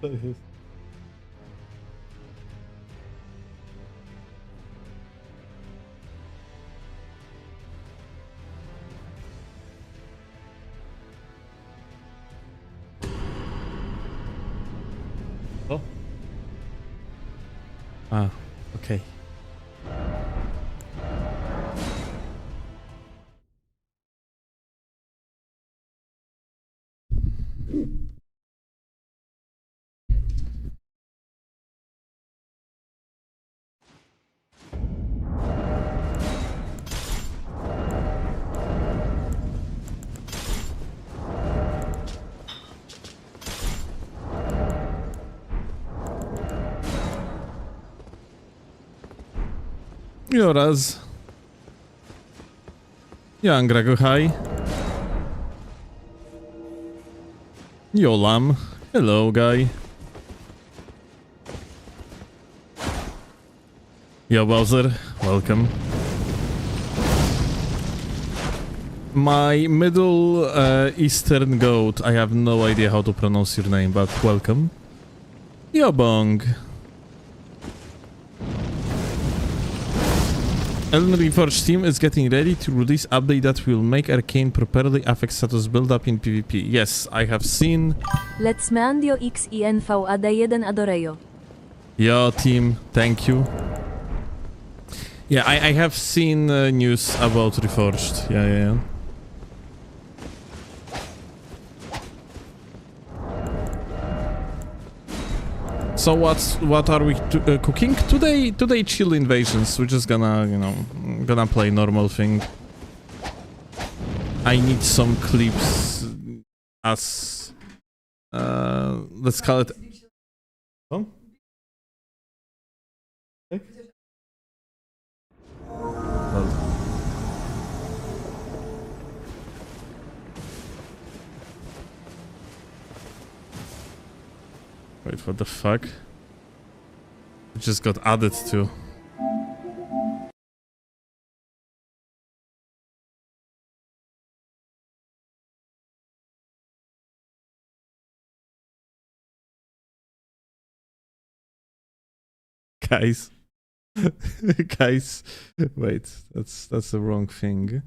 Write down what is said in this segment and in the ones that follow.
To jest. O. A, okej. Oraz. Jangra kochaj. Jolam. Hello, guy. Yo, Bowser. Welcome. My Middle Eastern goat. I have no idea how to pronounce your name, but welcome. Yo, Bong. Elden Ring team is getting ready to release update that will make Arcane properly affect status build-up in PvP. Yes, I have seen. Let's mandio XINV AD1 Adoreo. Yo, team, thank you. Yeah, I have seen news about Reforged. Yeah. So what are we cooking today? Today chill invasions. We're just gonna, you know, gonna play normal thing. I need some clips as let's call it. Oh? Okay. Well. Wait, what the fuck? It just got added to. Guys. Guys. Wait, that's the wrong thing.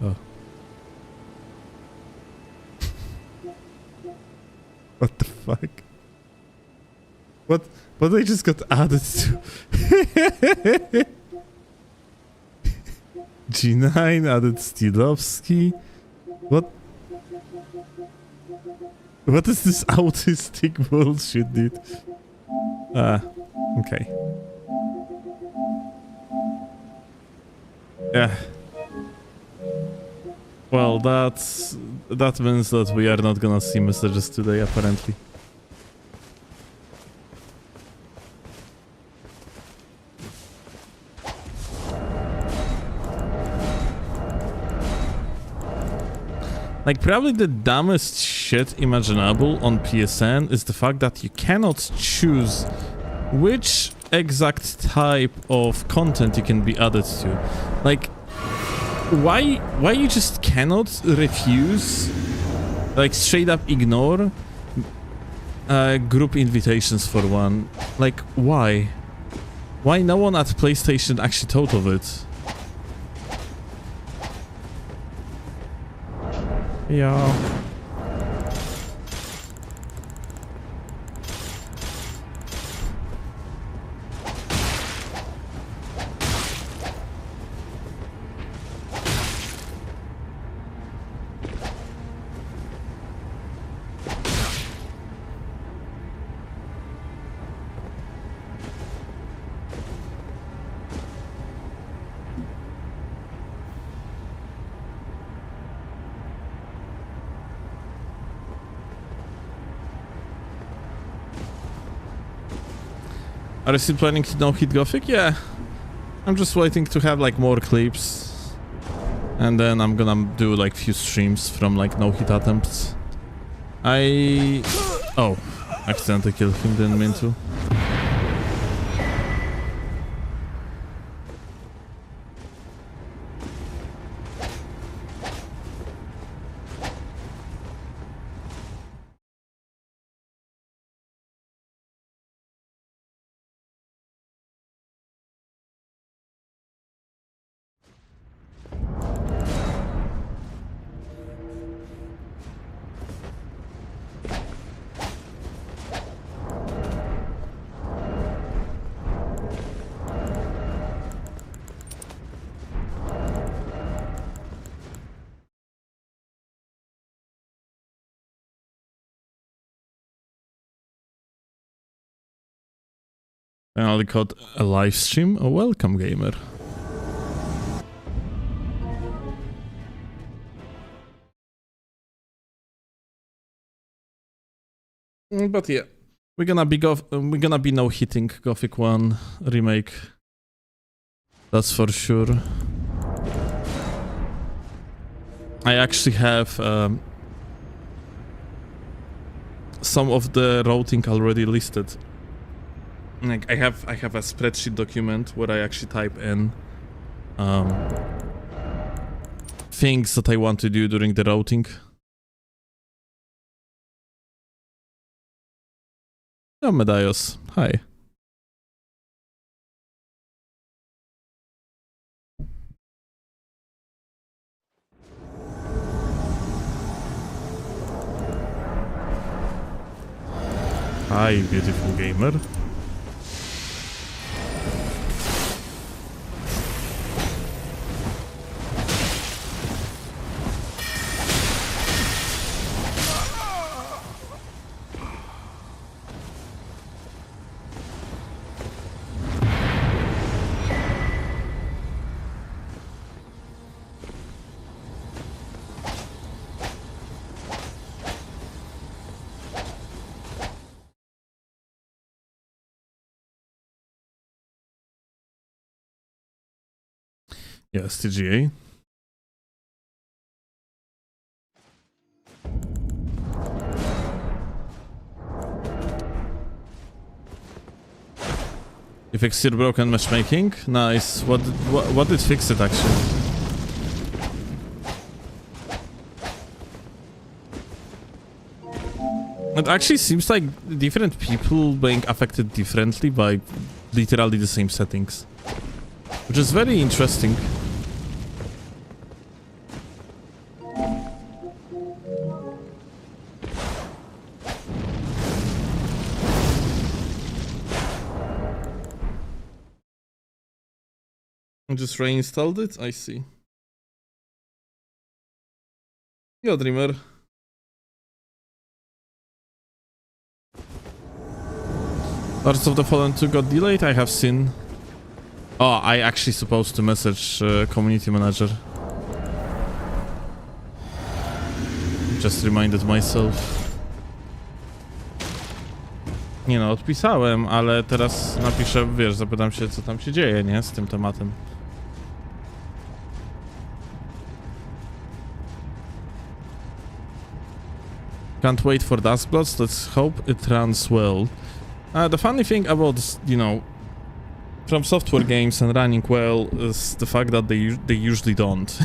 Oh. What the fuck? What they just got added to? G9 added Steelovsky. What is this autistic bullshit, dude? Okay. Yeah. Well, that means that we are not gonna see messages today, apparently. Like, probably the dumbest shit imaginable on PSN is the fact that you cannot choose which exact type of content you can be added to. Like, why you just cannot refuse, like, straight up ignore group invitations for one? Like, why? Why no one at PlayStation actually thought of it? Yeah. Are you still planning to no-hit Gothic? Yeah. I'm just waiting to have like more clips. And then I'm gonna do like few streams from like no-hit attempts. Oh, accidentally killed him, didn't mean to. Finally caught a live stream. Oh, welcome, gamer. But yeah, we're gonna be no hitting Gothic 1 remake. That's for sure. I actually have some of the routing already listed. Like I have a spreadsheet document where I actually type in things that I want to do during the routing. Oh, Medaios, hi. Hi, beautiful gamer. Yes, TGA. You fixed your broken matchmaking? Nice. What did fix it actually? It actually seems like different people being affected differently by literally the same settings, which is very interesting. I just reinstalled it, I see. Yo, Dreamer. Lords of the Fallen 2 got delayed, I have seen. Oh, I actually supposed to message community manager. Just reminded myself. Nie no, odpisałem, ale teraz napiszę, wiesz, zapytam się, co tam się dzieje, nie? Z tym tematem. Can't wait for Duskbloods, let's hope it runs well. The funny thing about, you know, From Software games and running well is the fact that they usually don't.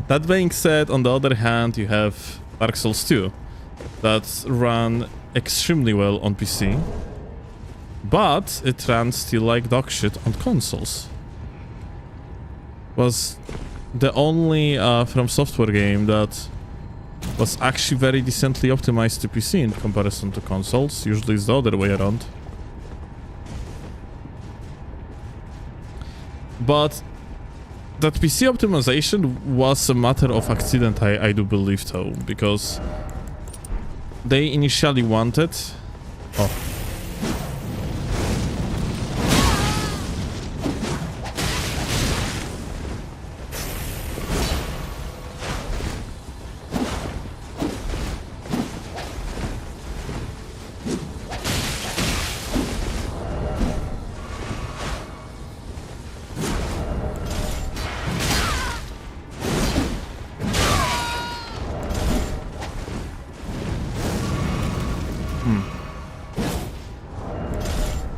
That being said, on the other hand, you have Dark Souls 2 that run extremely well on PC, but it runs still like dog shit on consoles. Was the only From Software game that was actually very decently optimized to PC in comparison to consoles. Usually it's the other way around. But that PC optimization was a matter of accident, I do believe, though, because they initially wanted... Oh.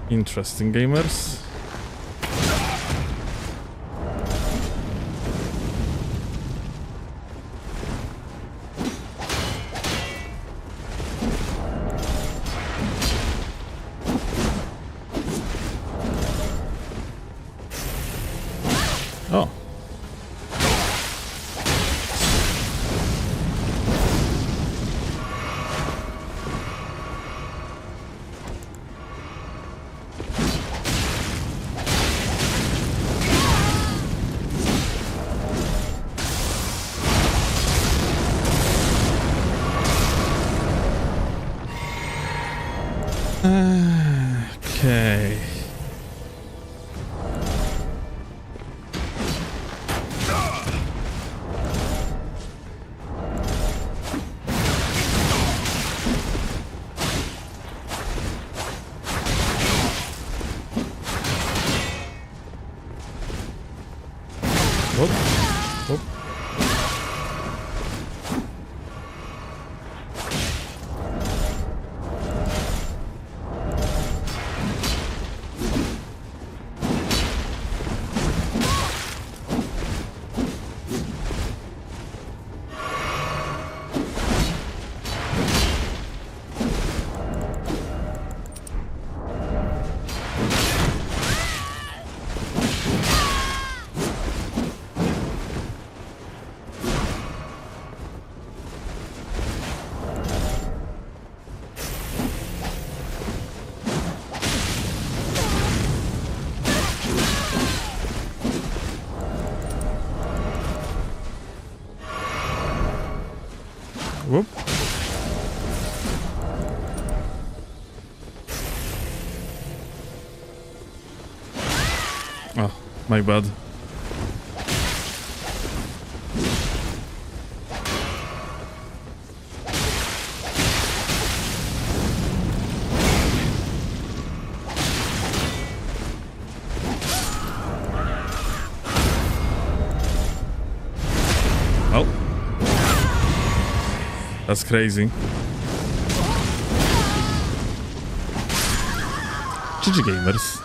Interesting, gamers. Oh. Okay. Whoop. Whoop. Whoop. Oh, my bad. Oh. That's crazy. GG gamers.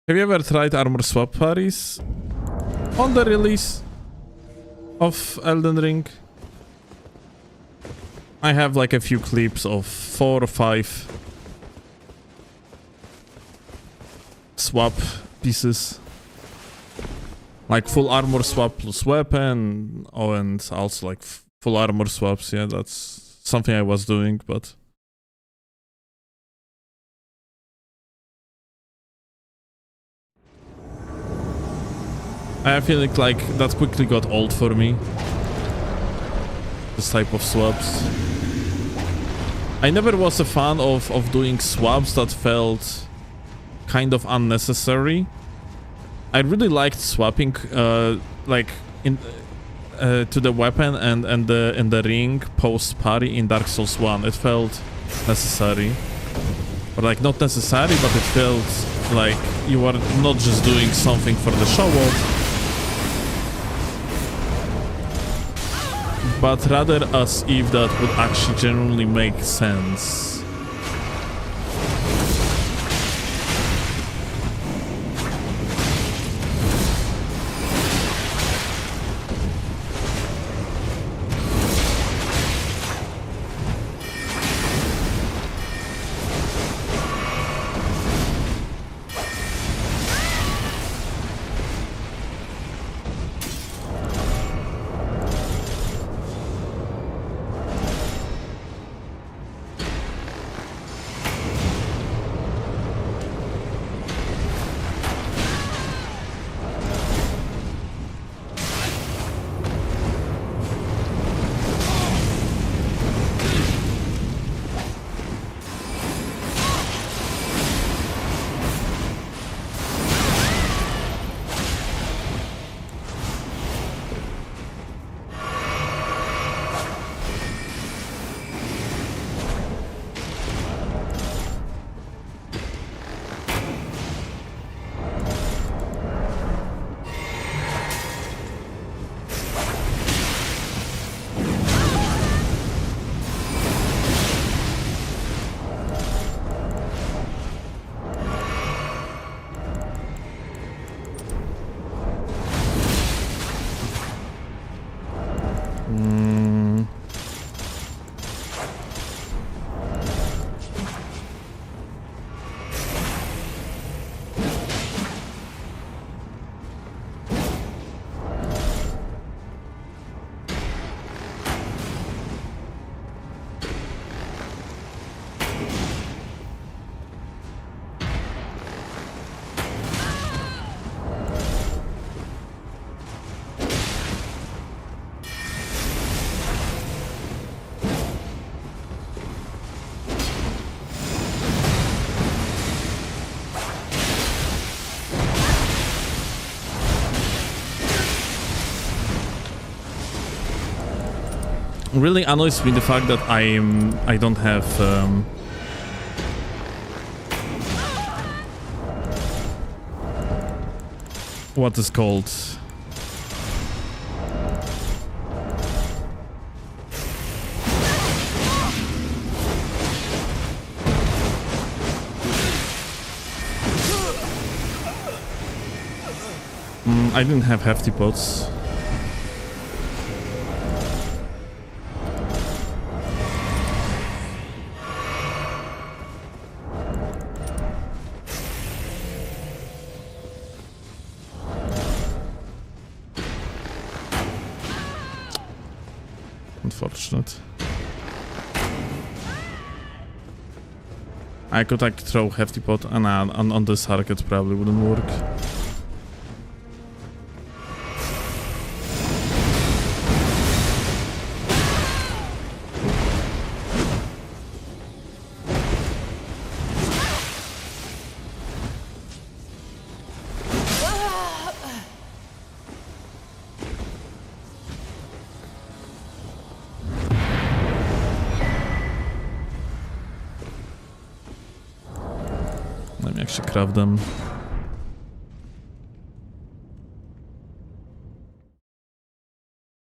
Have you ever tried armor swap parties? On the release of Elden Ring, I have like a few clips of 4 or 5 swap pieces, like full armor swap plus weapon, oh, and also like full armor swaps. Yeah, that's something I was doing, but I feel like that quickly got old for me. This type of swaps. I never was a fan of doing swaps that felt kind of unnecessary. I really liked swapping like in to the weapon and in the ring post parry in Dark Souls 1. It felt necessary. Or like not necessary, but it felt like you are not just doing something for the show off, but rather as if that would actually genuinely make sense. really annoys me the fact that I don't have what is called I didn't have hefty pots. Unfortunate. I could like throw hefty pot and on this target probably wouldn't work. Let me actually craft them.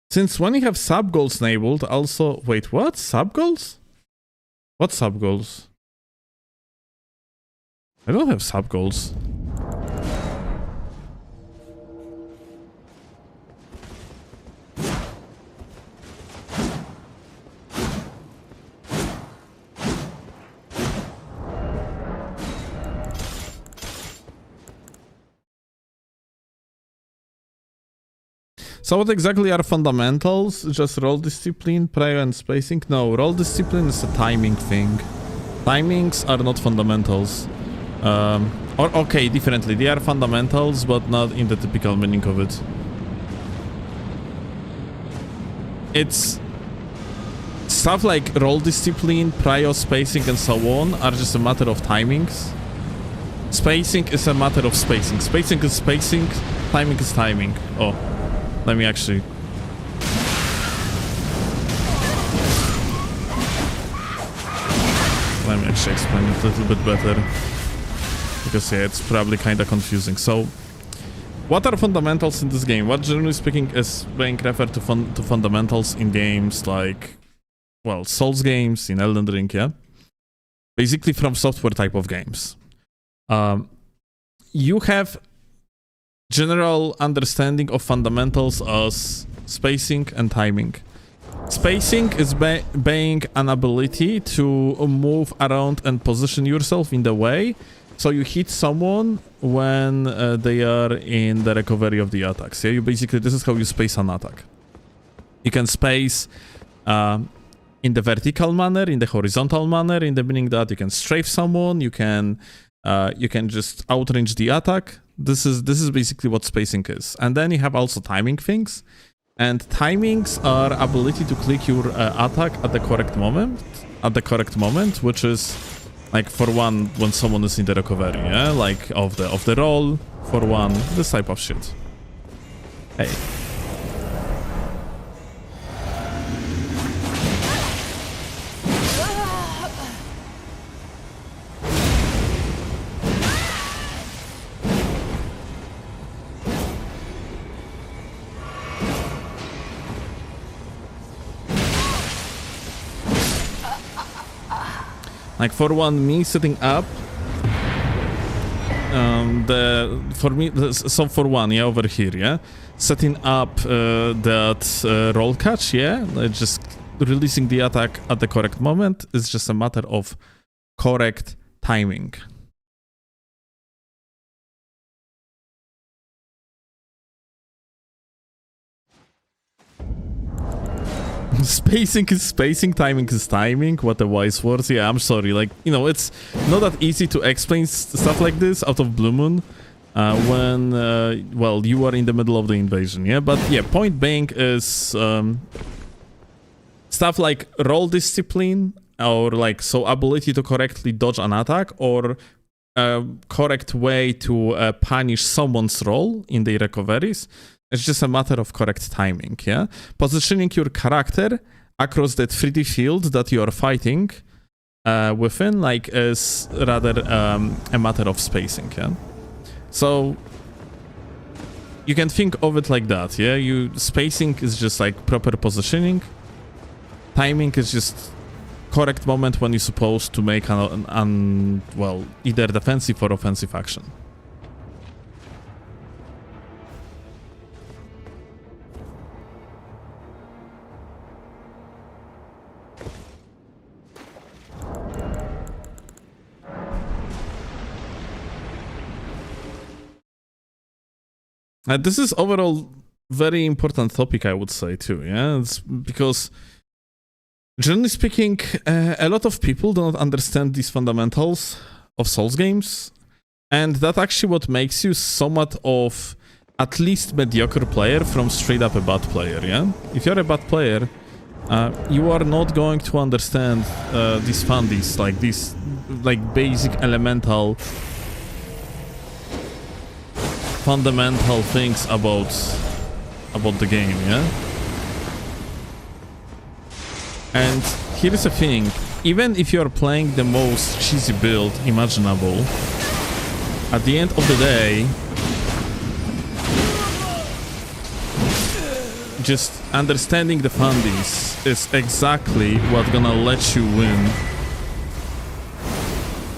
Since when you have sub goals enabled, also wait, what? Sub goals? What sub goals? I don't have sub goals. So what exactly are fundamentals? Just roll discipline, prayer and spacing? No, roll discipline is a timing thing. Timings are not fundamentals. Or okay, differently. They are fundamentals, but not in the typical meaning of it. It's stuff like roll discipline, prior spacing and so on are just a matter of timings. Spacing is a matter of spacing. Spacing is spacing, timing is timing. Oh. Let me actually... Let me actually explain it a little bit better. Because yeah, it's probably kinda confusing. So, what are fundamentals in this game? What generally speaking is being referred to fundamentals in games like... Well, Souls games, in Elden Ring, yeah? Basically from software type of games. You have general understanding of fundamentals as spacing and timing. Spacing is being an ability to move around and position yourself in the way so you hit someone when they are in the recovery of the attacks. Yeah, you basically, this is how you space an attack. You can space in the vertical manner, in the horizontal manner, in the meaning that you can strafe someone, you can just outrange the attack. This is basically what spacing is. And then you have also timing things. And timings are ability to click your attack at the correct moment, which is like for one when someone is in the recovery, yeah, like of the roll, for one, this type of shit. Hey. Like for one, me setting up for one, yeah, over here, yeah, setting up that roll catch, yeah, just releasing the attack at the correct moment is just a matter of correct timing. Spacing is spacing, timing is timing. What a wise words. Yeah, I'm sorry. Like, you know, it's not that easy to explain stuff like this out of Blue Moon when, well, you are in the middle of the invasion, yeah? But yeah, point being is stuff like roll discipline or like, so ability to correctly dodge an attack or correct way to punish someone's roll in the recoveries. It's just a matter of correct timing, yeah? Positioning your character across that 3D field that you are fighting within, like, is rather a matter of spacing, yeah? So you can think of it like that, yeah? Spacing is just like proper positioning. Timing is just correct moment when you're supposed to make well, either defensive or offensive action. This is overall very important topic, I would say, too, yeah? It's because, generally speaking, a lot of people do not understand these fundamentals of Souls games, and that actually what makes you somewhat of at least mediocre player from straight up a bad player, yeah? If you're a bad player, you are not going to understand these fundies, like these, like, basic elemental fundamental things about the game, yeah? And here's the thing, even if you're playing the most cheesy build imaginable, at the end of the day, just understanding the fundies is exactly what's gonna let you win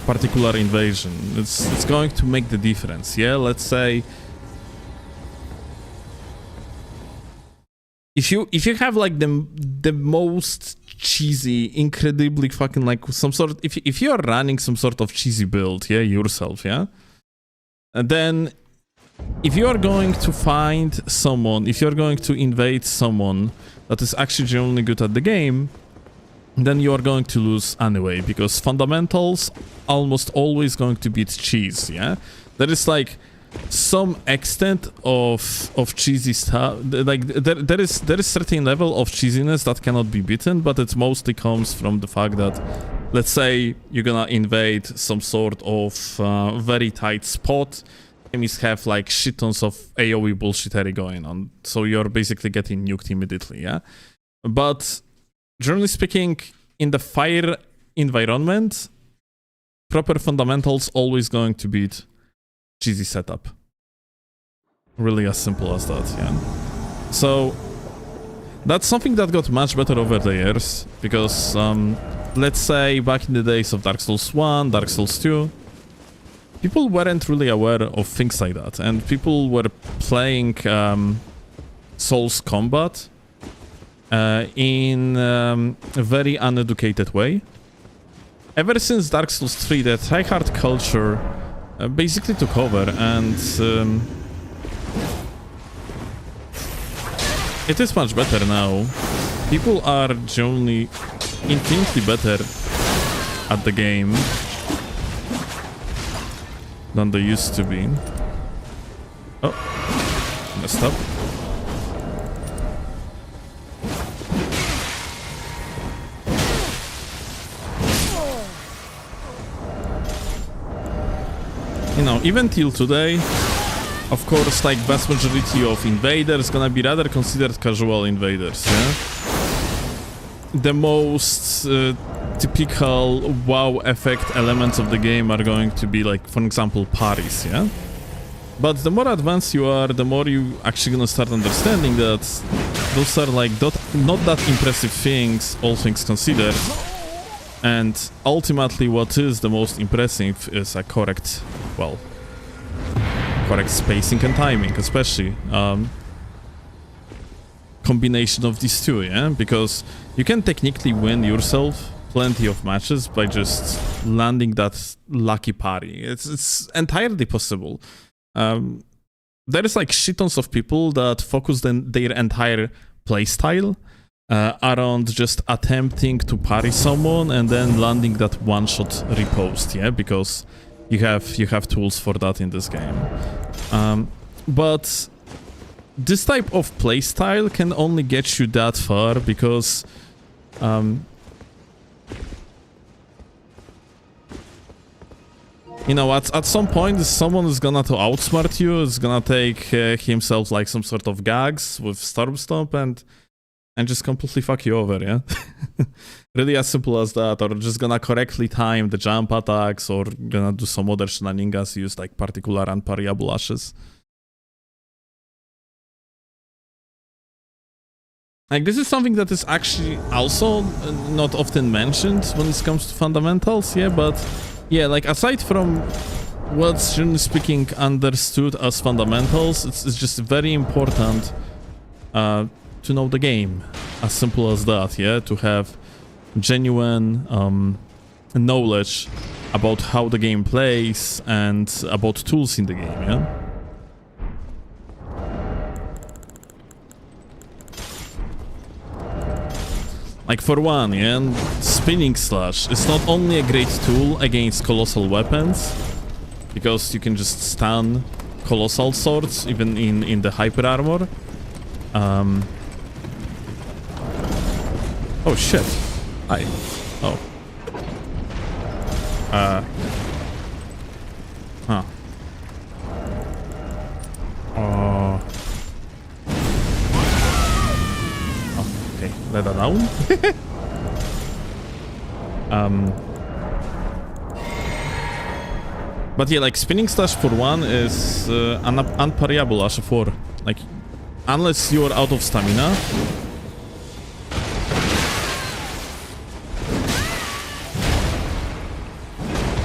particular invasion. It's going to make the difference, yeah? Let's say if you have like the most cheesy, incredibly fucking like some sort, if you're running some sort of cheesy build, yeah, yourself, yeah, and then if you are going to find someone, if you're going to invade someone that is actually genuinely good at the game, then you are going to lose anyway, because fundamentals almost always going to beat cheese, yeah? There is like some extent of cheesy stuff, like there is certain level of cheesiness that cannot be beaten, but it mostly comes from the fact that, let's say you're gonna invade some sort of very tight spot, enemies have like shit tons of AoE bullshittery going on, so you're basically getting nuked immediately, yeah? But generally speaking, in the fire environment, proper fundamentals always going to beat cheesy setup. Really as simple as that, yeah. So that's something that got much better over the years, because let's say back in the days of Dark Souls 1, Dark Souls 2, people weren't really aware of things like that, and people were playing Souls combat in a very uneducated way. Ever since Dark Souls 3, the tryhard culture basically took over, and it is much better now. People are generally infinitely better at the game than they used to be. Oh, messed up. You know, even till today, of course, like vast majority of invaders gonna be rather considered casual invaders, yeah? The most typical wow effect elements of the game are going to be like, for example, parries, yeah? But the more advanced you are, the more you actually gonna start understanding that those are like not that impressive things, all things considered. And ultimately what is the most impressive is a correct spacing and timing, especially combination of these two, yeah? Because you can technically win yourself plenty of matches by just landing that lucky parry. It's entirely possible. There is like shit tons of people that focus their entire playstyle around just attempting to parry someone and then landing that one-shot riposte, yeah? Because you have tools for that in this game. But this type of playstyle can only get you that far because you know, at some point someone is gonna to outsmart you, is gonna take himself like some sort of gags with Storm Stomp, and and just completely fuck you over, yeah? Really as simple as that, or just gonna correctly time the jump attacks, or gonna do some other shenanigans, use like particular unparryable ashes. Like, this is something that is actually also not often mentioned when it comes to fundamentals, yeah, but yeah, like, aside from what's generally speaking understood as fundamentals, it's just very important to know the game. As simple as that, yeah, to have genuine knowledge about how the game plays and about tools in the game, yeah? Like, for one, yeah, Spinning Slash is not only a great tool against colossal weapons, because you can just stun colossal swords even in the hyper armor. Oh shit. Hi. Oh. Huh. Oh, okay. Let her down. But yeah, like, Spinning Slash for one is unparryable as a 4. Like, unless you are out of stamina.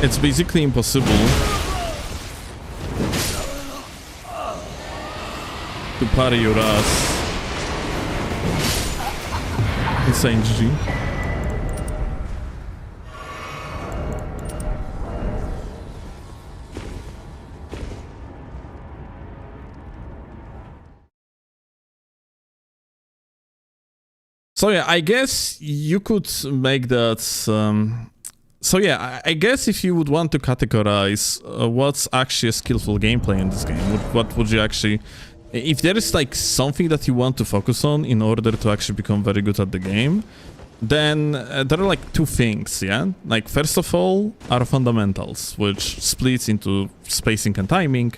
It's basically impossible to parry your ass. Insane GG. So yeah, I guess you could make that... So yeah, I guess if you would want to categorize what's actually a skillful gameplay in this game, what would you actually... If there is like something that you want to focus on in order to actually become very good at the game, then there are like two things, yeah? Like, first of all are fundamentals, which splits into spacing and timing,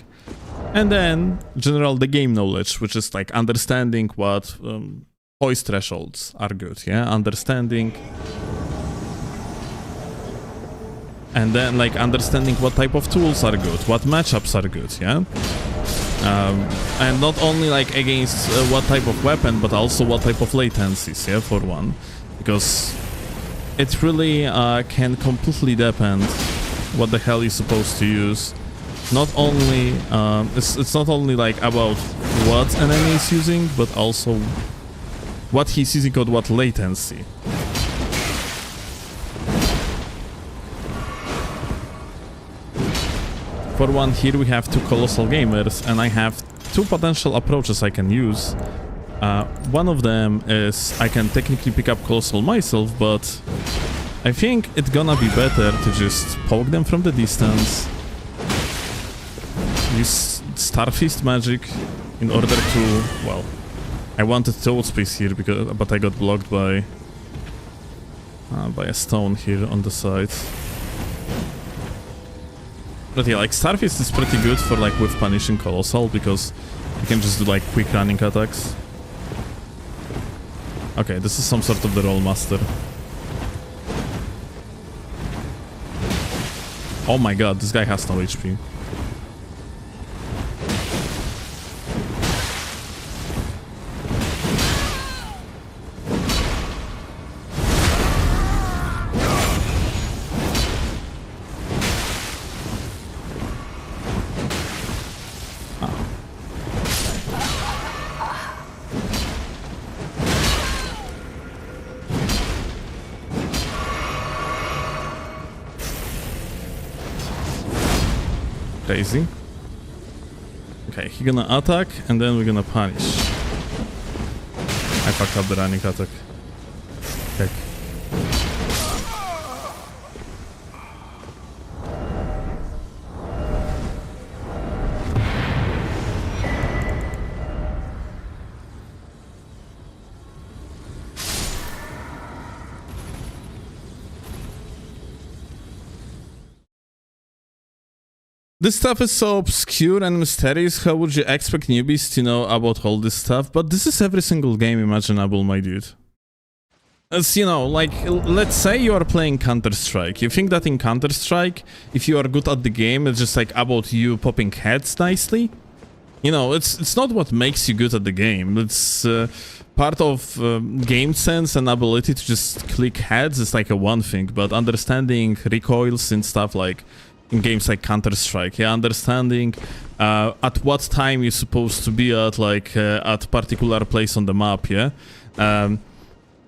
and then general the game knowledge, which is like understanding what poise thresholds are good, yeah? Understanding... And then, like, understanding what type of tools are good, what matchups are good, yeah? And not only, like, against what type of weapon, but also what type of latencies, yeah, for one. Because it really can completely depend what the hell you're supposed to use. Not only, it's not only, like, about what an enemy is using, but also what he's using at what latency. For one, here we have two colossal gamers, and I have two potential approaches I can use. One of them is I can technically pick up colossal myself, but I think it's gonna be better to just poke them from the distance, use Starfist magic in order to, well, I wanted toad space here, but I got blocked by a stone here on the side. But yeah, like, Starfist is pretty good for, like, with punishing Colossal, because you can just do, like, quick running attacks. Okay, this is some sort of the Roll Master. Oh my god, this guy has no HP. Crazy. Okay, he's gonna attack, and then we're gonna punish. I fucked up the running attack. Okay. This stuff is so obscure and mysterious. How would you expect newbies to know about all this stuff? But this is every single game imaginable, my dude. As you know, like, let's say you are playing Counter-Strike. You think that in Counter-Strike, if you are good at the game, it's just like about you popping heads nicely? You know, it's not what makes you good at the game. It's part of game sense and ability to just click heads is like a one thing, but understanding recoils and stuff like in games like Counter-Strike, yeah, understanding at what time you're supposed to be at, like at particular place on the map, yeah.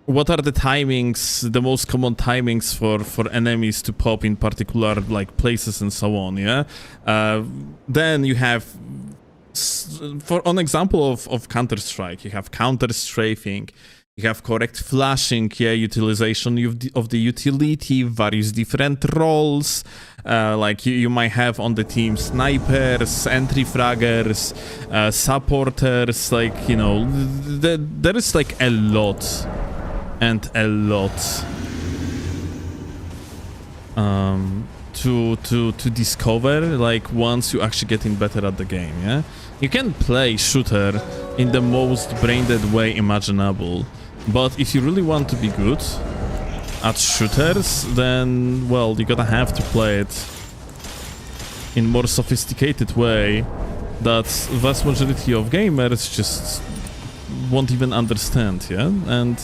What are the timings, the most common timings for enemies to pop in particular like places and so on, yeah. Then you have, for an example of Counter-Strike, you have counter-strafing, you have correct flashing, yeah, utilization of the utility, various different roles, like you might have on the team snipers, entry fraggers, supporters, like, you know, there is like a lot and a lot to discover, like, once you actually getting better at the game, yeah? You can play shooter in the most brain-dead way imaginable, but if you really want to be good at shooters, then, well, you gotta have to play it in more sophisticated way that vast majority of gamers just won't even understand, yeah? And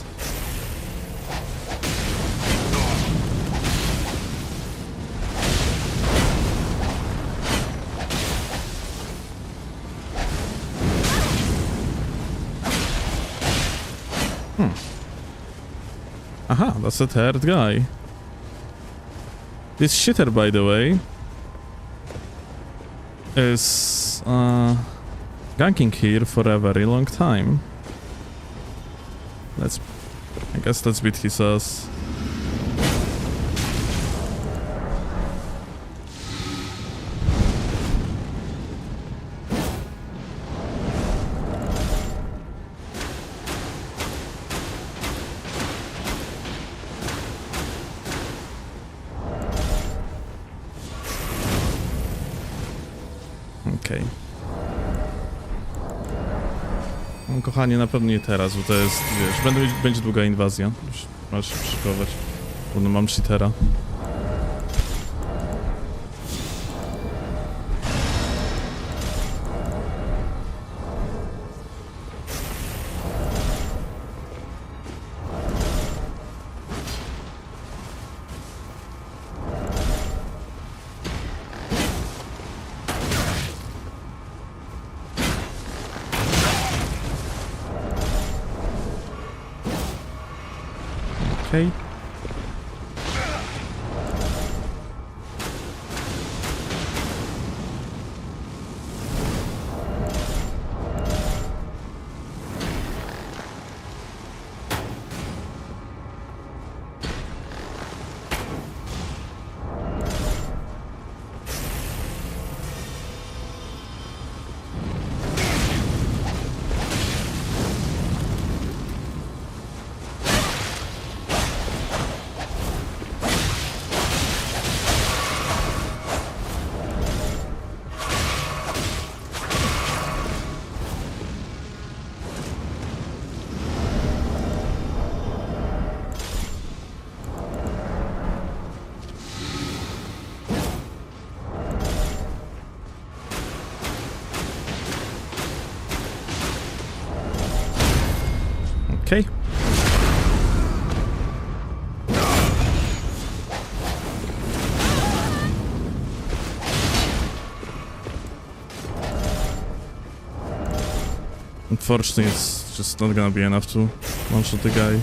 aha, that's the third guy. This shitter, by the way, is ganking here for a very long time. I guess let's beat his ass. Okej. No, kochanie, na pewno nie teraz, bo to jest, wiesz, będzie długa inwazja. Już masz się szykować. Bo no, mam cheatera. Okay. Okay. Unfortunately, it's just not gonna be enough to one-shot the guy.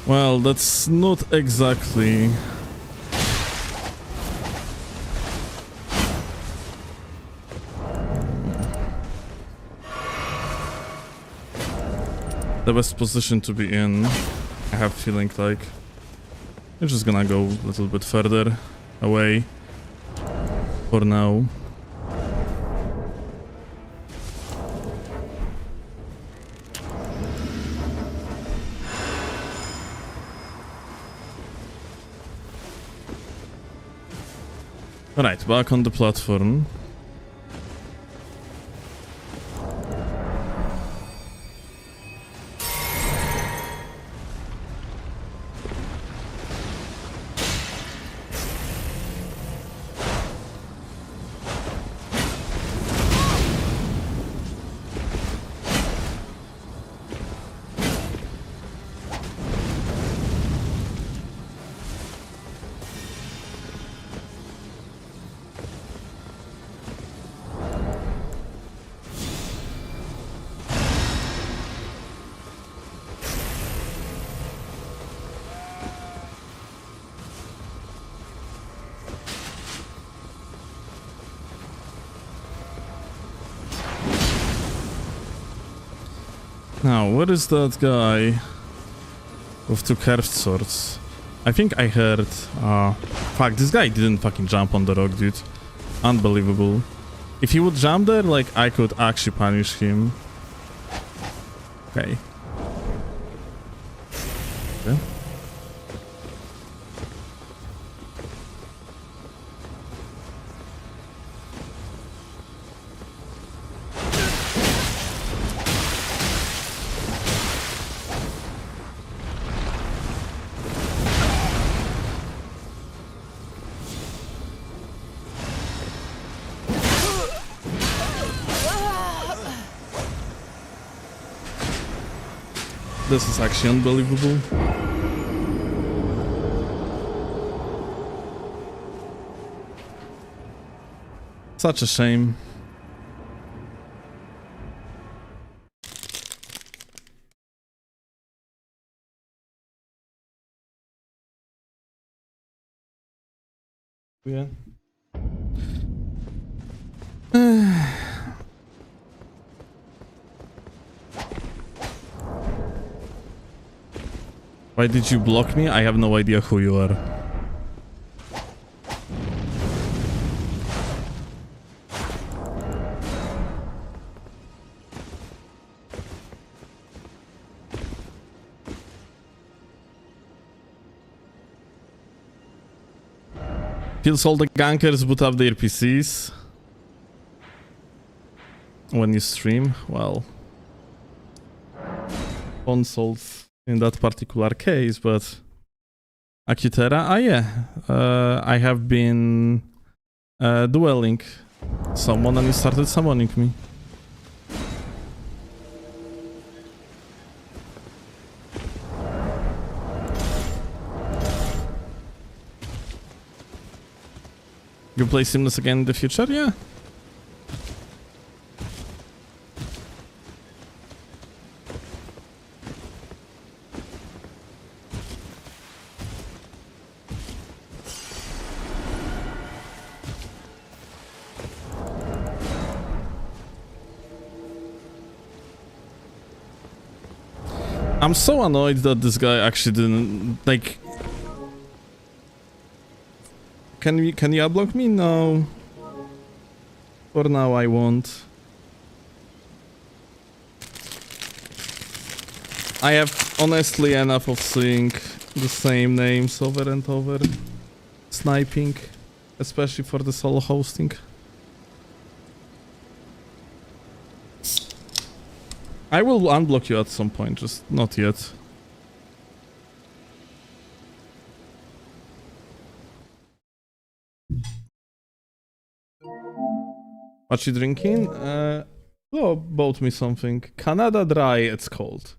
Well, that's not exactly... the best position to be in. I have feeling like I'm just gonna go a little bit further away for now. Alright, back on the platform. Now, what is that guy with two curved swords? I think I heard... fuck, this guy didn't fucking jump on the rock, dude. Unbelievable. If he would jump there, like, I could actually punish him. Okay. Okay. This is actually unbelievable. Such a shame. Yeah. Why did you block me? I have no idea who you are. Feels all the gankers boot up their PCs when you stream. Well, consoles in that particular case, but Akutera, yeah. I have been dueling someone and he started summoning me. You play Seamless again in the future? Yeah. I'm so annoyed that this guy actually didn't, like... Can you unblock me? No. For now I won't. I have honestly enough of seeing the same names over and over. Sniping. Especially for the solo hosting. I will unblock you at some point, just not yet. What you drinking? Oh, bought me something. Canada Dry, it's called.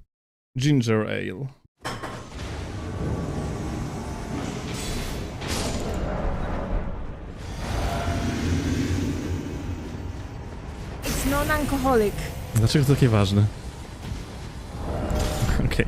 Ginger ale. It's non-alcoholic. Dlaczego to takie ważne? Okej.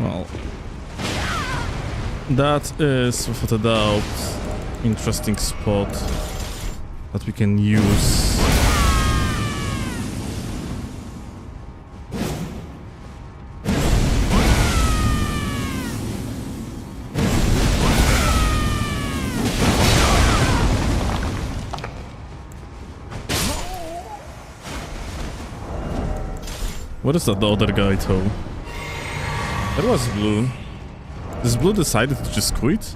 Well, that is, without a doubt, interesting spot that we can use. What is that the other guy told? That was Blue. This Blue decided to just quit?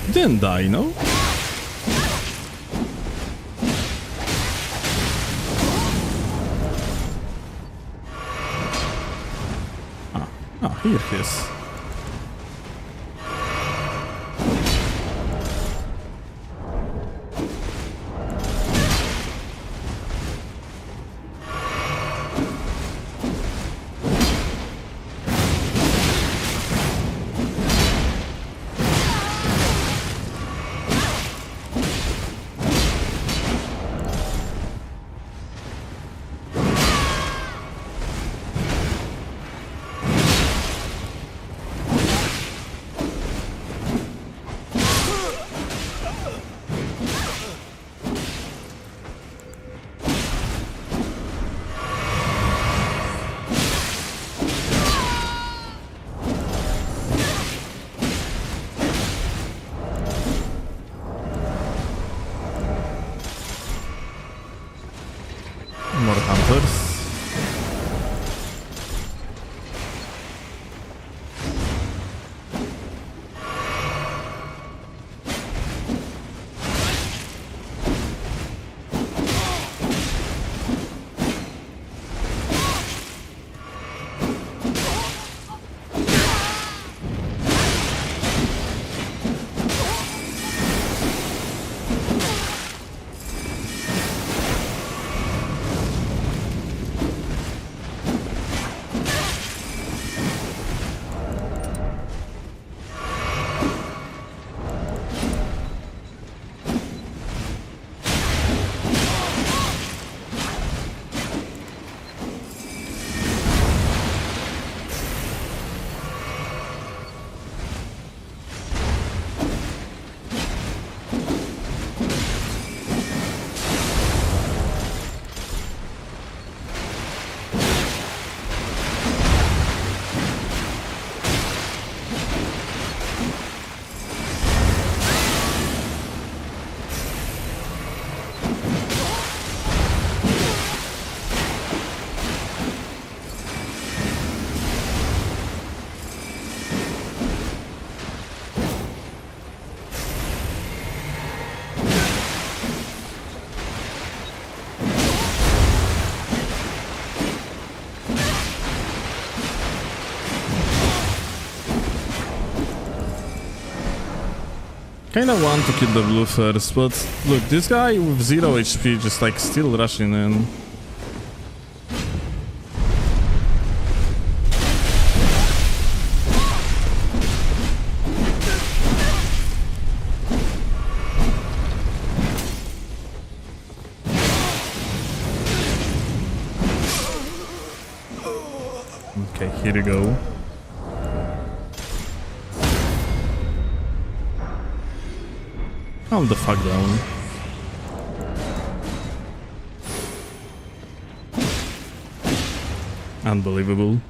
He didn't die, no? Here he is. Kinda want to kill the blue first, but look, this guy with 0 HP just like still rushing in. Okay, here you go. Calm the fuck down. Unbelievable.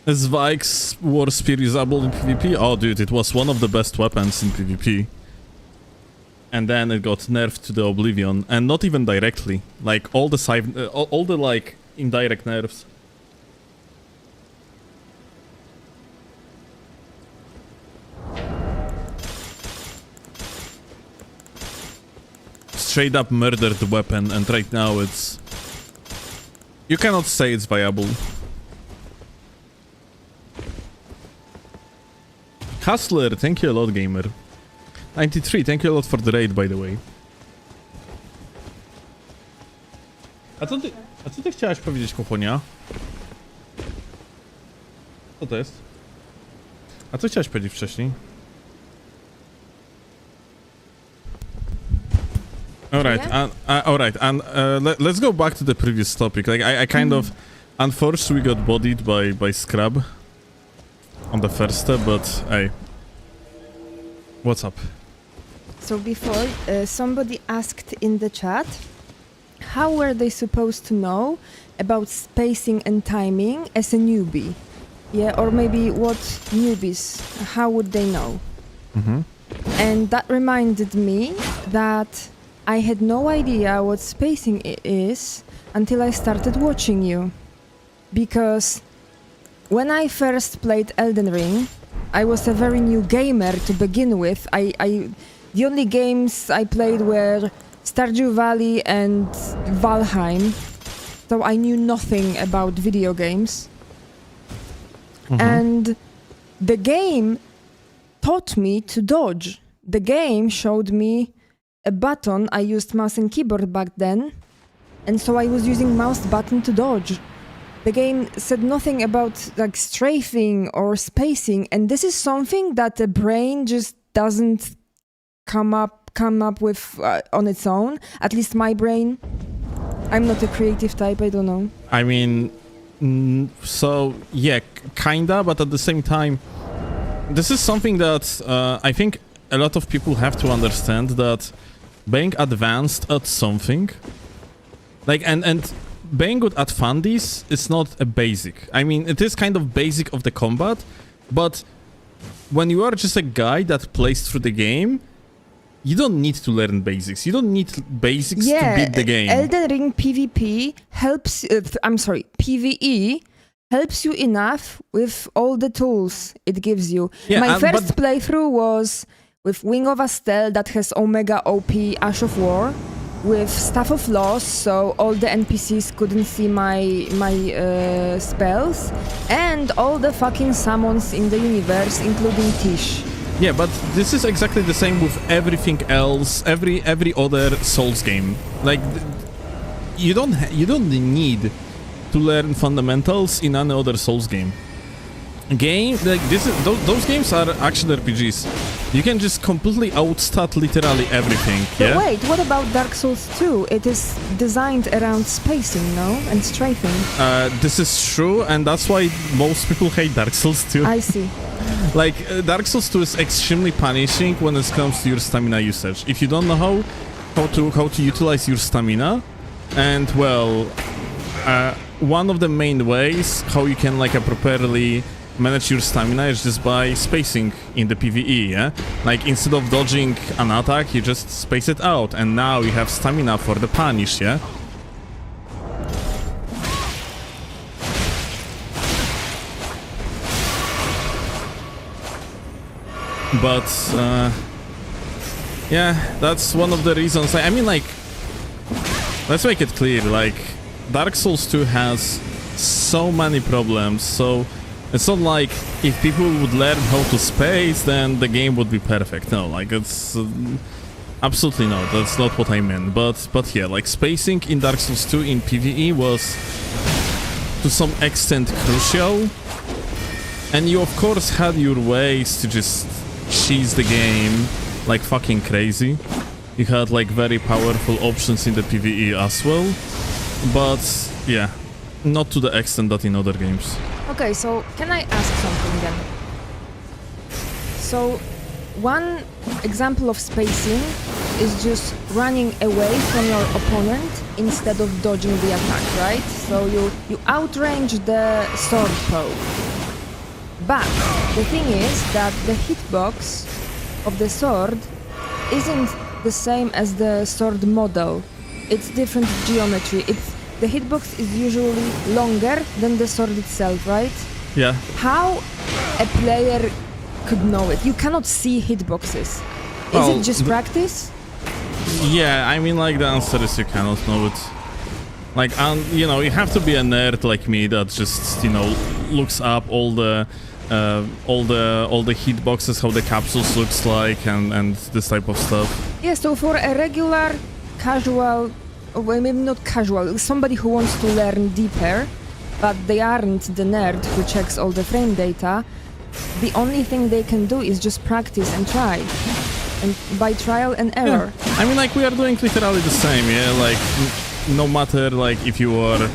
Zvike's War Spear usable in PvP? Oh dude, it was one of the best weapons in PvP. And then it got nerfed to the oblivion, and not even directly. Like all the side, all the like indirect nerfs. Straight up murdered the weapon, and right now it's... You cannot say it's viable. Hustler, thank you a lot, gamer. 93, thank you a lot for the raid, by the way. A co ty chciałaś powiedzieć, Kochonia? Co to jest? A co chciałaś powiedzieć wcześniej? Alright, alright, and let's go back to the previous topic. Like, I kind of... Unfortunately, we got bodied by Scrub on the first step, but hey. What's up? So before, somebody asked in the chat, how were they supposed to know about spacing and timing as a newbie? Yeah, or maybe what newbies, how would they know? Mm-hmm. And that reminded me that I had no idea what spacing is until I started watching you. Because when I first played Elden Ring, I was a very new gamer to begin with. The only games I played were Stardew Valley and Valheim, so I knew nothing about video games. Mm-hmm. And the game taught me to dodge. The game showed me a button. I used mouse and keyboard back then, and so I was using mouse button to dodge. The game said nothing about like strafing or spacing, and this is something that the brain just doesn't come up with on its own. At least my brain. I'm not a creative type, I don't know. I mean, so yeah, kinda, but at the same time, this is something that I think a lot of people have to understand, that being advanced at something, like, and being good at fundies is not a basic. I mean, it is kind of basic of the combat, but when you are just a guy that plays through the game, you don't need to learn basics. You don't need basics to beat the game. Elden Ring PvP helps... PvE helps you enough with all the tools it gives you. Yeah, My first playthrough was with Wing of Astel that has Omega OP Ash of War, with Staff of Loss, so all the NPCs couldn't see my spells, and all the fucking summons in the universe, including Tish. Yeah, but this is exactly the same with everything else, every other Souls game. Like, you don't need to learn fundamentals in any other Souls game. game, like this is those games are action RPGs. You can just completely outstat literally everything. But Yeah. wait, what about Dark Souls 2? It is designed around spacing, no? And strafing. This is true, and that's why most people hate Dark Souls 2. I see. Like, Dark Souls 2 is extremely punishing when it comes to your stamina usage. If you don't know how to utilize your stamina, and well, one of the main ways how you can like properly manage your stamina is just by spacing in the PvE, yeah? Like, instead of dodging an attack, you just space it out, and now you have stamina for the punish, yeah? But, yeah, that's one of the reasons. I mean, like, let's make it clear, like, Dark Souls 2 has so many problems, so it's not like if people would learn how to space, then the game would be perfect. No, like, it's absolutely not. That's not what I meant. But yeah, like, spacing in Dark Souls 2 in PvE was to some extent crucial, and you of course had your ways to just cheese the game like fucking crazy. You had like very powerful options in the PvE as well, but yeah, not to the extent that in other games. Okay, so can I ask something then? So, one example of spacing is just running away from your opponent instead of dodging the attack, right? So you outrange the sword poke. But the thing is that the hitbox of the sword isn't the same as the sword model. It's different geometry. The hitbox is usually longer than the sword itself, right? Yeah. How a player could know it? You cannot see hitboxes. Is it just practice? Yeah, I mean, like, the answer is you cannot know it. Like, you know, you have to be a nerd like me that just, you know, looks up all the hitboxes, how the capsules looks like, and this type of stuff. Yeah, so for a regular, casual, well, maybe not casual, somebody who wants to learn deeper, but they aren't the nerd who checks all the frame data, the only thing they can do is just practice and try. And by trial and error. Yeah. I mean, like, we are doing literally the same, yeah? Like, no matter, like, if you are,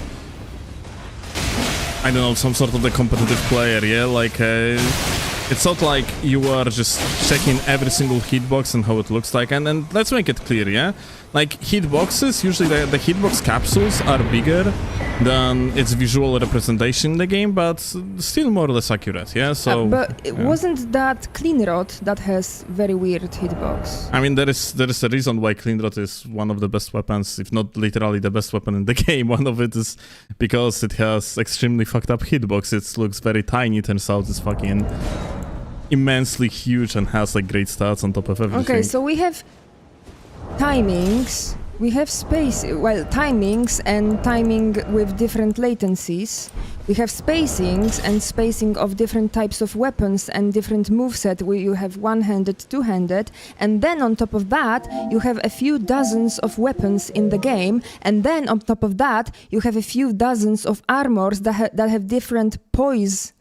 I don't know, some sort of the competitive player, yeah? Like, it's not like you are just checking every single hitbox and how it looks like. And let's make it clear, yeah? Like, hitboxes, usually the hitbox capsules are bigger than its visual representation in the game, but still more or less accurate, yeah? So, but wasn't that Clean Rot that has very weird hitbox? I mean, there is a reason why Clean Rot is one of the best weapons, if not literally the best weapon in the game. One of it is because it has extremely fucked up hitbox. It looks very tiny, turns out it's fucking immensely huge and has like great stats on top of everything. Okay, so we have timings, we have timings and timing with different latencies. We have spacings and spacing of different types of weapons and different moveset where you have one-handed, two-handed, and then on top of that you have a few dozens of weapons in the game, and then on top of that you have a few dozens of armors that have different poise,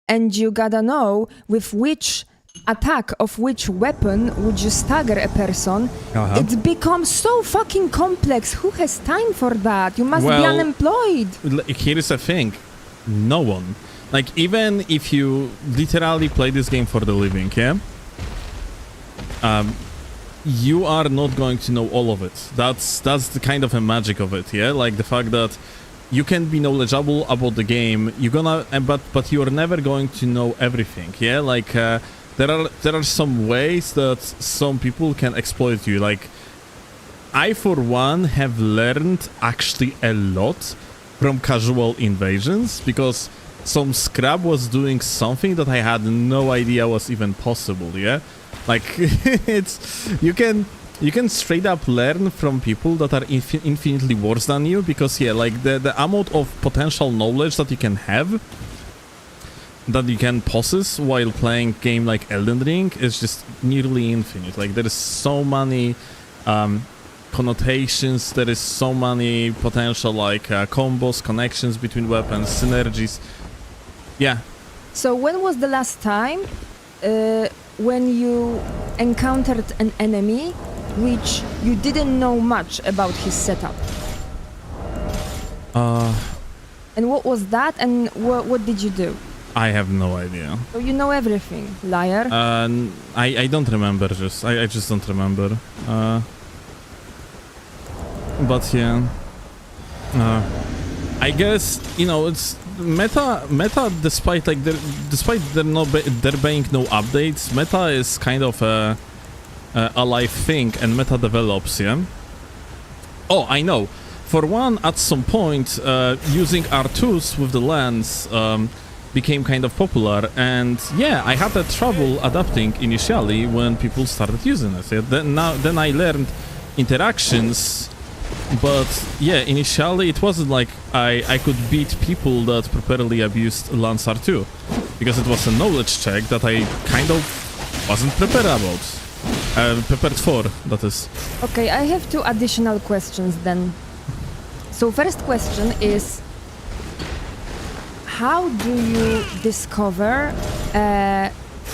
and you gotta know with which attack of which weapon would you stagger a person. It becomes so fucking complex. Who has time for that? You must be unemployed. Here is the thing. No one. Like, even if you literally play this game for the living, yeah? You are not going to know all of it. That's the kind of a magic of it, yeah? Like, the fact that you can be knowledgeable about the game, you're gonna, but you're never going to know everything, yeah? Like, there are some ways that some people can exploit you. Like, I for one have learned actually a lot from casual invasions, because some scrub was doing something that I had no idea was even possible, yeah? Like, you can straight up learn from people that are infinitely worse than you, because yeah, like the amount of potential knowledge that you can have, that you can possess while playing game like Elden Ring is just nearly infinite. Like, there is so many connotations, there is so many potential like combos, connections between weapons, synergies. Yeah, So when was the last time when you encountered an enemy which you didn't know much about his setup? And what was that, and what did you do? I have no idea. So you know everything, liar. I don't remember. I just don't remember. But yeah. I guess, you know, it's meta despite there being no updates, meta is kind of a live thing, and meta develops, yeah. Oh, I know. For one, at some point, using R2s with the lens became kind of popular, and yeah, I had that trouble adapting initially when people started using it. Yeah? Then I learned interactions, but yeah, initially it wasn't like I could beat people that properly abused Lance R2, because it was a knowledge check that I kind of wasn't prepared for, that is. Okay, I have 2 additional questions then. So first question is, how do you discover a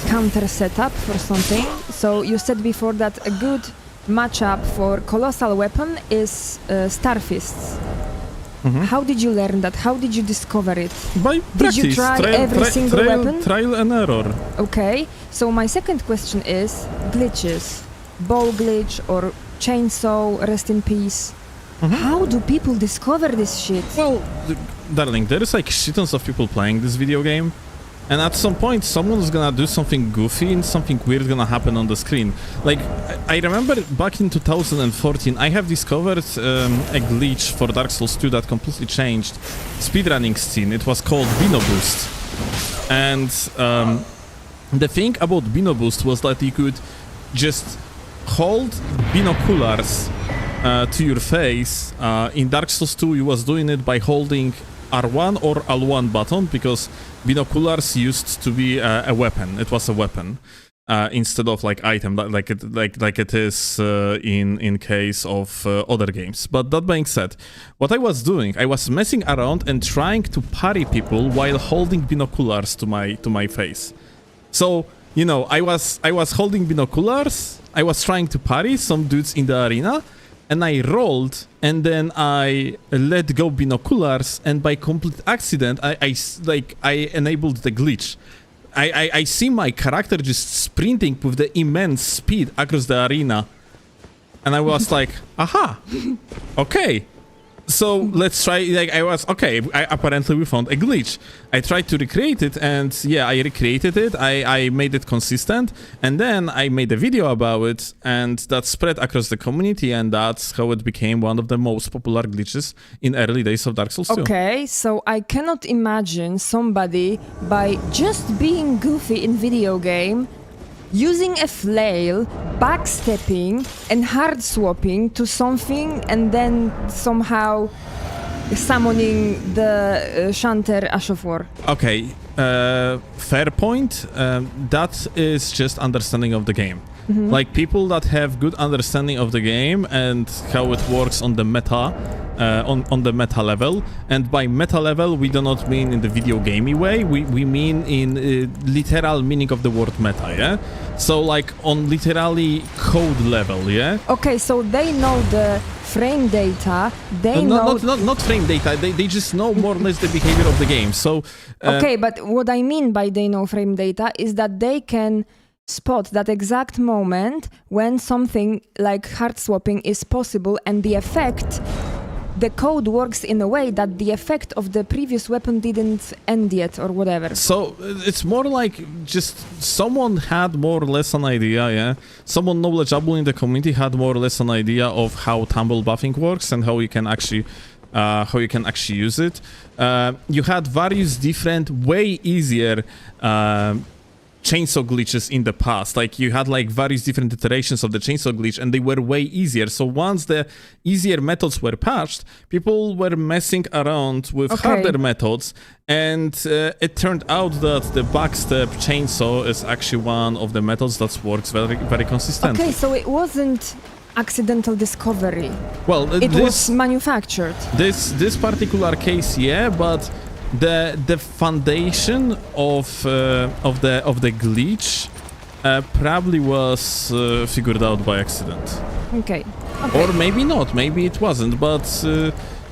counter setup for something? So you said before that a good matchup for colossal weapon is Starfists. Mm-hmm. How did you learn that? How did you discover it? By practice. Did you try every single weapon? Trial and error. Okay, so my second question is glitches. Bow glitch or chainsaw, rest in peace. Mm-hmm. How do people discover this shit? Well, darling, there is like shitons of people playing this video game, and at some point someone's gonna do something goofy and something weird gonna happen on the screen. Like, I remember back in 2014 I have discovered a glitch for Dark Souls 2 that completely changed speedrunning scene. It was called Bino Boost, and the thing about Bino Boost was that you could just hold binoculars to your face. In Dark Souls 2 you was doing it by holding R1 or L1 button, because binoculars used to be a weapon. It was a weapon instead of like item, like it is in case of other games. But that being said, what I was doing, I was messing around and trying to parry people while holding binoculars to my face. So, you know, I was holding binoculars, I was trying to parry some dudes in the arena, and I rolled, and then I let go binoculars, and by complete accident, I enabled the glitch. I see my character just sprinting with the immense speed across the arena, and I was like, aha, okay. So let's try, like, apparently we found a glitch. I tried to recreate it, and yeah, I recreated it, I made it consistent, and then I made a video about it, and that spread across the community, and that's how it became one of the most popular glitches in early days of Dark Souls 2. Okay, so I cannot imagine somebody, by just being goofy in video game, using a flail, backstepping and hard swapping to something, and then somehow summoning the Shanter Ash of War. Okay, fair point. That is just understanding of the game. Mm-hmm. Like, people that have good understanding of the game and how it works on the meta, on the meta level. And by meta level, we do not mean in the video gamey way. We mean in literal meaning of the word meta, yeah? So, like, on literally code level, yeah? Okay, so they know the frame data, they know... Not frame data, they just know more or less the behavior of the game, so... Okay, but what I mean by they know frame data is that they can spot that exact moment when something like hard swapping is possible, and the effect, the code works in a way that the effect of the previous weapon didn't end yet or whatever. So it's more like just someone had more or less an idea, yeah? Someone knowledgeable in the community had more or less an idea of how tumble buffing works and how you can actually use it. You had various different, way easier chainsaw glitches in the past. Like, you had like various different iterations of the chainsaw glitch, and they were way easier. So once the easier methods were patched, people were messing around with harder methods, and it turned out that the backstep chainsaw is actually one of the methods that works very, very consistently. Okay, so it wasn't accidental discovery. Well, it was manufactured. This particular case, yeah, but the foundation of the glitch probably was figured out by accident. Okay. Or maybe not, maybe it wasn't, but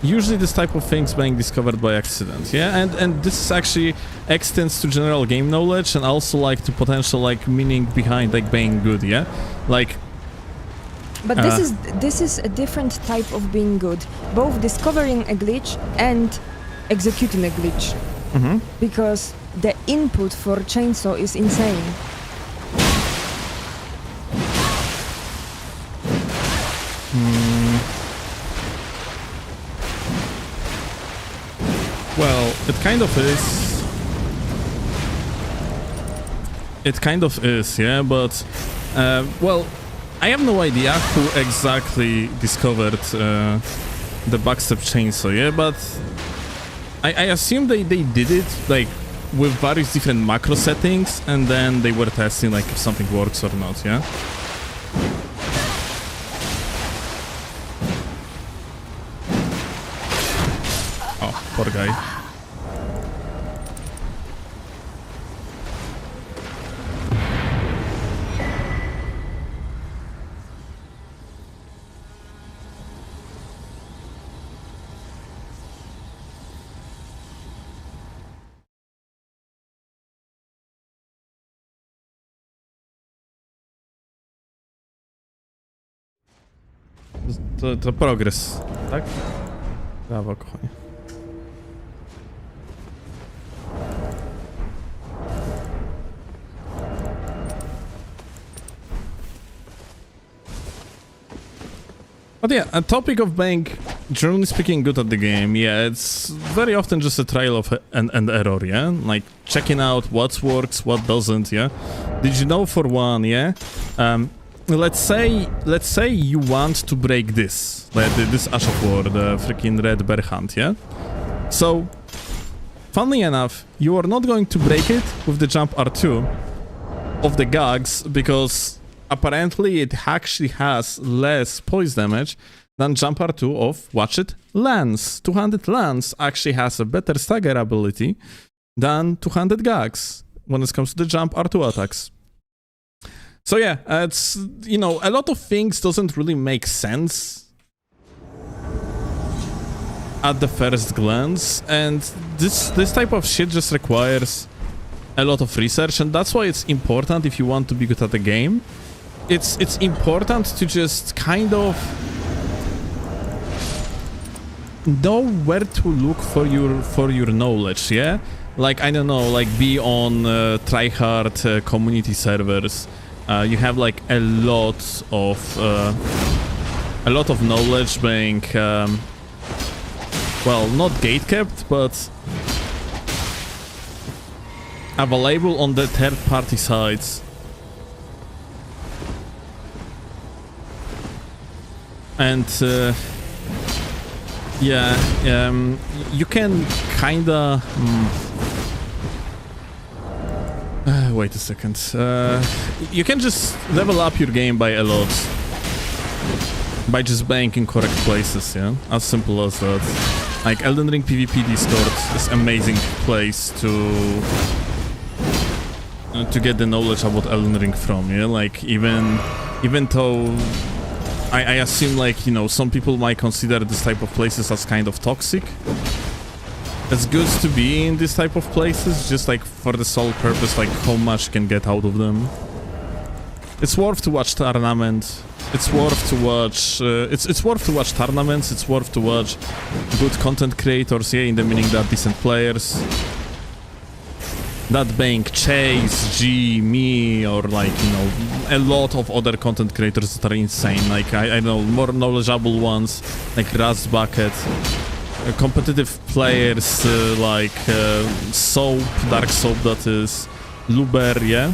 usually this type of things being discovered by accident, yeah? And this is actually extends to general game knowledge and also like to potential like meaning behind like being good, yeah? Like... But this is a different type of being good. Both discovering a glitch and executing a glitch. Mm-hmm. Because the input for chainsaw is insane. Well, it kind of is. It kind of is, yeah, but... well, I have no idea who exactly discovered the backstep chainsaw, yeah, but... I assume they did it, like, with various different macro settings, and then they were testing, like, if something works or not, yeah? Oh, poor guy. To progres, tak? Brawo, kochanie. But yeah, a topic of being, generally speaking, good at the game, yeah, it's very often just a trial of and error, yeah? Like, checking out what works, what doesn't, yeah? Did you know, for one, yeah? Let's say you want to break this, like this Ash of War, the freaking red bear hunt, yeah? So, funnily enough, you are not going to break it with the jump R2 of the Gags, because apparently it actually has less poise damage than jump R2 of Watch It Lance. Two-handed Lance actually has a better stagger ability than two-handed Gags when it comes to the jump R2 attacks. So yeah, it's, you know, a lot of things doesn't really make sense at the first glance, and this type of shit just requires a lot of research, and that's why it's important if you want to be good at the game. It's important to just kind of know where to look for your knowledge, yeah? Like, I don't know, like be on tryhard community servers. You have like a lot of knowledge being well, not gatekept, but available on the third-party sites. And yeah, you can kinda wait a second. You can just level up your game by a lot by just being in correct places, yeah? As simple as that. Like, Elden Ring PvP Discord is amazing place to get the knowledge about Elden Ring from, yeah? Like, even though I assume, like, you know, some people might consider this type of places as kind of toxic. It's good to be in this type of places, just like for the sole purpose, like how much you can get out of them. It's worth to watch tournament. It's worth to watch. It's worth to watch tournaments. It's worth to watch good content creators. Yeah, in the meaning that decent players. That being Chase, G, me, or like, you know, a lot of other content creators that are insane. Like I know more knowledgeable ones, like Rust Bucket. Competitive players like Soap, Dark Soap, that is, Luber, yeah?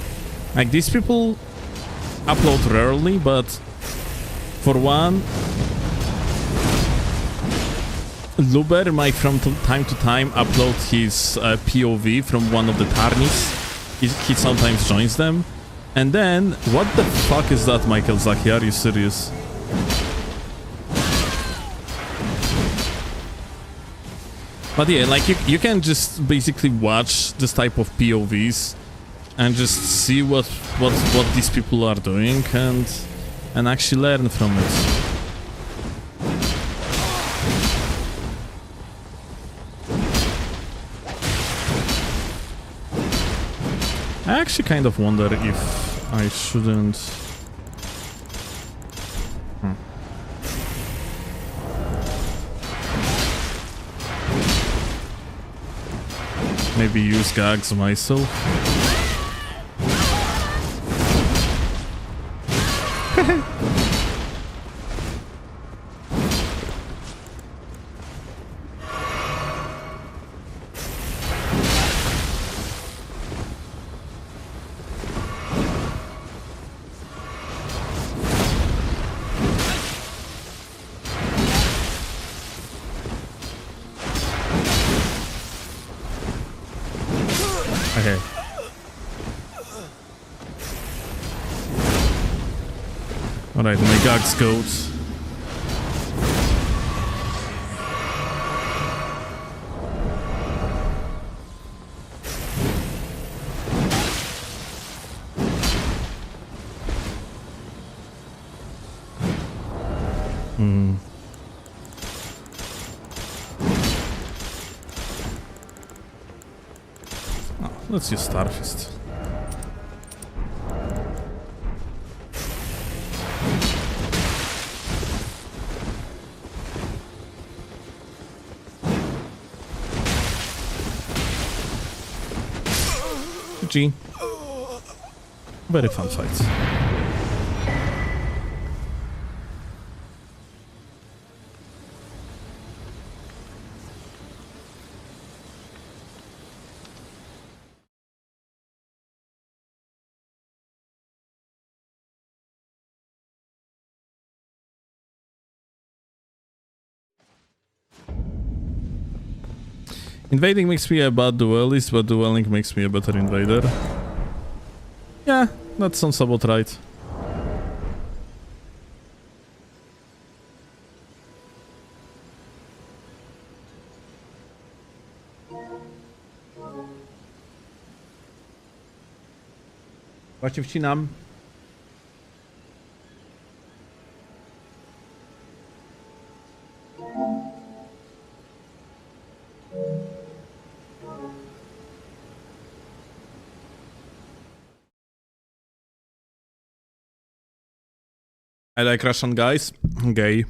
Like, these people upload rarely, but for one, Luber might from time to time upload his POV from one of the Tarnis. He sometimes joins them. And then, what the fuck is that, Michael Zaki? Are you serious? But yeah, like you can just basically watch this type of POVs and just see what these people are doing and actually learn from it. I actually kind of wonder if I shouldn't... Maybe use gags myself. Okay. Alright, my gags goes. Let's use Starfist. GG. Very fun fight. Invading makes me a bad duelist, but dueling makes me a better invader. Yeah, that sounds about right. Właśnie wcinam. I like Russian guys. Gay.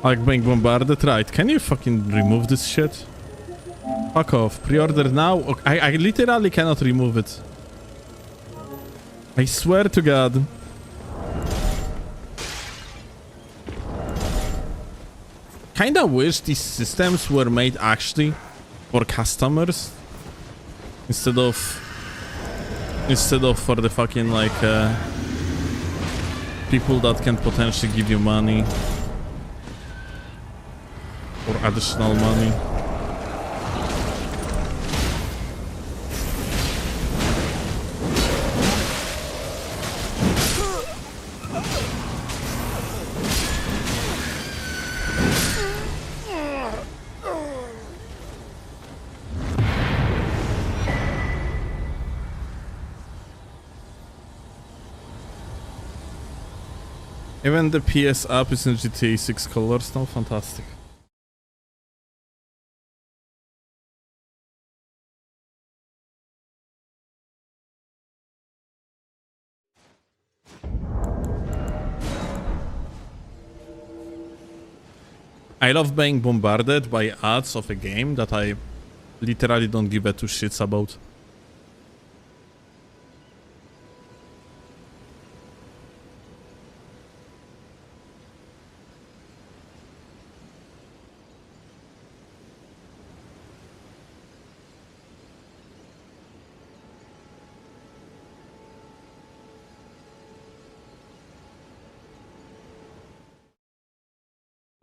Like being bombarded, right? Can you fucking remove this shit? Fuck off. Pre-order now? Okay, I literally cannot remove it. I swear to God. Kinda wish these systems were made actually for customers instead of for the fucking like people that can potentially give you money. Or additional money. Even the PS app is in GTA 6 colors now, fantastic. I love being bombarded by ads of a game that I literally don't give a two shits about.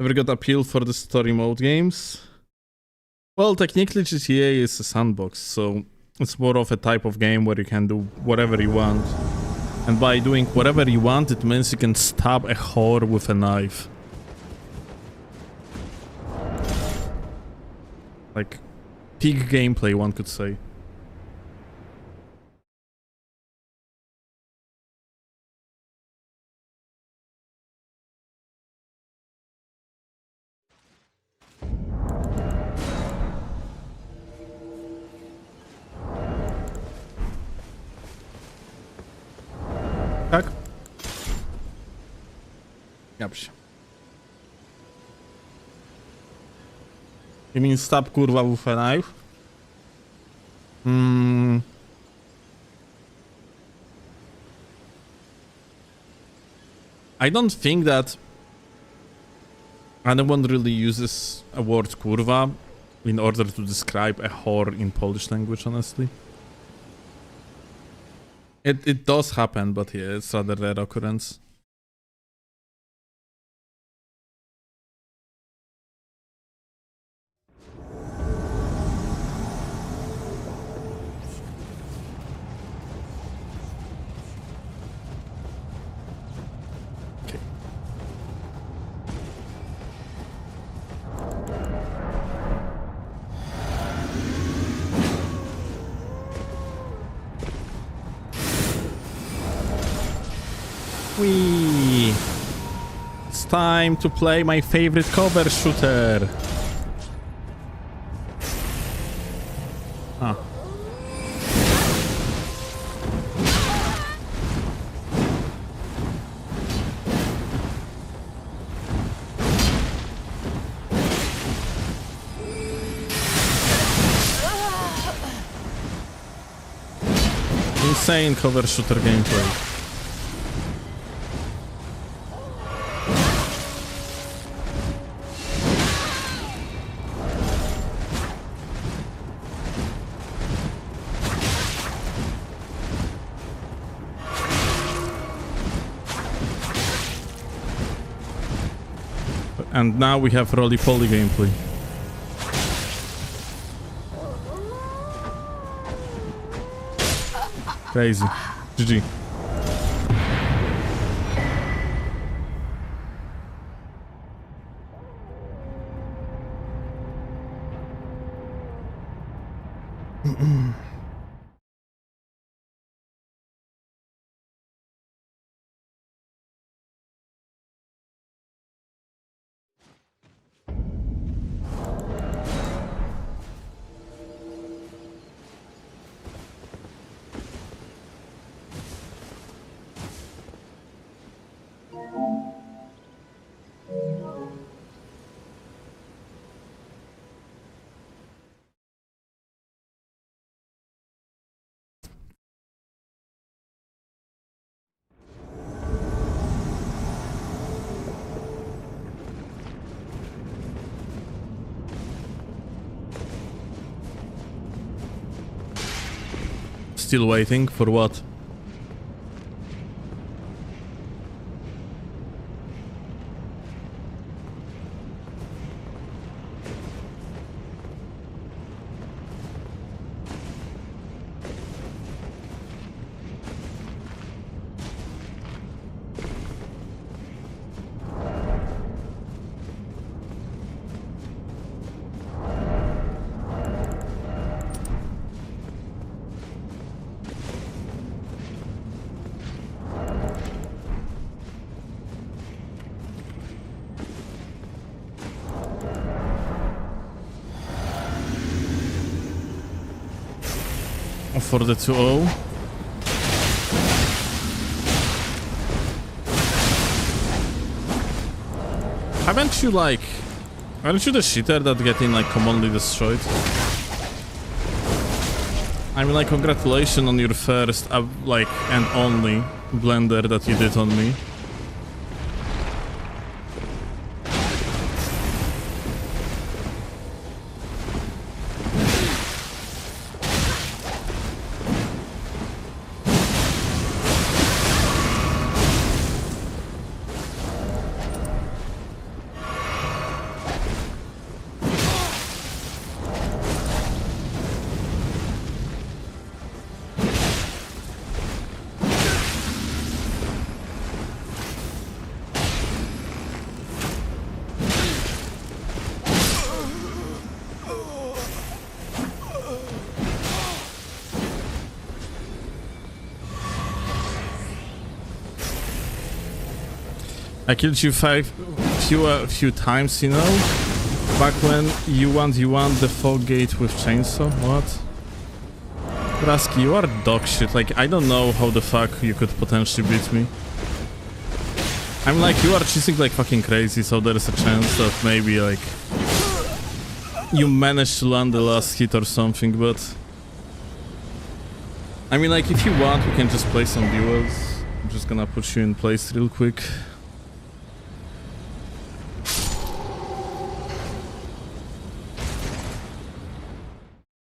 Never got appeal for the story mode games. Well, technically GTA is a sandbox, so it's more of a type of game where you can do whatever you want. And by doing whatever you want, it means you can stab a whore with a knife. Like, peak gameplay, one could say. Tak? Dobrze. You mean stab kurwa with a knife? I don't think that anyone really uses a word kurwa in order to describe a whore in Polish language, honestly. It does happen, but yeah, it's rather rare occurrence. Okay. Whee! It's time to play my favorite cover shooter. Ah. Insane cover shooter gameplay. And now we have roly-poly gameplay. Crazy. GG. Still waiting for what? For the 2-0. Aren't you the cheater that getting like commonly destroyed? I mean, like, congratulations on your first, and only blender that you did on me. I killed you few times, you know? Back when you want the fog gate with chainsaw? What? Rasky, you are dog shit. Like, I don't know how the fuck you could potentially beat me. I'm like, you are cheating like fucking crazy, so there is a chance that maybe, like, you managed to land the last hit or something, but... I mean, like, if you want, we can just play some duels. I'm just gonna put you in place real quick.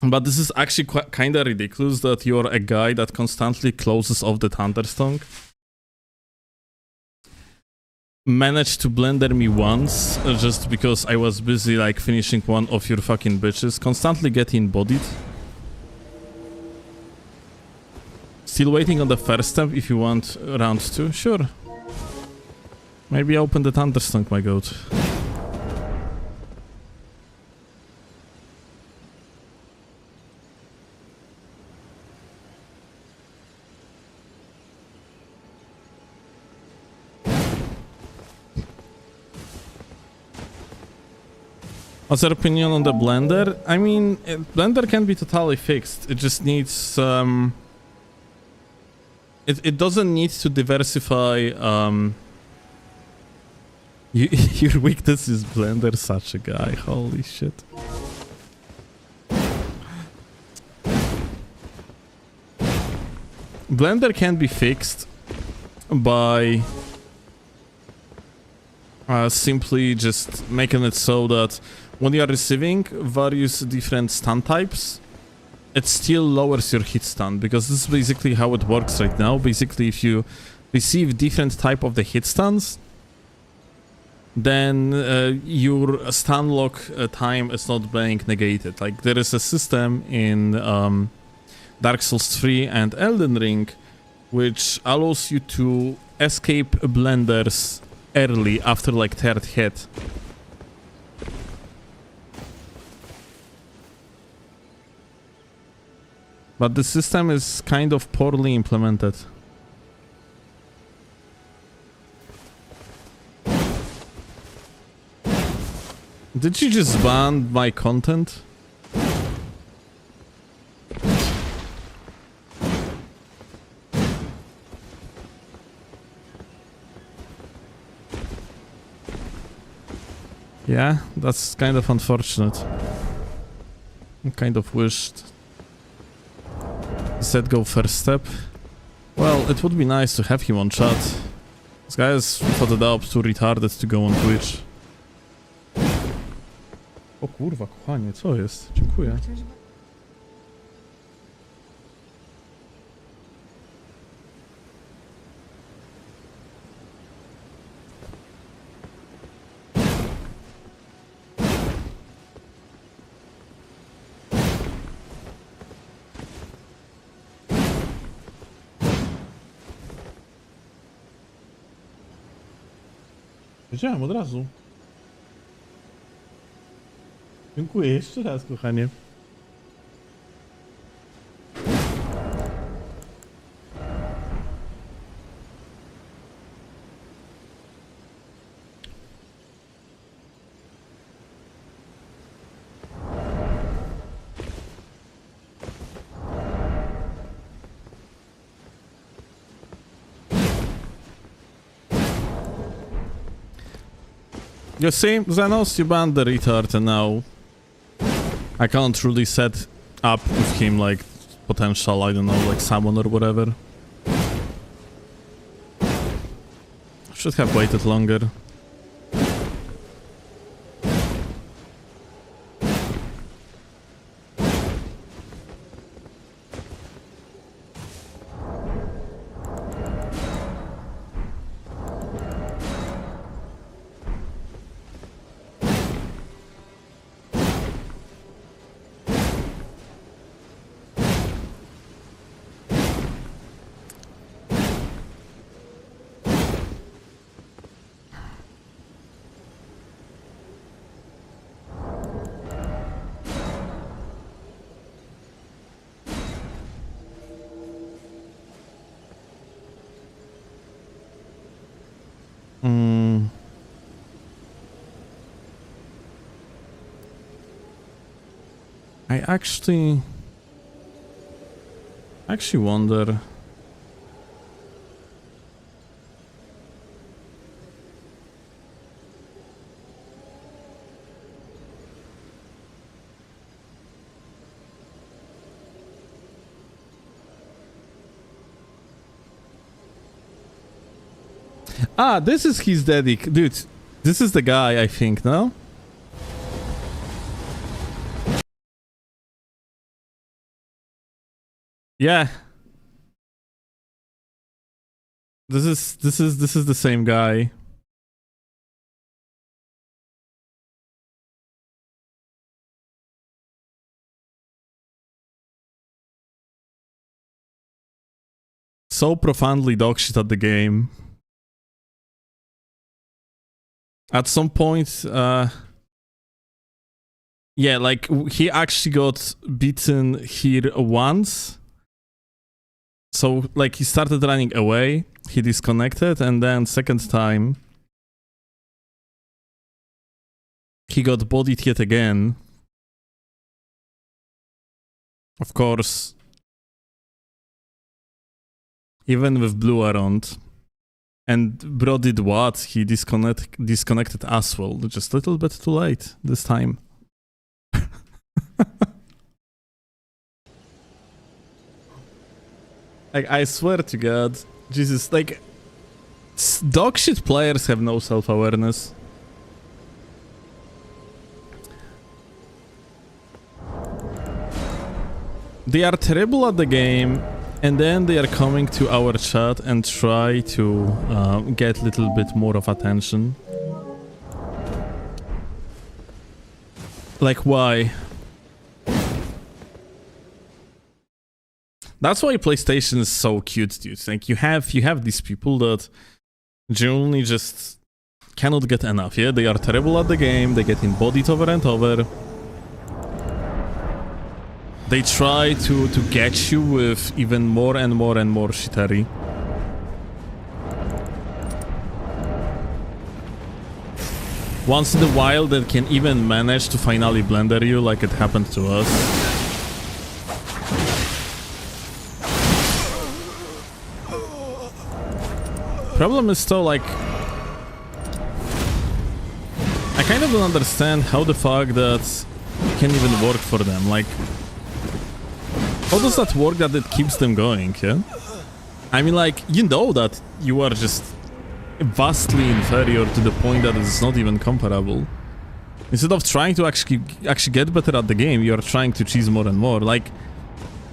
But this is actually kinda ridiculous that you're a guy that constantly closes off the Thunderstorm. Managed to blender me once, just because I was busy like finishing one of your fucking bitches. Constantly getting bodied. Still waiting on the first step if you want round 2? Sure. Maybe open the Thunderstorm, my goat. What's your opinion on the blender? I mean, blender can be totally fixed. It just needs it doesn't need to diversify. Your weakness is blender. Such a guy. Holy shit. Blender can be fixed by simply just making it so that when you are receiving various different stun types, it still lowers your hit stun, because this is basically how it works right now. Basically, if you receive different type of the hit stuns, then your stun lock time is not being negated. Like, there is a system in Dark Souls 3 and Elden Ring which allows you to escape blenders early after like third hit. But the system is kind of poorly implemented. Did you just ban my content? Yeah, that's kind of unfortunate. I kind of wished he said go first step. Well, it would be nice to have him on chat. This guy is without a doubt too retarded to go on Twitch. O kurwa, kochanie, co jest? Dziękuję. Wiedziałem od razu. Dziękuję jeszcze raz, kochanie. You see, Xenos, you banned the retard, and now I can't really set up with him like potential, I don't know, like summon or whatever. Should have waited longer. I actually wonder. Ah, this is his dedic. Dude, this is the guy, I think, no? Yeah. This is the same guy. So profoundly dogshit at the game. At some point, yeah, like he actually got beaten here once. So like he started running away, he disconnected, and then second time he got bodied yet again. Of course, even with blue around. And bro did what? He disconnected as well. Just a little bit too late this time. Like, I swear to God, Jesus, like, dogshit players have no self-awareness. They are terrible at the game, and then they are coming to our chat and try to get a little bit more of attention. Like, why? That's why PlayStation is so cute, dude. Like, you have these people that genuinely just cannot get enough, yeah? They are terrible at the game, they get embodied over and over. They try to get you with even more and more and more shittery. Once in a while, they can even manage to finally blender you like it happened to us. Problem is still like... I kind of don't understand how the fuck that can even work for them, like... How does that work that it keeps them going, yeah? I mean, like, you know that you are just vastly inferior to the point that it's not even comparable. Instead of trying to actually get better at the game, you are trying to cheese more and more. Like,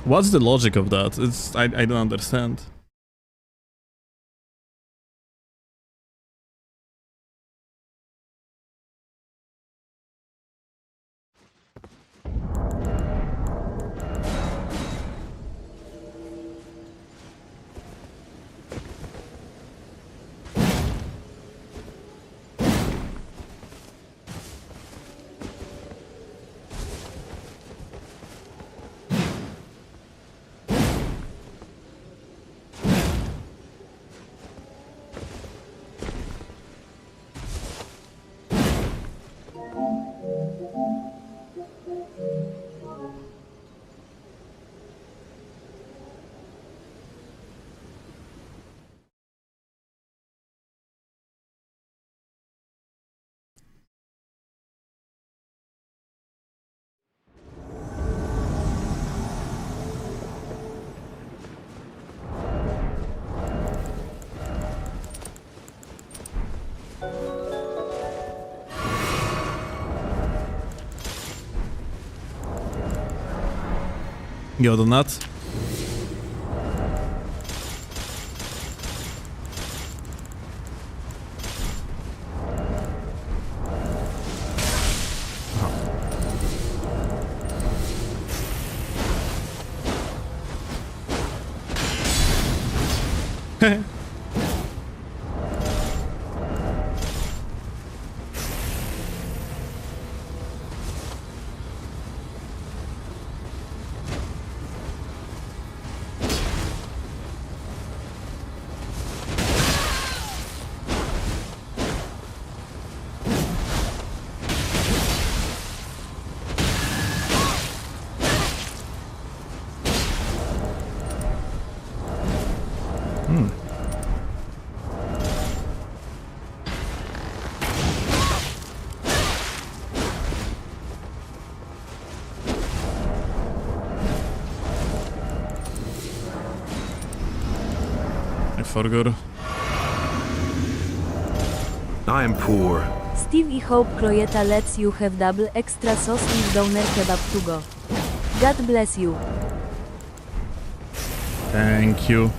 what's the logic of that? I don't understand. Yo, donut. Heh. forgot. I am poor. Steve i Hope Krojeta lets you have double extra sauce and downer kebab to go. God bless you. Thank you.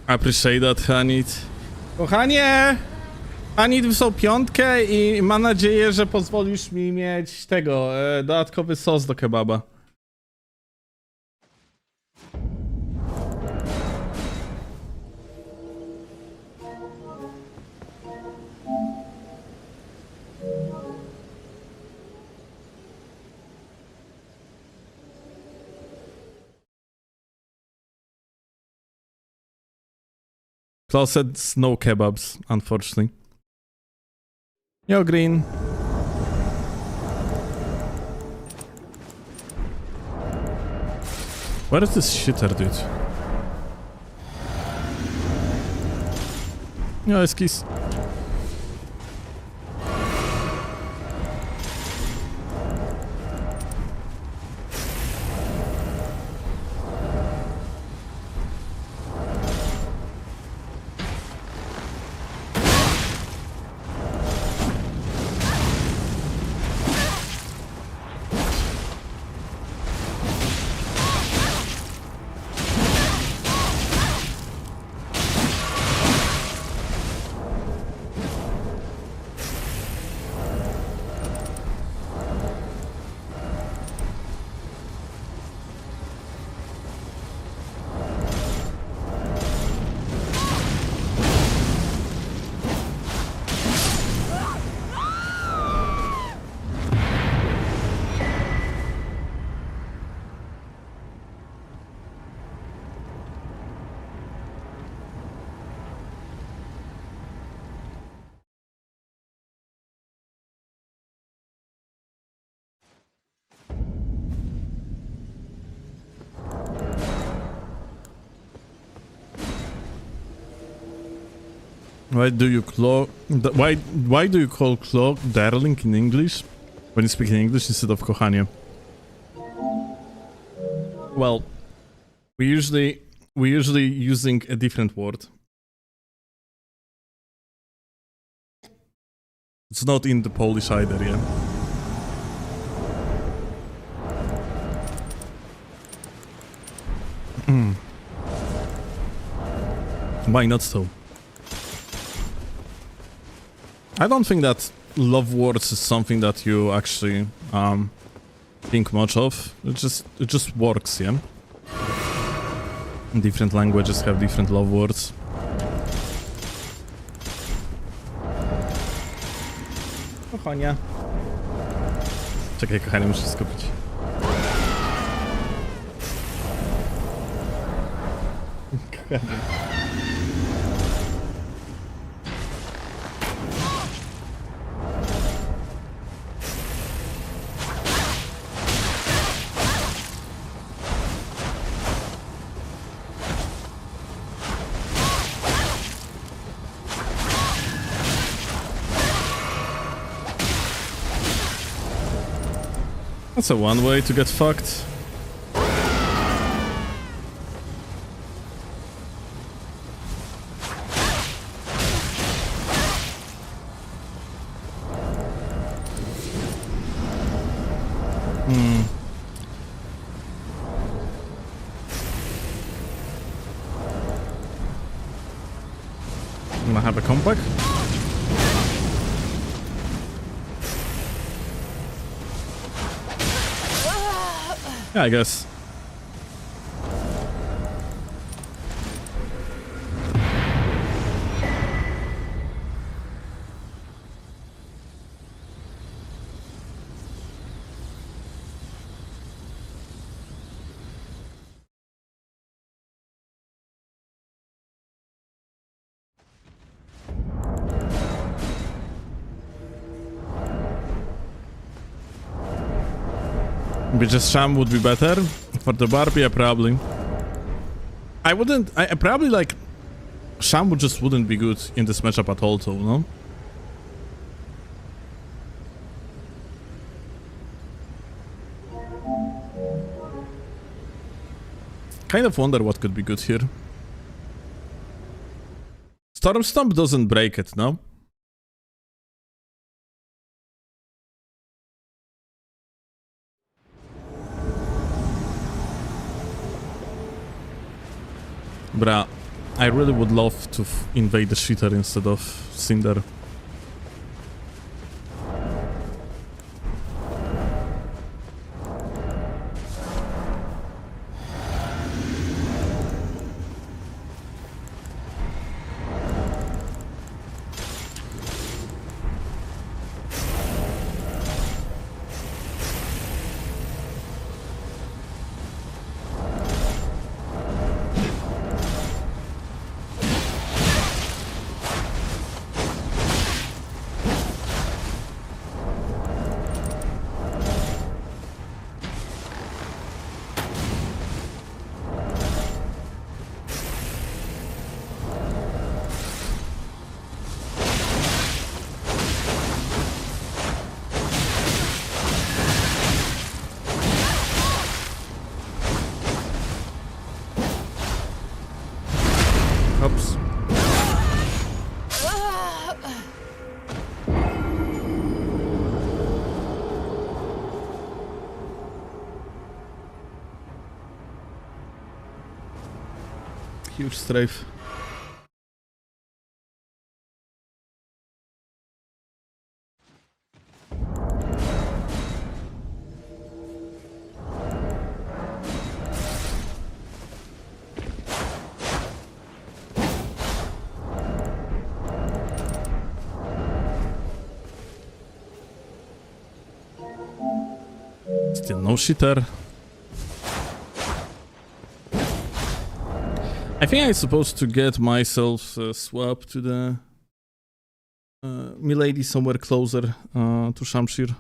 Appreciate that, Hanit. Kochanie! Hanit wysłał 5 i mam nadzieję, że pozwolisz mi mieć tego, dodatkowy sos do kebaba. Klaus said no kebabs, unfortunately. Yo, Green. Where is this shitter, dude? Yo, Eskis. Why do you why do you call clock darling in English when you speak in English instead of kochanie? Well, we usually using a different word. It's not in the Polish either, yeah. Why not so? I don't think that love words is something that you actually think much of. It just works, yeah. Different languages have different love words. Kochania. Czekaj, kochanie, muszę skupić. Kochanie. That's a one way to get fucked. Wanna have a comeback? Yeah, I guess. Maybe just Sham would be better. For the Barbie, yeah, probably. I wouldn't... I probably, like... Sham just wouldn't be good in this matchup at all, though, no? Kind of wonder what could be good here. Storm Stomp doesn't break it, no? Bruh, I really would love to invade the Shitter instead of Cinder. Oops. Huge strafe. Still no Shitter. I think I'm supposed to get myself swapped to the Milady somewhere closer to Shamshir.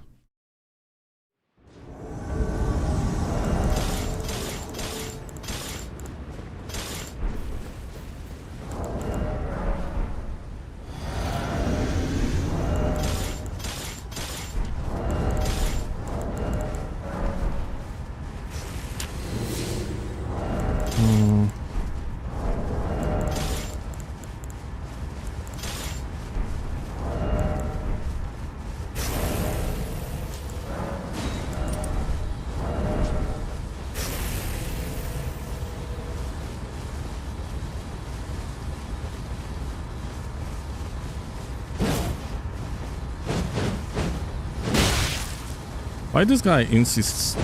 Why this guy insists?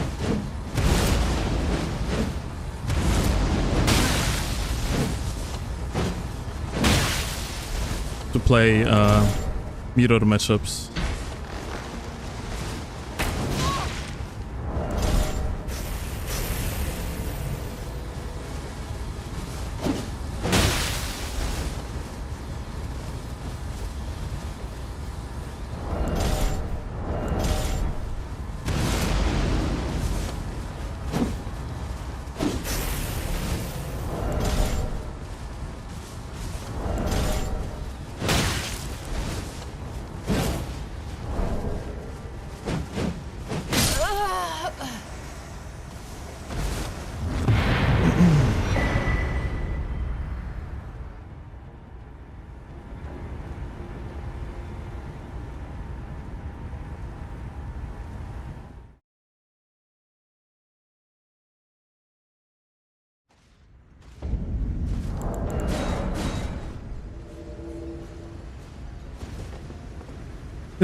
To play mirror matchups.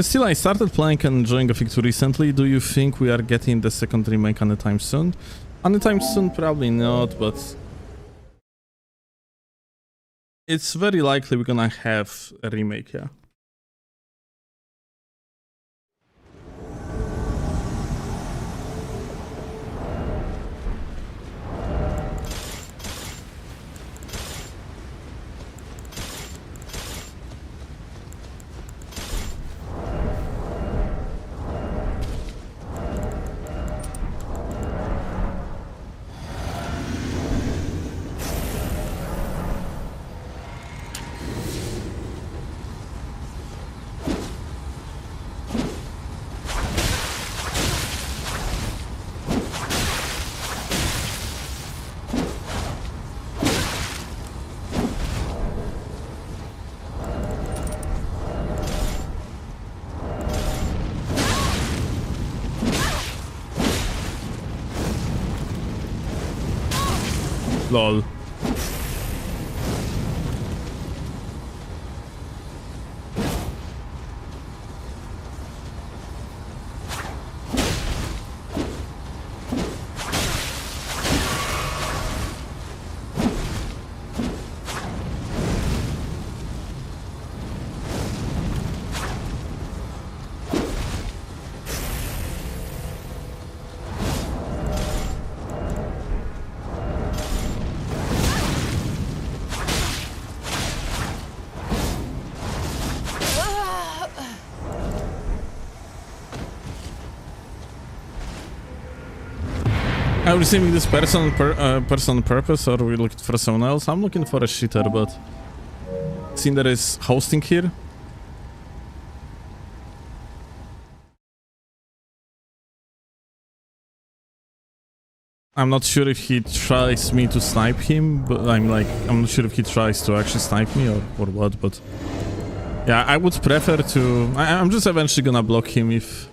Still, I started playing and enjoying a Fictu recently. Do you think we are getting the second remake anytime soon? Anytime soon, probably not, but it's very likely we're gonna have a remake, yeah. Lol. Are we receiving this person on purpose, or are we looking for someone else? I'm looking for a shitter, but seeing there is hosting here. I'm not sure if he tries me to snipe him, but I'm not sure if he tries to actually snipe me or what, but yeah, I would prefer to... I'm just eventually gonna block him if...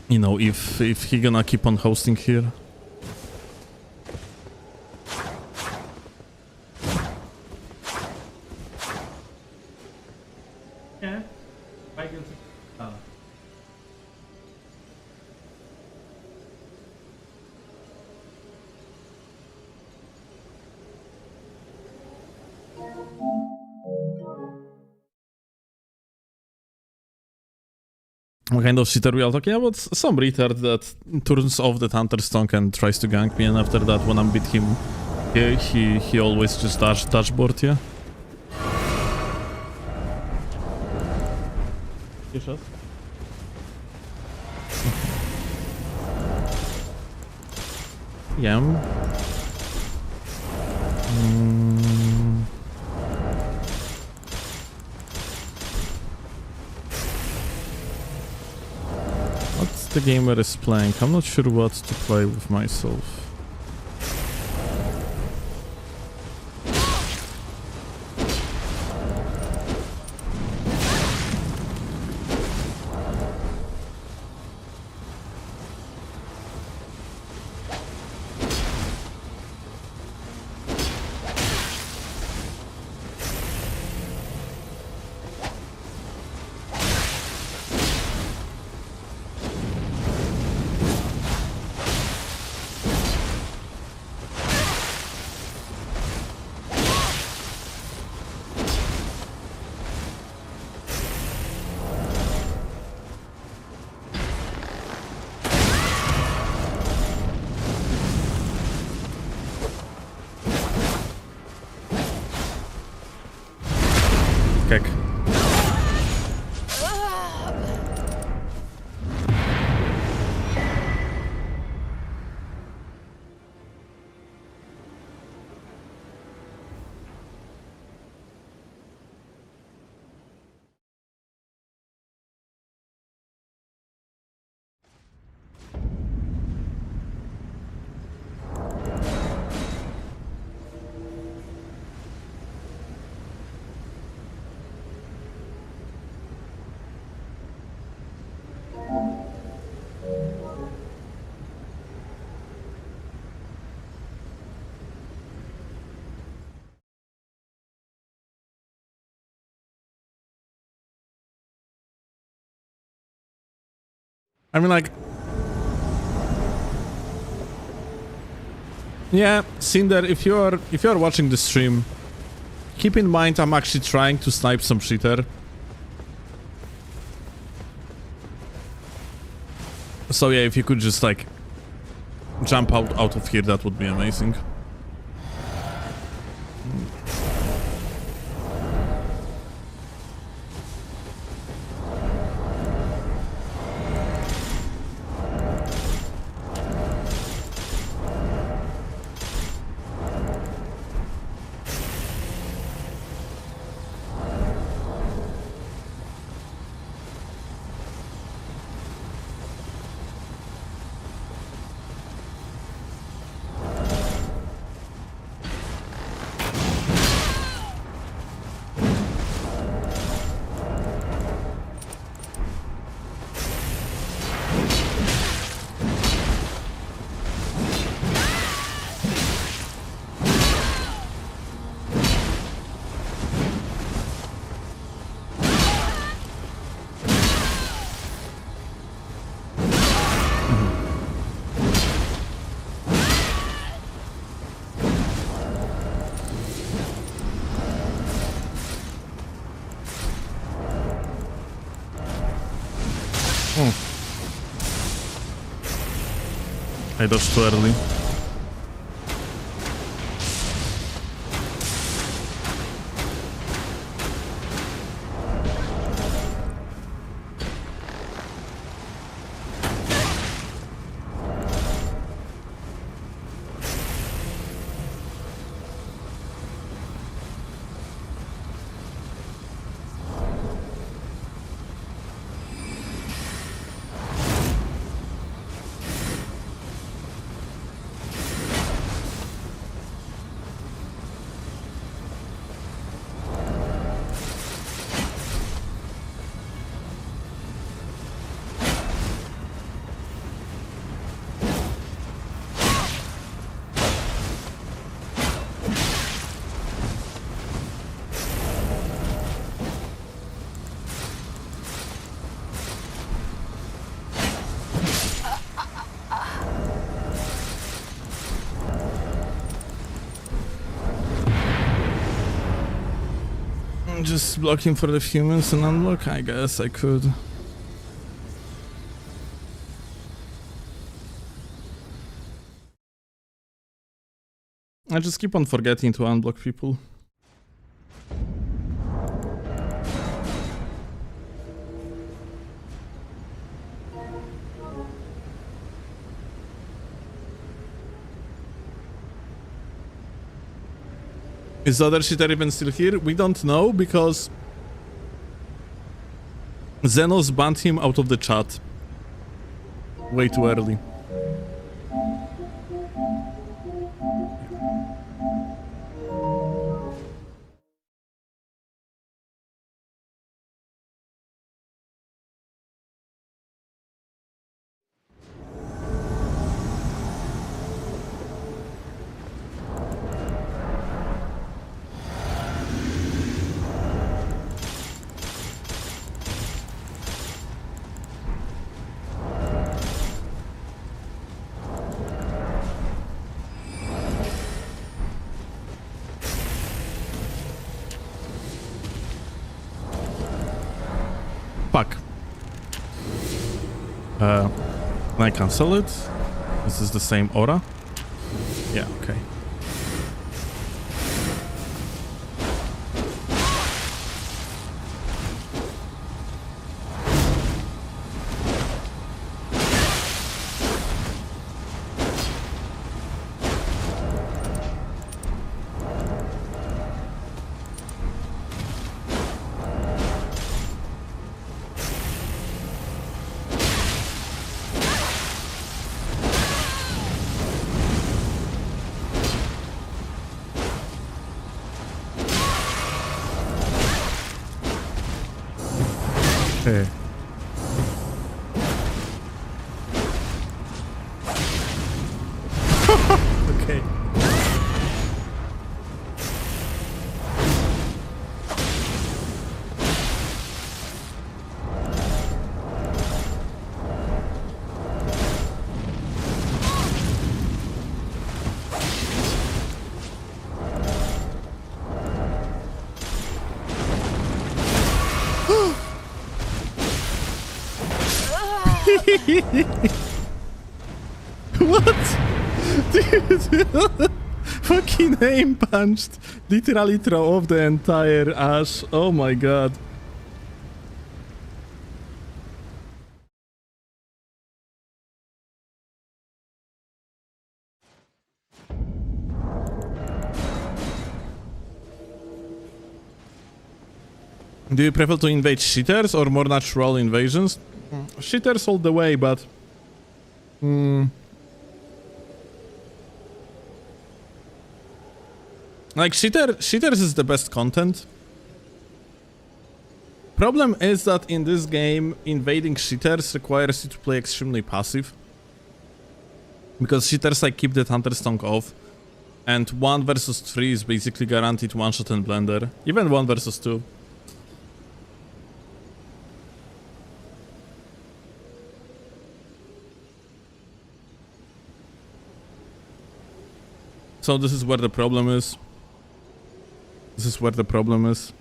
You know, if he gonna keep on hosting here. Yeah, I can... What kind of cheater we are talking about? Some retard that turns off the Hunter's Tongue and tries to gank me, and after that, when I'm beat him, he always just dashboard, yeah? Yeah. What's the gamer is playing? I'm not sure what to play with myself. Kek. I mean, like, yeah, Cinder, if you're watching the stream, keep in mind I'm actually trying to snipe some cheater. So yeah, if you could just like jump out of here, that would be amazing. I dodged too early. Just blocking for the humans and unlock? I guess I could. I just keep on forgetting to unblock people. Is the other shitter even still here? We don't know because Xenos banned him out of the chat way too early. Fuck. Can I cancel it? Is this the same aura? Yeah, okay. Okay. Okay. What? Dude, fucking aim punched. Literally throw off the entire ash. Oh my god. Do you prefer to invade shitters or more natural invasions? Shitters all the way, but... Like, shitters is the best content. Problem is that in this game, invading shitters requires you to play extremely passive. Because shitters like keep the Thunderstonk off. And 1 versus 3 is basically guaranteed one-shot and blender. Even 1 versus 2. So this is where the problem is. This is where the problem is.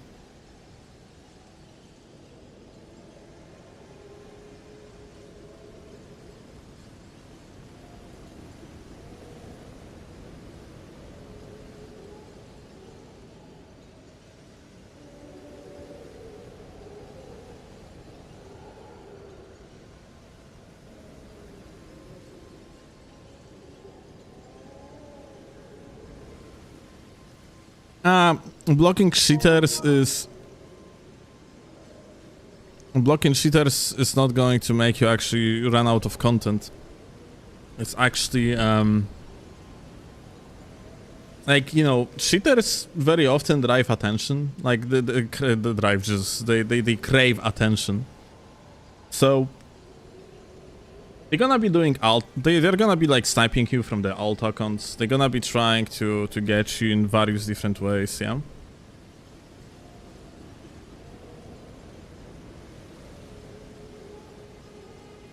Blocking cheaters is not going to make you actually run out of content. It's actually like, you know, cheaters very often drive attention. Like they crave attention. So they're gonna be doing they're gonna be like sniping you from the alt accounts. They're gonna be trying to get you in various different ways, yeah.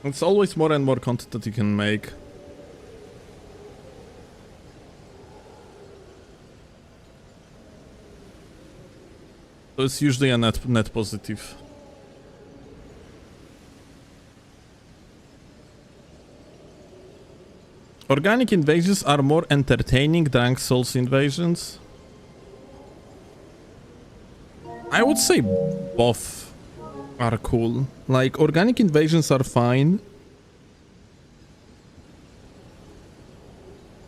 It's always more and more content that you can make. So it's usually a net positive. Organic invasions are more entertaining than Souls invasions. I would say both are cool. Like, organic invasions are fine.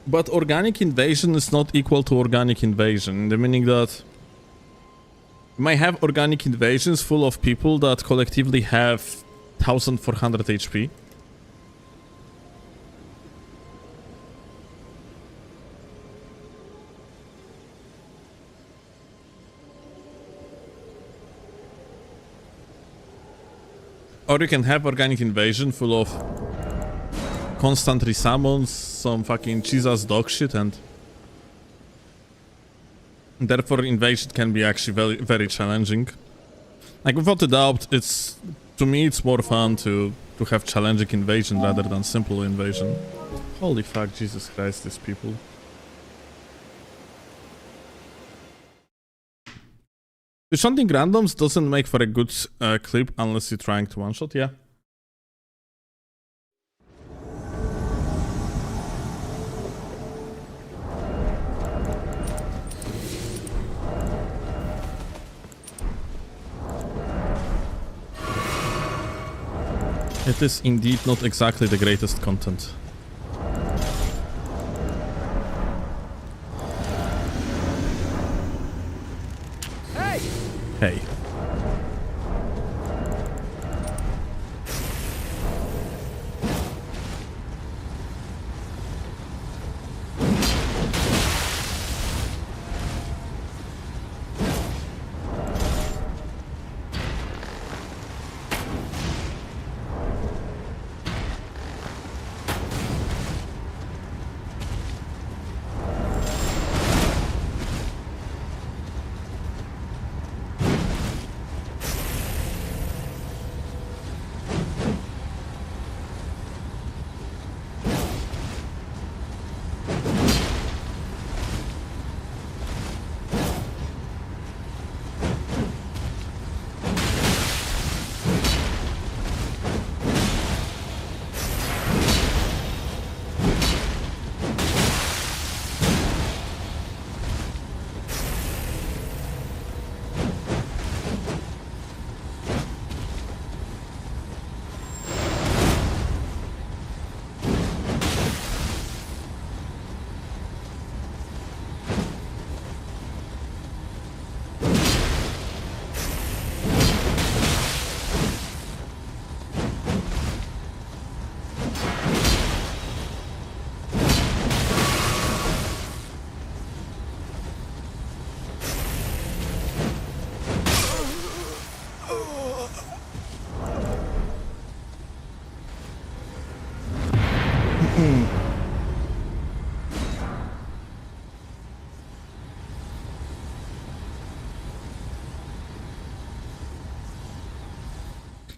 But organic invasion is not equal to organic invasion, in the meaning that you might have organic invasions full of people that collectively have 1400 HP. Or you can have organic invasion full of constant resummons, some fucking cheese-ass dog shit, and therefore invasion can be actually very, very challenging. Like, without a doubt, to me it's more fun to have challenging invasion rather than simple invasion. Holy fuck, Jesus Christ, these people. Shunting randoms doesn't make for a good clip unless you're trying to one-shot, yeah. It is indeed not exactly the greatest content. Hey.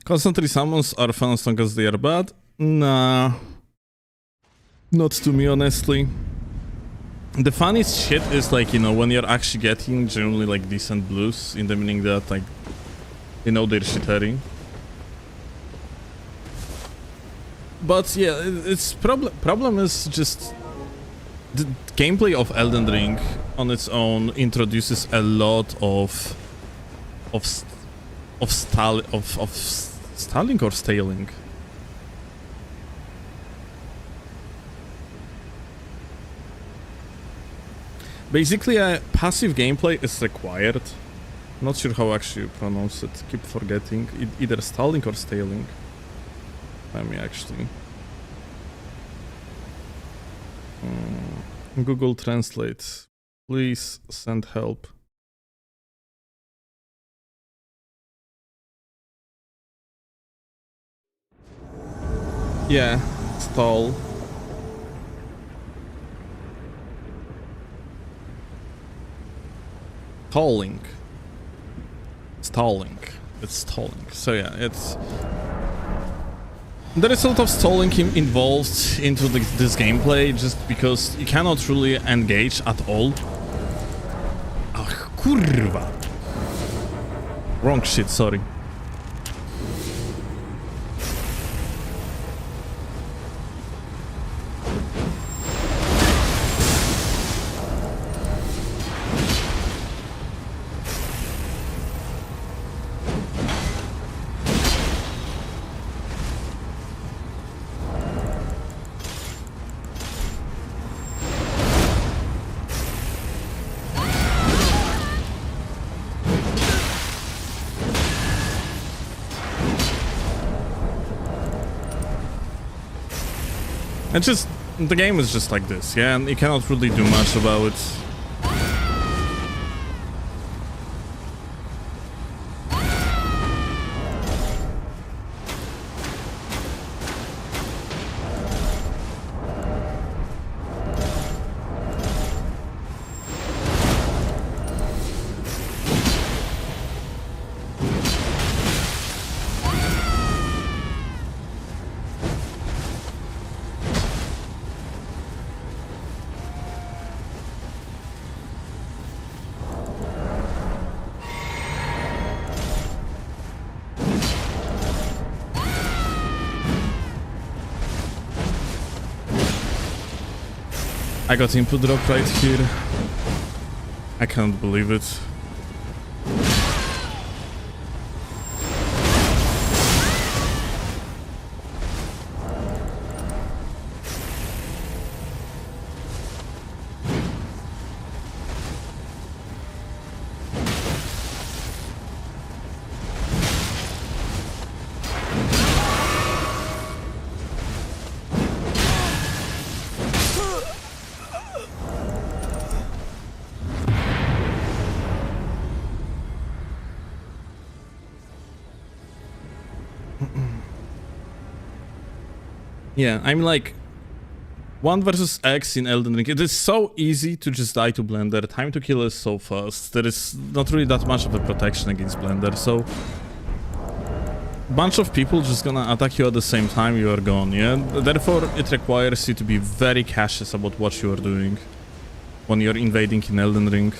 Constant summons are fun as long as they are bad? Nah. Not to me, honestly. The funniest shit is, like, you know, when you're actually getting generally, like, decent blues, in the meaning that, like, you know they're shittery. But yeah, it's problem is just the gameplay of Elden Ring on its own introduces a lot of stalling or staling. Basically, passive gameplay is required. Not sure how actually you pronounce it. Keep forgetting. Either stalling or staling. Let me actually... Google Translate. Please send help. Yeah, stall. Stalling. Stalling. It's stalling. So yeah, it's... There is a lot of stalling involved into this gameplay, just because you cannot really engage at all. Ach, kurwa. Wrong shit, sorry. It's just, the game is just like this, yeah, and you cannot really do much about it. I got input drop right here. I can't believe it. Yeah, I'm like 1 versus X in Elden Ring. It is so easy to just die to Blender. Time to kill is so fast. There is not really that much of a protection against Blender, so bunch of people just gonna attack you at the same time, you are gone, yeah? Therefore, it requires you to be very cautious about what you are doing when you're invading in Elden Ring.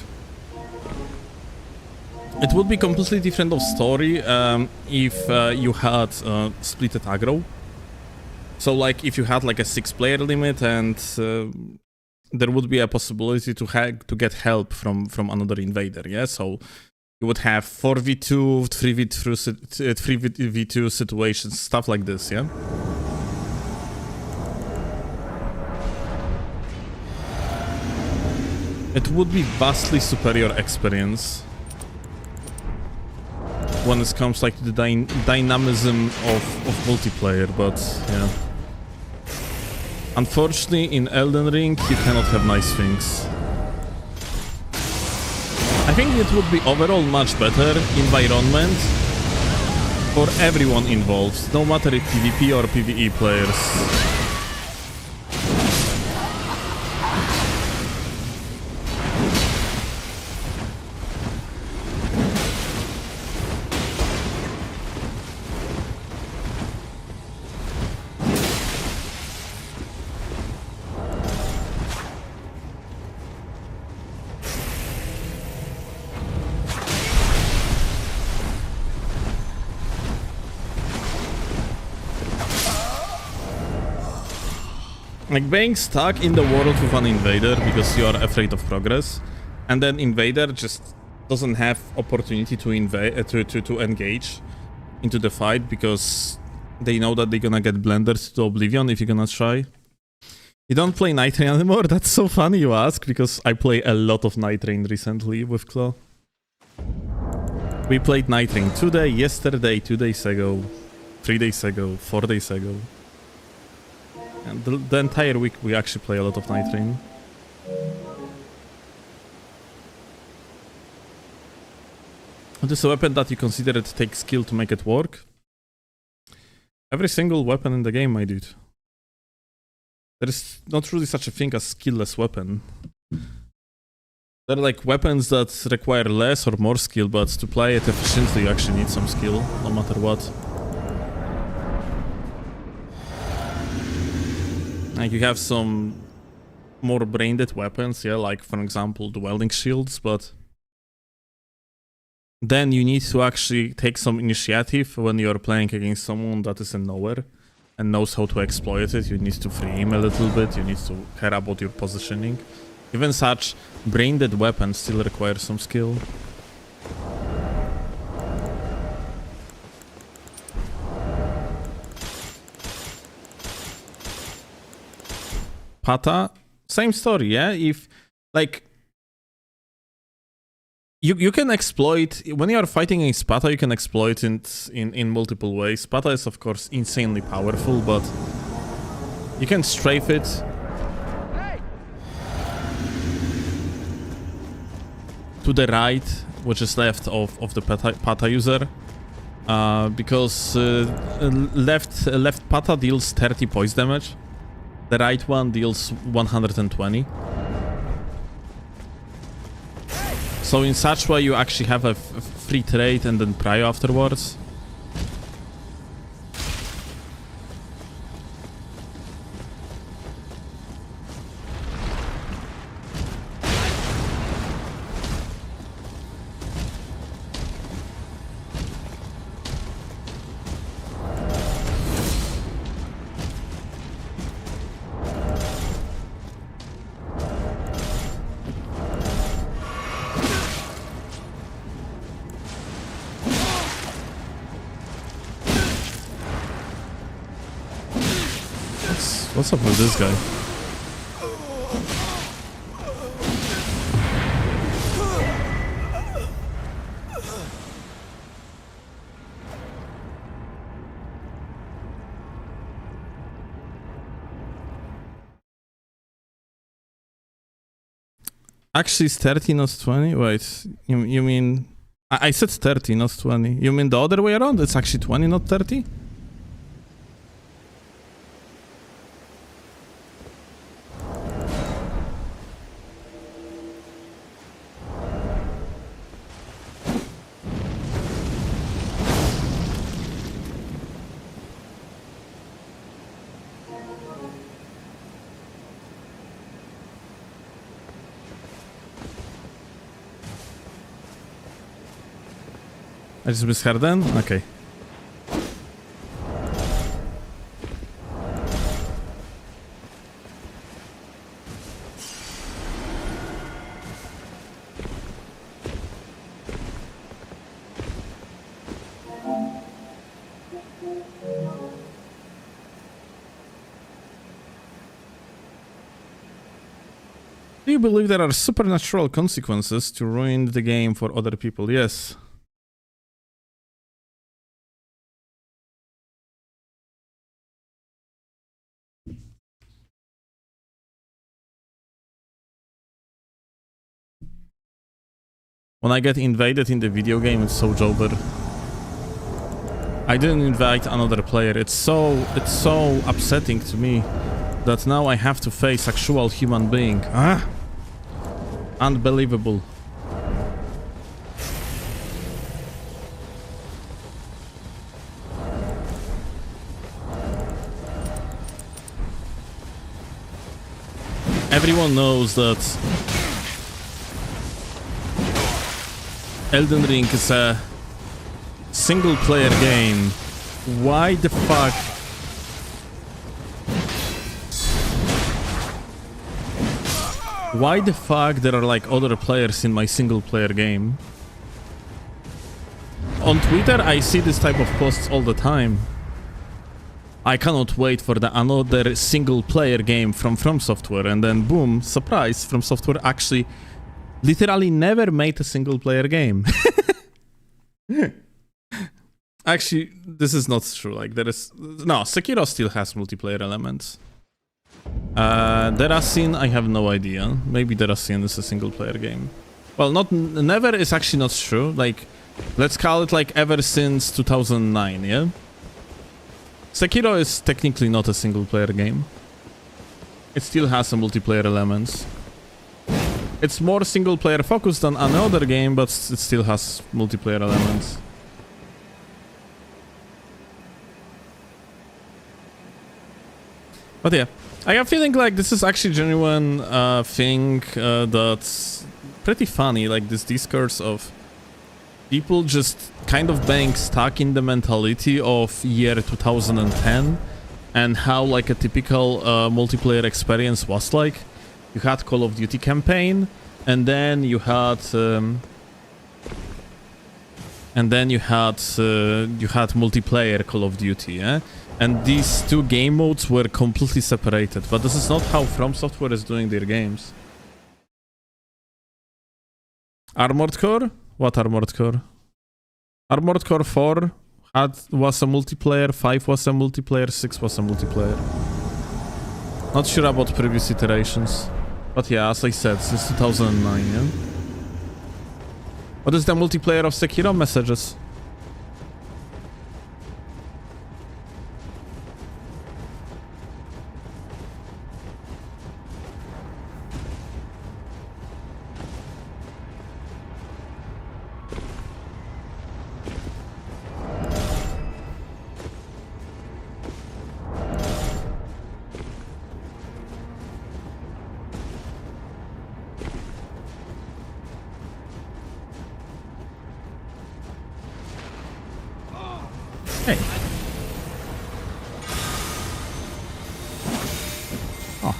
It would be completely different of story if you had splitted aggro. So like if you had like a 6-player limit and there would be a possibility to get help from another invader, yeah? So you would have 4v2, 3v2 situations, stuff like this, yeah? It would be vastly superior experience when it comes like to the dynamism of multiplayer, but yeah. Unfortunately, in Elden Ring, you cannot have nice things. I think it would be overall much better environment for everyone involved, no matter if PvP or PvE players. Like being stuck in the world with an invader because you are afraid of progress, and then invader just doesn't have opportunity to engage into the fight because they know that they're gonna get blendered to oblivion if you're gonna try. You don't play Night Train anymore? That's so funny you ask, because I play a lot of Night Train recently with Claw. We played Night Train today, yesterday, 2 days ago, 3 days ago, 4 days ago. And the entire week we actually play a lot of Night Train. What is a weapon that you consider it takes skill to make it work? Every single weapon in the game, my dude. There is not really such a thing as skillless weapon. There are like weapons that require less or more skill, but to play it efficiently you actually need some skill, no matter what. Like you have some more brain-dead weapons, yeah, like for example the welding shields, but then you need to actually take some initiative when you're playing against someone that is in nowhere and knows how to exploit it. You need to free him a little bit, you need to care about your positioning. Even such brain-dead weapons still require some skill. Pata, same story, yeah? If, like, you can exploit, when you are fighting against Pata, you can exploit it in multiple ways. Pata is, of course, insanely powerful, but you can strafe it. To the right, which is left of the Pata user, because left Pata deals 30 poise damage, the right one deals 120. So in such way you actually have a free trade and then prio afterwards. What's up with this guy? Actually, it's 30, not 20. Wait, you mean... I said 30, not 20. You mean the other way around? It's actually 20, not 30? I just misheard then? Okay. Do you believe there are supernatural consequences to ruin the game for other people? Yes. When I get invaded in the video game, it's so jobber. I didn't invite another player. It's so upsetting to me that now I have to face actual human being. Ah, unbelievable. Everyone knows that Elden Ring is a single-player game. Why the fuck? Why the fuck there are like other players in my single-player game? On Twitter I see this type of posts all the time. I cannot wait for another single-player game from Software, and then boom, surprise, From Software actually literally never made a single-player game. Actually, this is not true. Like, no, Sekiro still has multiplayer elements. Derasin, I have no idea. Maybe Derasin is a single-player game. Well, never is actually not true. Like, let's call it like ever since 2009, yeah? Sekiro is technically not a single-player game. It still has some multiplayer elements. It's more single-player focused than another game, but it still has multiplayer elements. But yeah, I have a feeling like this is actually a genuine thing that's pretty funny, like this discourse of people just kind of being stuck in the mentality of year 2010 and how like a typical multiplayer experience was like. You had Call of Duty campaign, and then you had multiplayer Call of Duty, yeah? And these two game modes were completely separated, but this is not how From Software is doing their games. Armored Core? What Armored Core? Armored Core 4 was a multiplayer, 5 was a multiplayer, 6 was a multiplayer. Not sure about previous iterations. But yeah, as I said, since 2009, yeah? What is the multiplayer of Sekiro? Messages. Hey. Oh.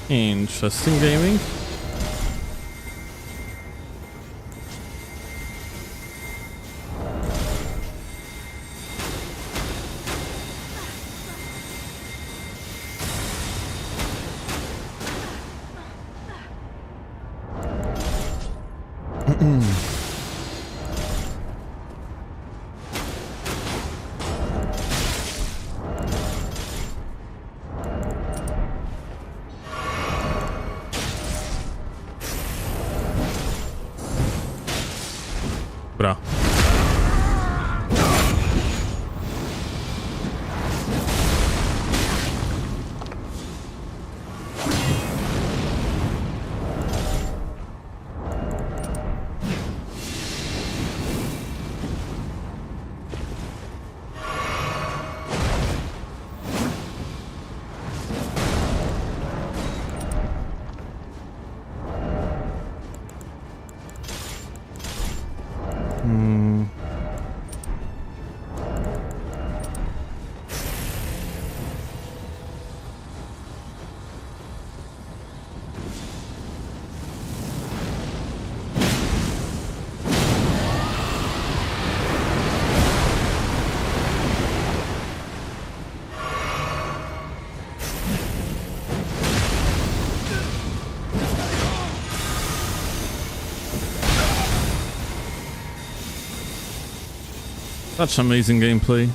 Interesting gaming. Bra. Such amazing gameplay.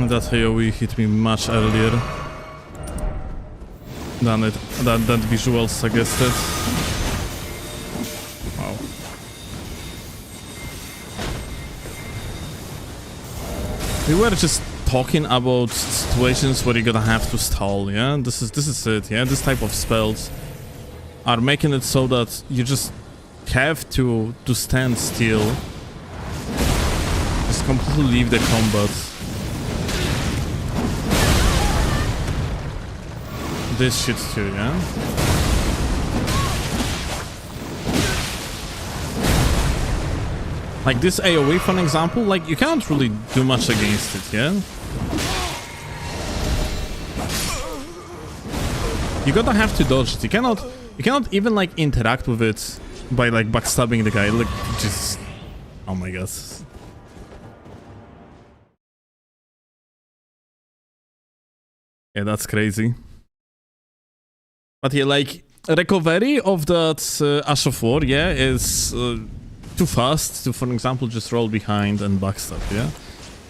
And that AoE hit me much earlier than that visual suggested. Wow. We were just talking about situations where you're gonna have to stall, yeah? This is it, yeah? This type of spells are making it so that you just have to stand still. Just completely leave the combat. This shit too, yeah? Like this AoE, for example, like you can't really do much against it, yeah? You gotta have to dodge it. You cannot even like interact with it by like backstabbing the guy. Like just, oh my god. Yeah, that's crazy. But yeah, like recovery of that Ash of War, yeah, is too fast to, for example, just roll behind and backstab, yeah?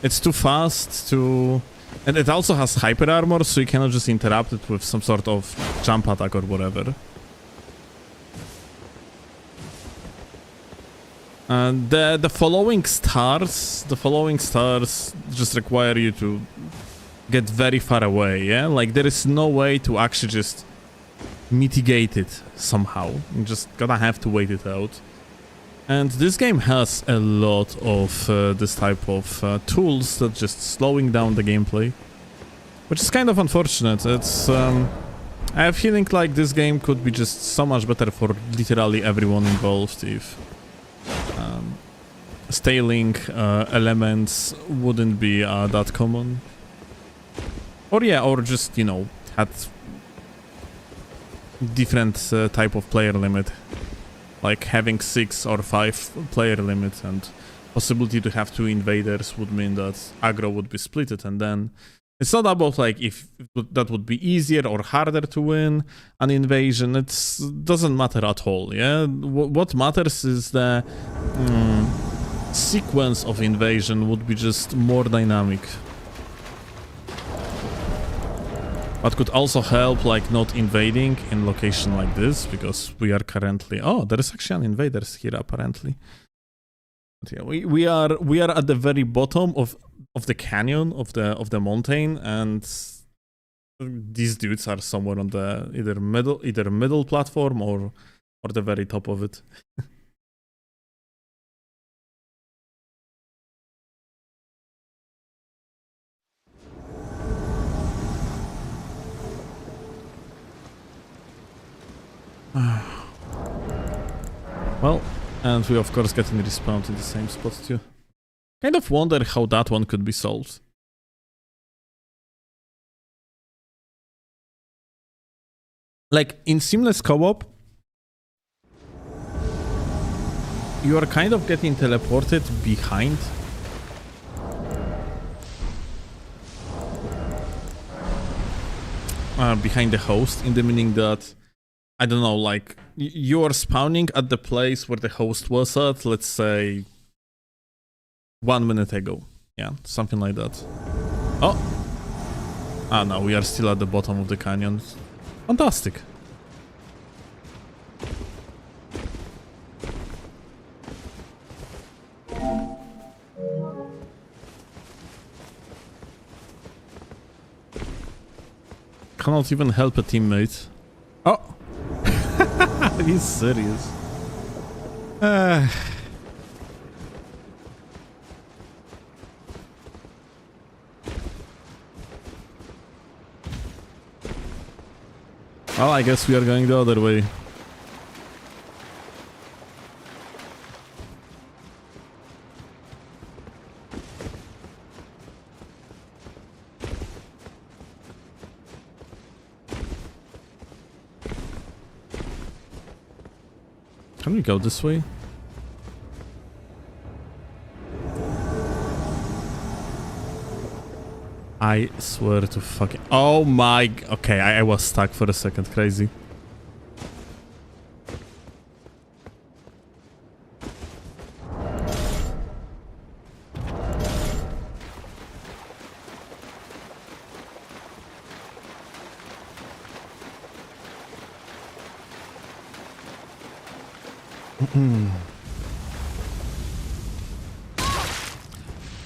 It's too fast to... And it also has hyper armor, so you cannot just interrupt it with some sort of jump attack or whatever. And the following stars just require you to get very far away, yeah? Like there is no way to actually just mitigate it somehow. You just gotta have to wait it out. And this game has a lot of this type of tools that just slowing down the gameplay, which is kind of unfortunate. It's I have a feeling like this game could be just so much better for literally everyone involved if staling elements wouldn't be that common. Or yeah, or just, you know, had different type of player limit. Like having 6 or 5 player limit and possibility to have 2 invaders would mean that aggro would be splitted, and then it's not about like if that would be easier or harder to win an invasion. It doesn't matter at all, yeah? What matters is the sequence of invasion would be just more dynamic. But could also help like not invading in location like this, because we are currently... Oh, there is actually an invaders here apparently. But yeah, we are at the very bottom of the canyon of the mountain, and these dudes are somewhere on the either middle platform or the very top of it. Well, and we of course getting respawned in the same spot too. Kind of wonder how that one could be solved. Like in seamless co-op, you are kind of getting teleported behind. Behind the host, in the meaning that, I don't know, like, you are spawning at the place where the host was at, let's say, 1 minute ago. Yeah, something like that. Oh! Ah, no, we are still at the bottom of the canyon. Fantastic. Cannot even help a teammate. Oh! He's serious. Well, I guess we are going the other way. Can we go this way? I swear to fucking... Oh my... Okay, I was stuck for a second. Crazy.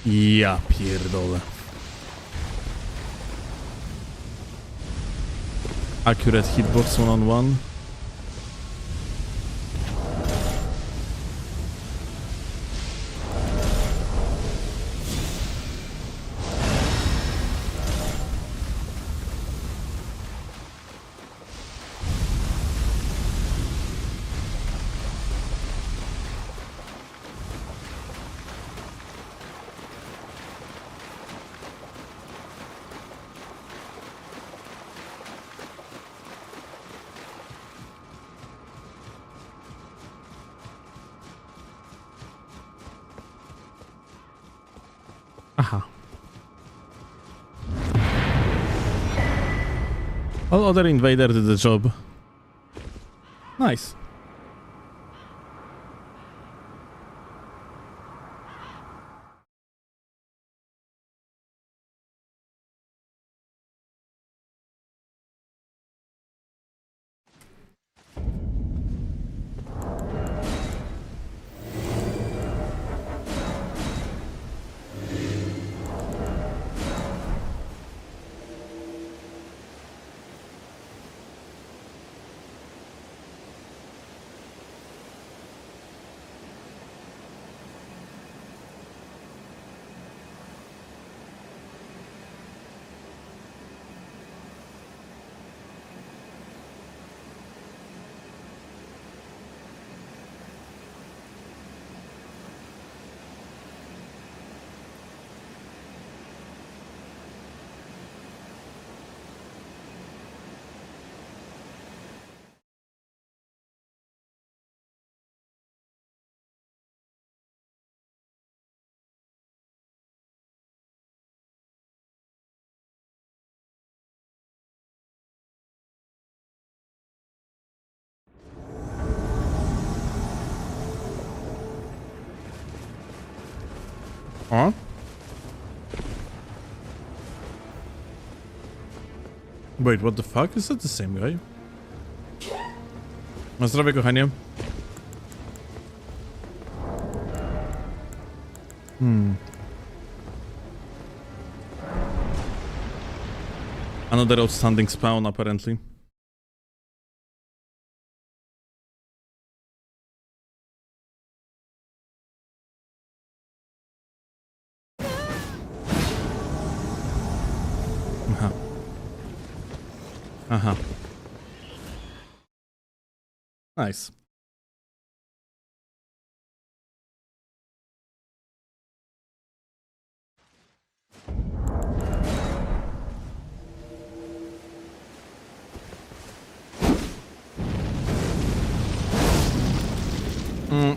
Ja pierdolę. Accurate hitbox one-on-one. Aha. All other invader did the job. Nice. O. Wait, what the fuck? Is that the same guy? Na zdrowie, kochanie. Another outstanding spawn, apparently. Aha. Aha. Nice.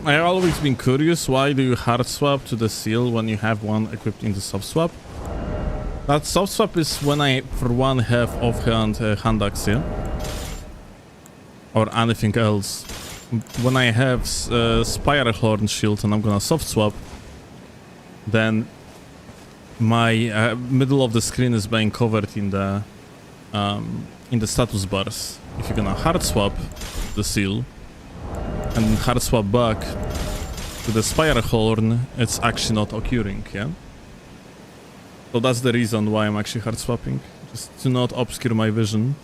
I've always been curious, why do you hard swap to the seal when you have one equipped in the soft swap? That soft swap is when I, for one, have offhand hand axe, yeah? Or anything else. When I have Spire Horn shield and I'm gonna soft swap, then my middle of the screen is being covered in the status bars. If you're gonna hard swap the seal and hard swap back to the Spire Horn, it's actually not occurring, yeah? So that's the reason why I'm actually hard swapping, just to not obscure my vision.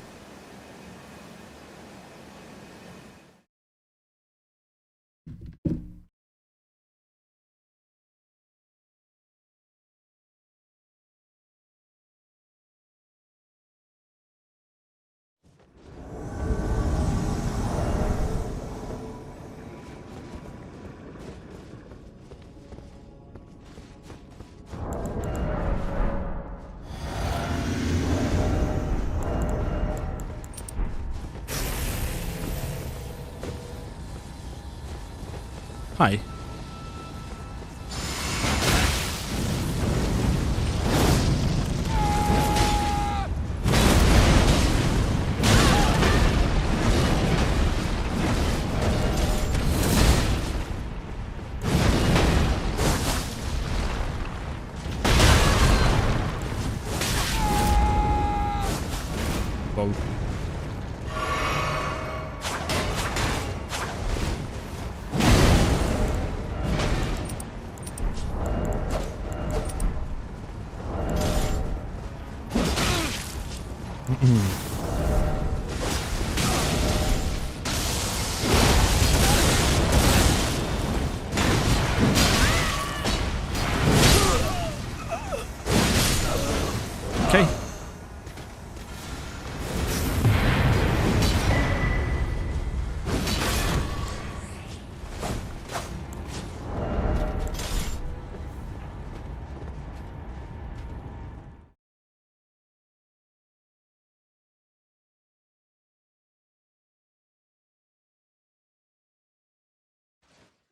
Hi. Wow.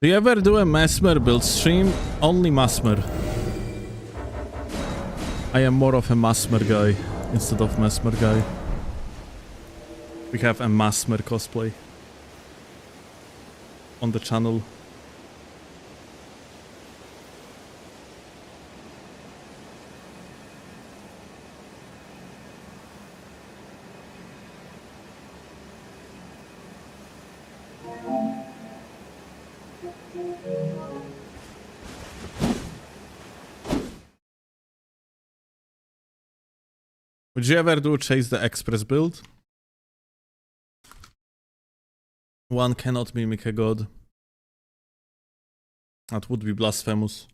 Do you ever do a Mesmer build stream? Only Mesmer. I am more of a Mesmer guy instead of Mesmer guy. We have a Mesmer cosplay on the channel. Would you ever do Chase the Express build? One cannot mimic a god. That would be blasphemous.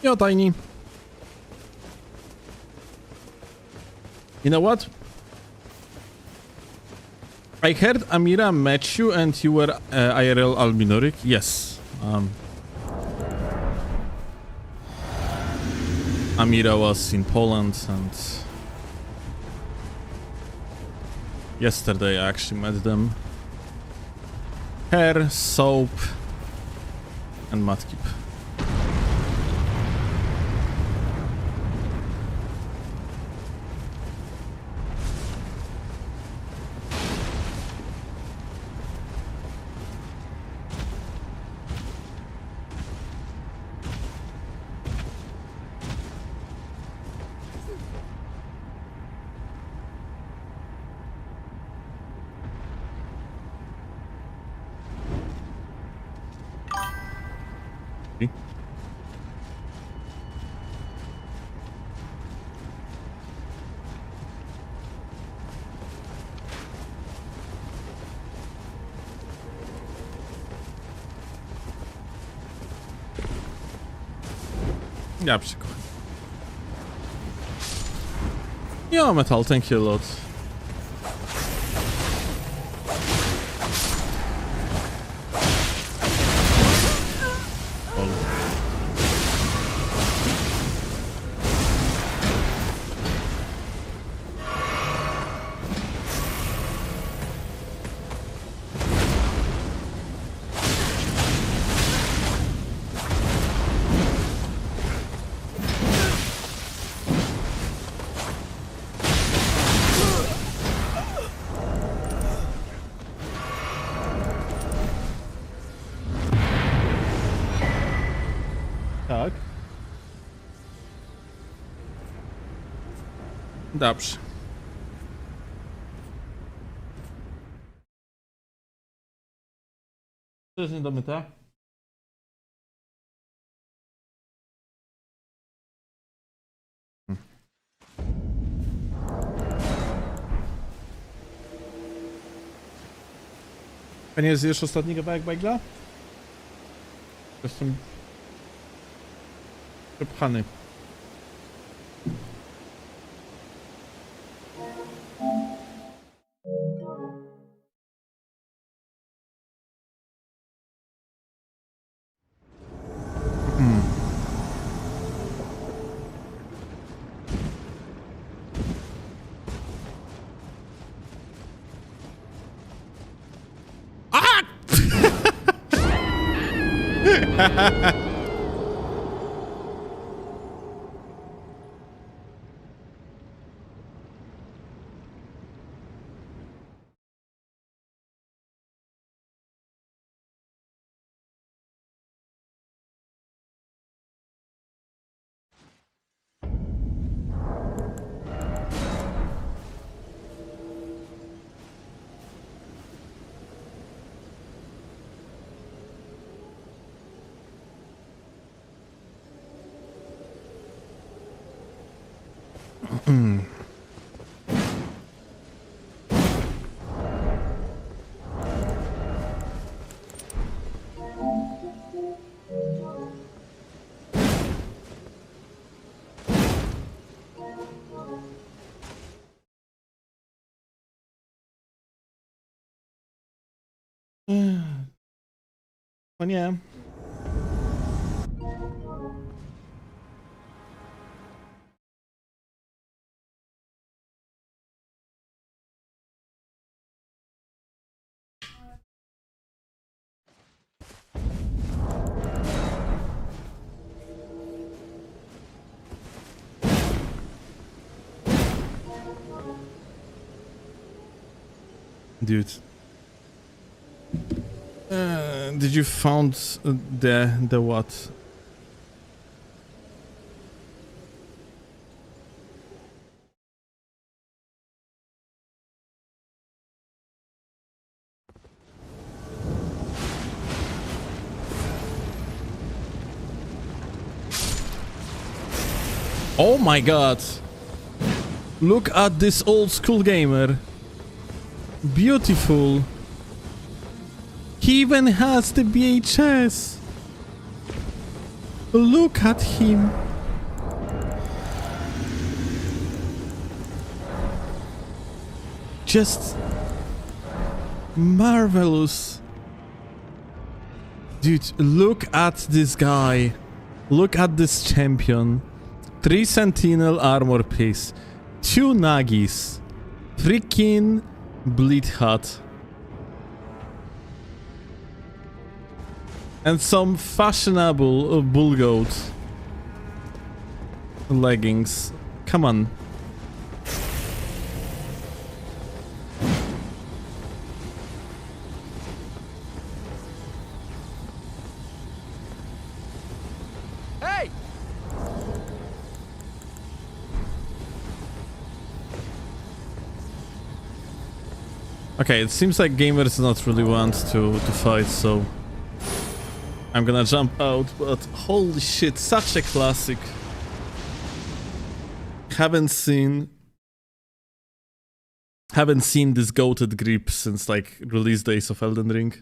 Yo, Tiny. You know what? I heard Amira met you and you were IRL Alminoric. Yes. Amira was in Poland and yesterday I actually met them. Hair, soap, and Matkip. Ja, przykład. Yo, Metal, thank you a lot. Tak. Dobrze. To jest niedomyte. A nie zjesz ostatni kawałek bajgla? Jestem przepchany. O nie. Dude. Did you found the what? Oh my god! Look at this old school gamer. Beautiful. He even has the VHS. Look at him. Just marvelous. Dude, look at this guy. Look at this champion. 3 Sentinel armor piece. 2 Nagis. Freaking bleed hat. And some fashionable bull goat leggings. Come on. Hey! Okay, it seems like gamers not really want to fight, so I'm gonna jump out, but holy shit, such a classic. Haven't seen this goated grip since like release days of Elden Ring.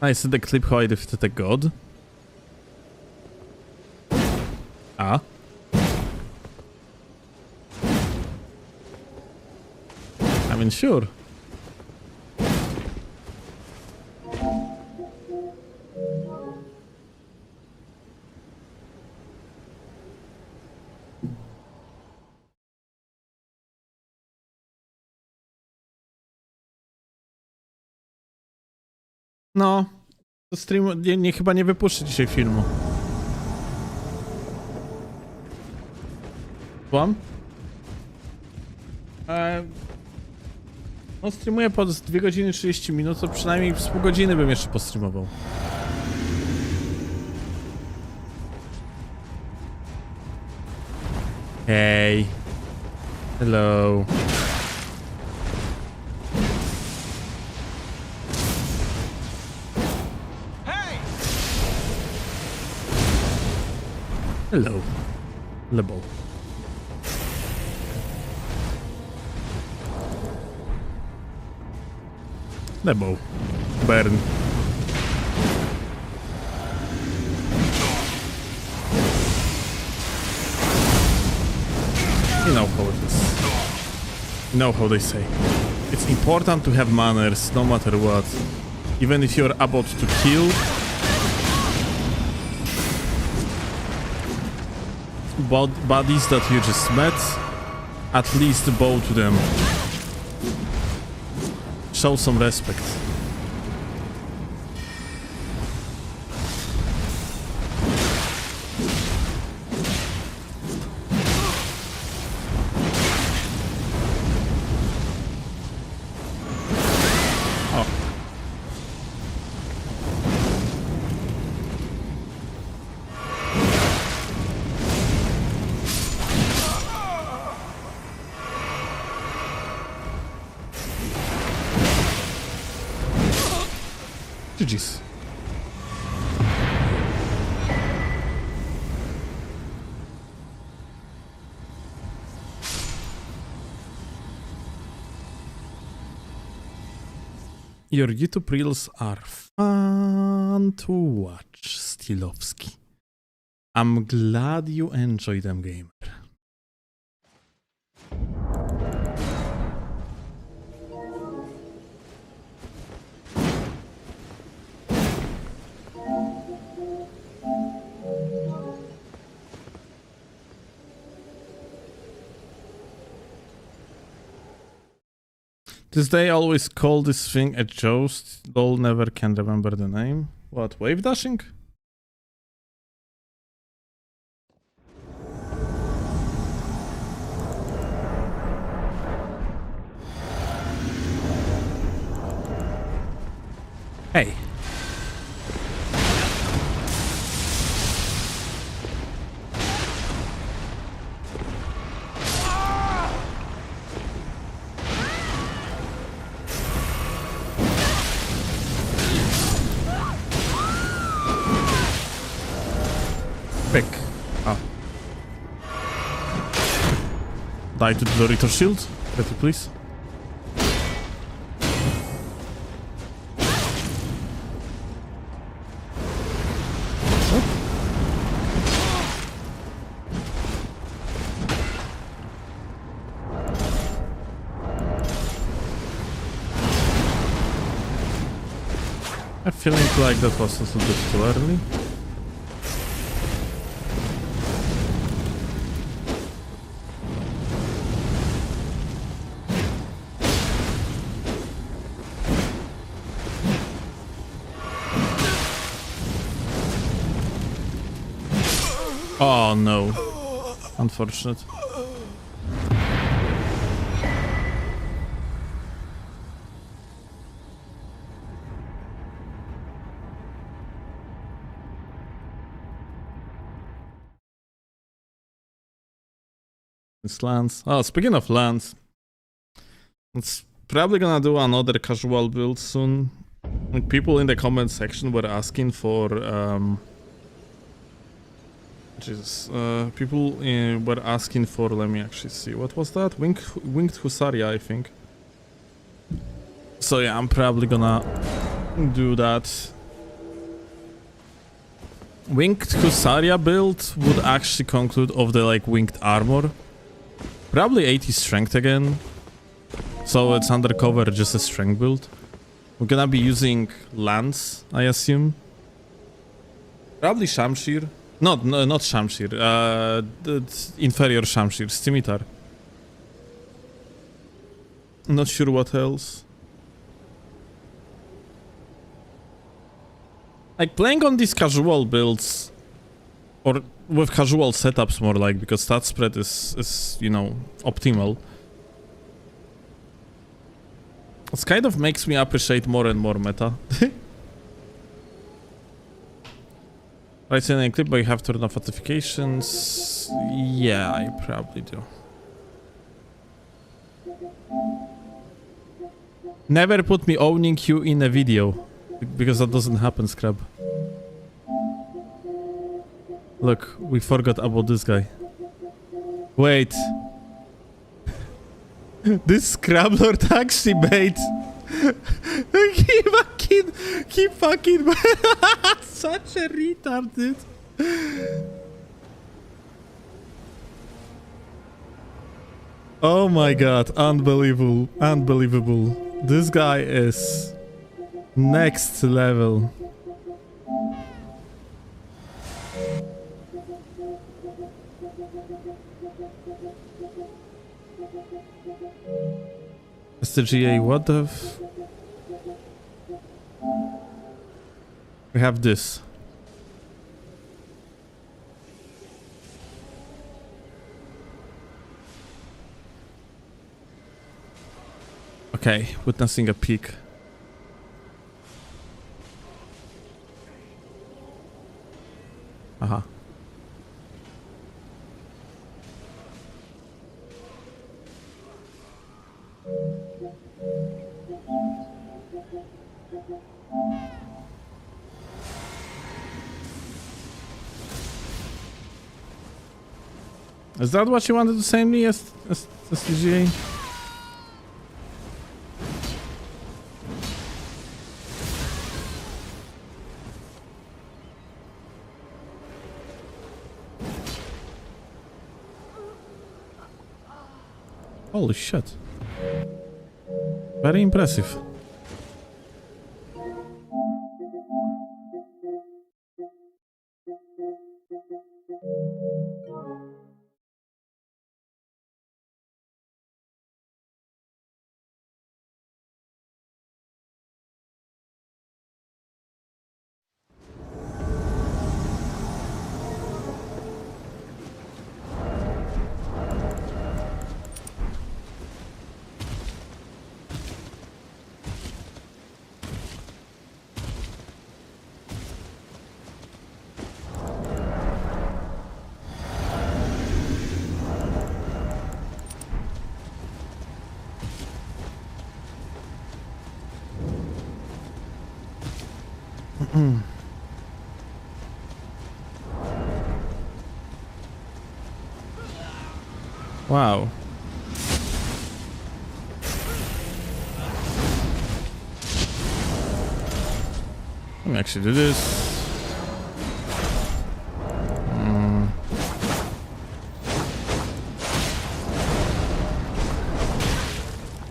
I see the clip how I defeated a god. Ah. I mean, sure. No, to stream chyba nie wypuszczę dzisiaj filmu. Słucham? No streamuję po 2 godziny 30 minut, to przynajmniej z pół godziny bym jeszcze postreamował. Hey. Hello. Hello. Lebo. Lebo. Burn. You know how it is. You know how they say. It's important to have manners, no matter what. Even if you're about to kill, bodies that you just met, at least bow to them. Show some respect. Oh. GG's. Your YouTube reels are fun to watch, Steelovsky. I'm glad you enjoy them, gamer. This day always call this thing a joust. Lol, never can remember the name. What, wave dashing? Hey. Pick. Ah. Die to the Dorito shield. Pretty please. I'm feeling like that was a little bit too early. Oh no. Unfortunate. It's lands. Oh, speaking of lands, it's probably gonna do another casual build soon. Like, people in the comment section were asking for people were asking for, let me actually see, what was that? Winged Husaria, I think. So yeah, I'm probably gonna do that. Winged Husaria build would actually conclude of the like winged armor. Probably 80 strength again. So it's undercover, just a strength build. We're gonna be using lance, I assume. Probably Shamshir. No, not Shamshir. The inferior Shamshir, Scimitar. Not sure what else. Like, playing on these casual builds, or with casual setups more like, because stat spread is you know, optimal. It kind of makes me appreciate more and more meta. Right, in a clip, but you have to turn off notifications. Yeah, I probably do. Never put me owning you in a video, because that doesn't happen, Scrub. Look, we forgot about this guy. Wait. This Scrablord actually made... he fucking... Such a retard, dude. Oh my god, unbelievable, unbelievable. This guy is next level. Mr. GA, what the f... We have this. Okay, witnessing a peak. Aha. Is that what you wanted to say to me as TGA? Holy shit. Very impressive. Wow. Let me actually do this.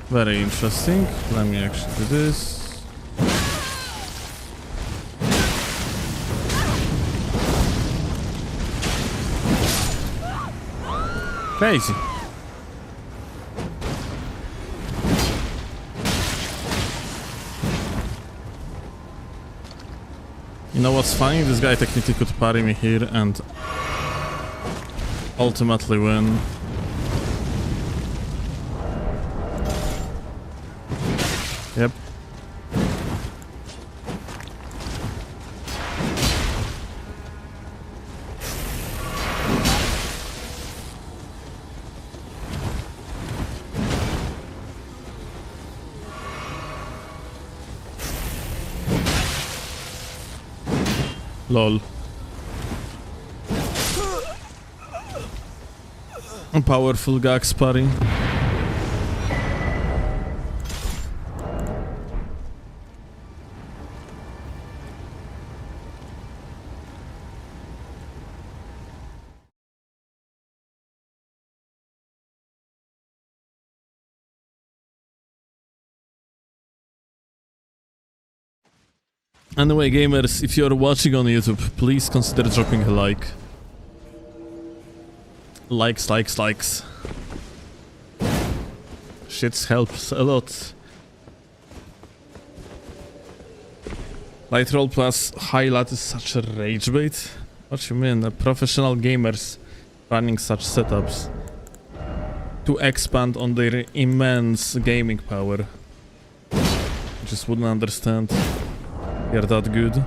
Very interesting. Let me actually do this. Crazy. You know what's funny? This guy technically could parry me here and ultimately win. Yep. Lol. A powerful gax parry. Anyway, gamers, if you're watching on YouTube, please consider dropping a like. Likes. Shit helps a lot. Light roll plus highlight is such a rage bait. What you mean? Professional gamers running such setups to expand on their immense gaming power. Just wouldn't understand. You're that good.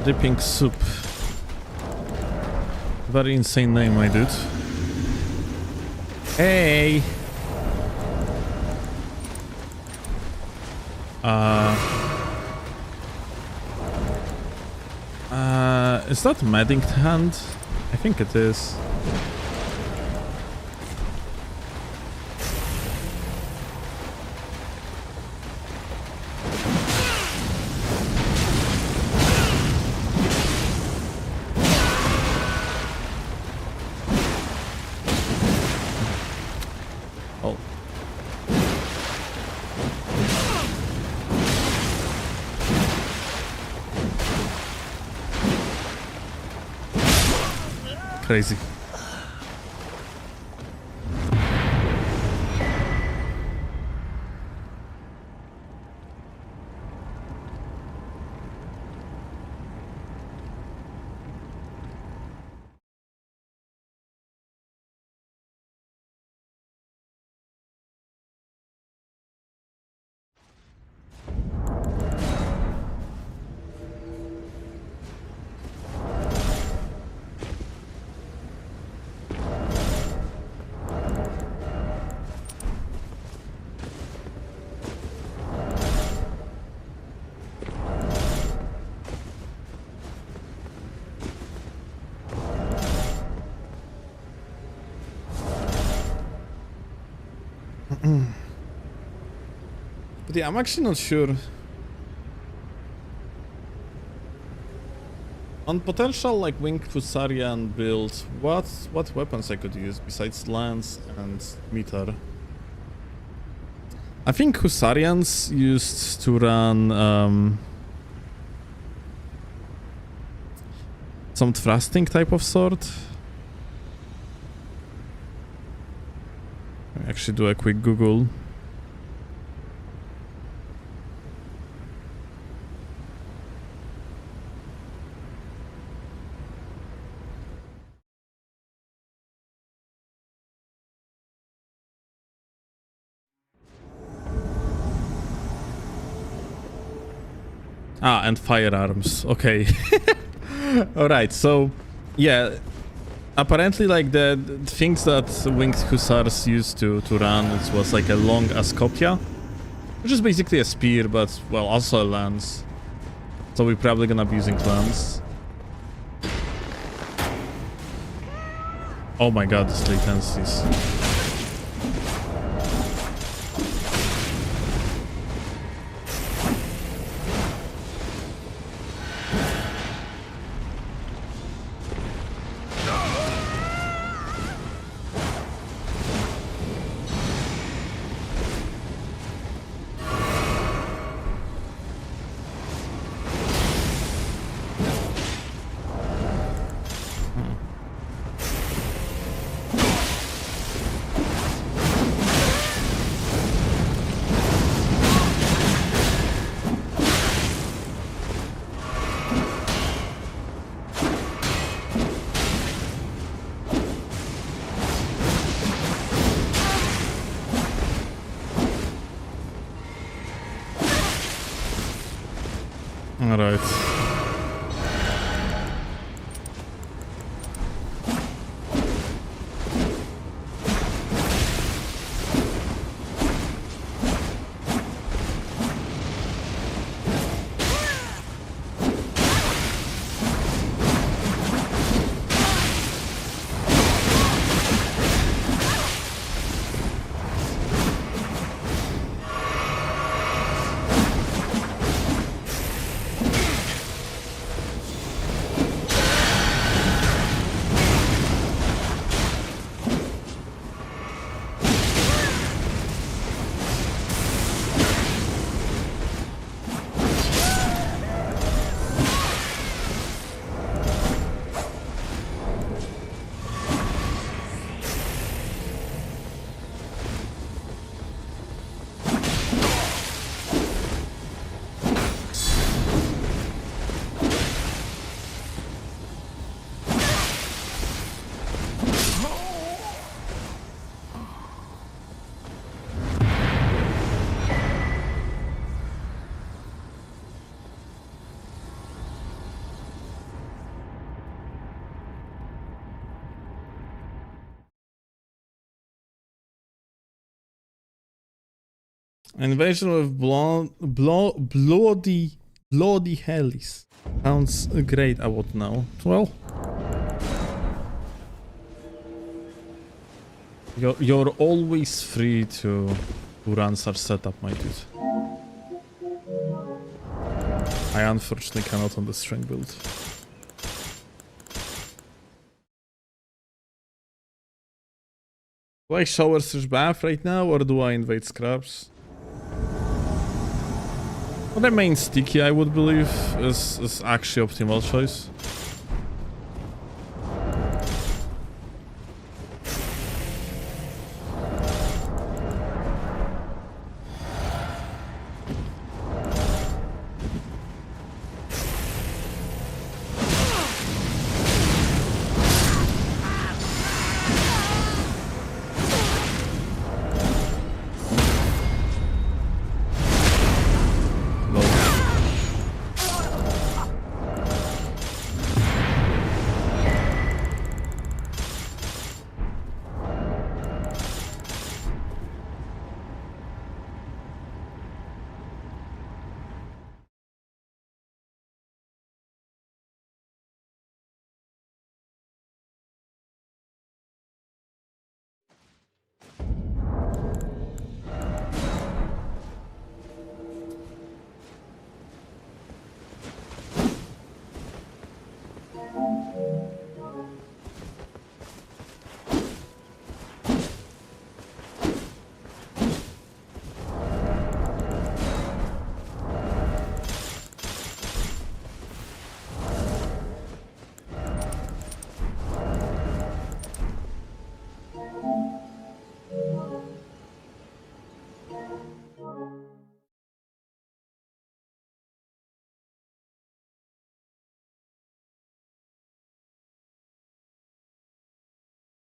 Dripping soup. Very insane name, my dude. Hey! Is that Madding hand? I think it is. Oh. Crazy. But yeah, I'm actually not sure. On potential like winged Husarian build, what weapons I could use besides lance and meter? I think Husarians used to run some thrusting type of sword. Let me actually do a quick Google. Ah, and firearms. Okay. Alright, so yeah. Apparently like the things that winged hussars used to run, it was like a long ascopia, which is basically a spear, but well, also a lance. So we're probably gonna be using lance. Oh my god, these latencies. Alright. Invasion with bloody hellies. Sounds great, I would know. Well, you're always free to run such setup, my dude. I unfortunately cannot on the strength build. Do I shower search bath right now, or do I invade scrubs? Well, the main sticky, I would believe, is actually optimal choice.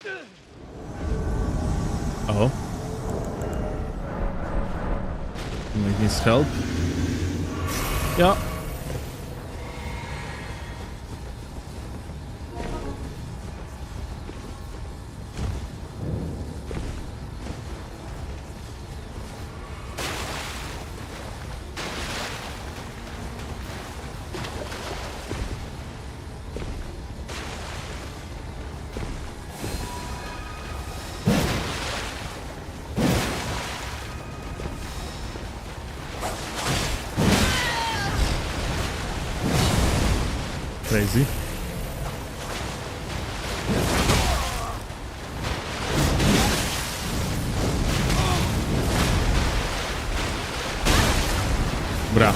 Oh. He needs help. Yeah. Crazy. Bra.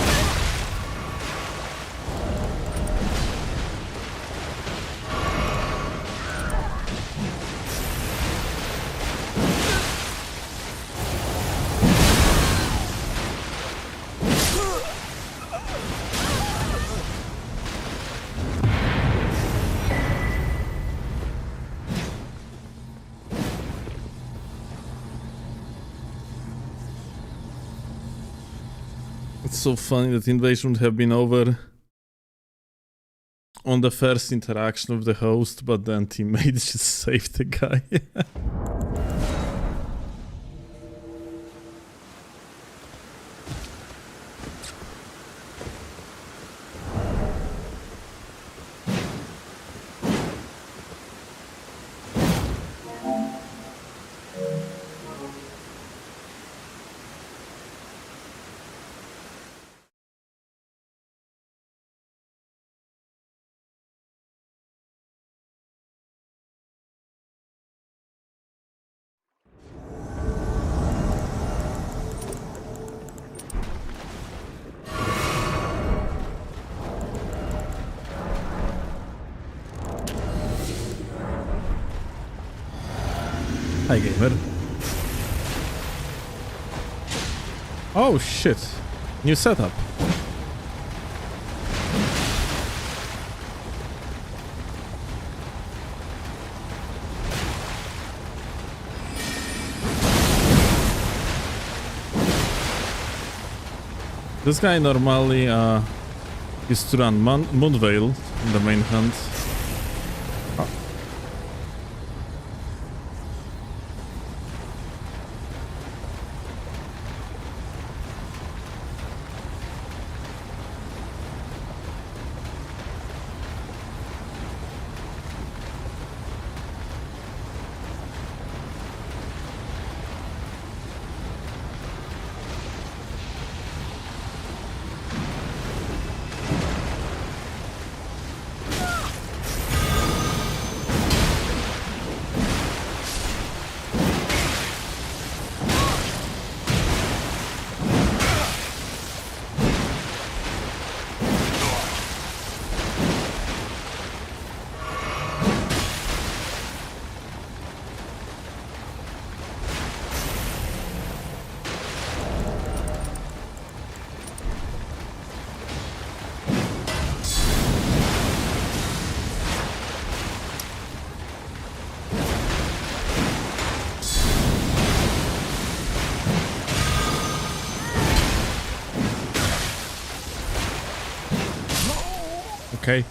It's so funny that invasion would have been over on the first interaction with the host, but then teammates just saved the guy. Hi, gamer. Oh shit. New setup. This guy normally used to run Moonveil in the main hunt. Okay.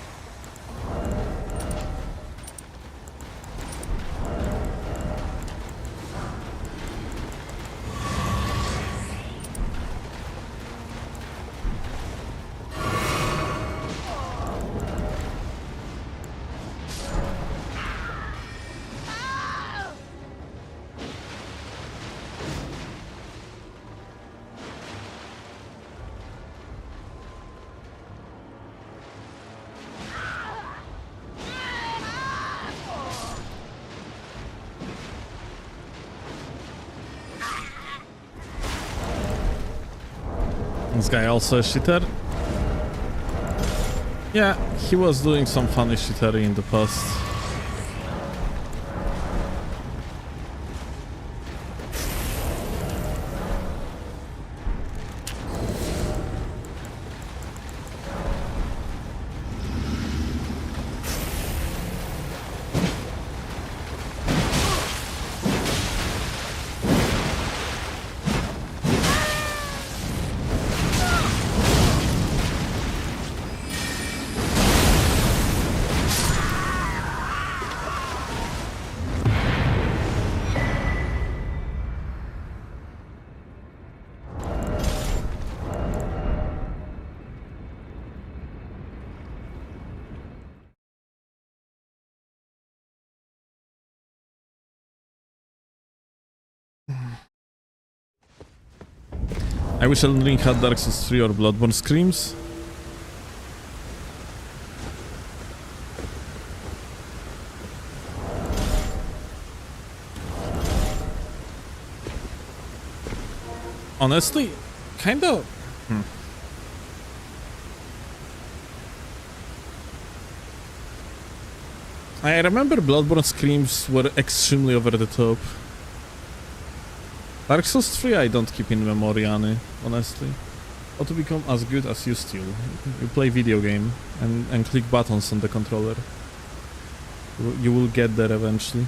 This guy also a cheater? Yeah, he was doing some funny shittery in the past. I wish Elden Ring had Dark Souls 3 or Bloodborne Screams. Honestly, kind of. I remember Bloodborne Screams were extremely over the top. Dark Souls 3 I don't keep in memory, honestly. How to become as good as you still. You play video game and click buttons on the controller. You will get there eventually.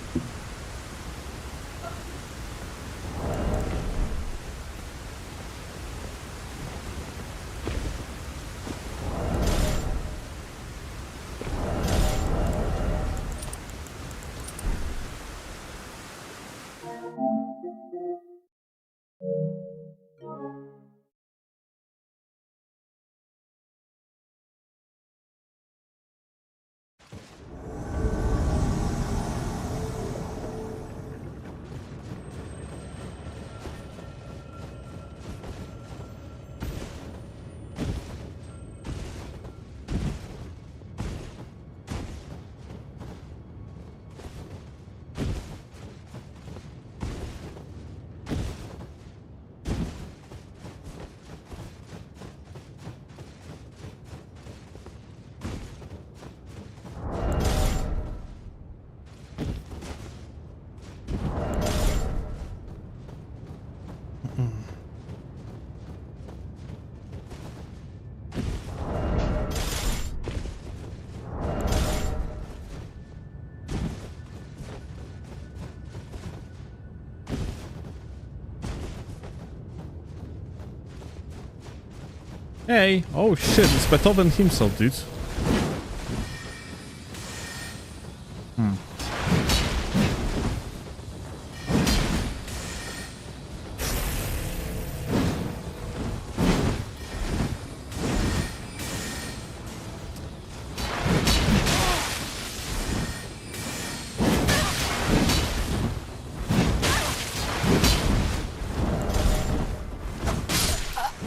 Hey! Oh shit, it's Beethoven himself, dude.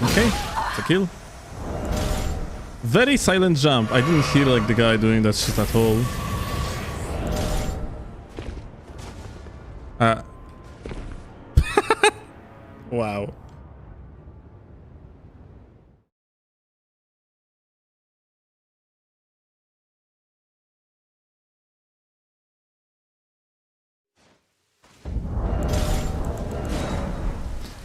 Okay, it's a kill. Very silent jump. I didn't hear like the guy doing that shit at all. Wow.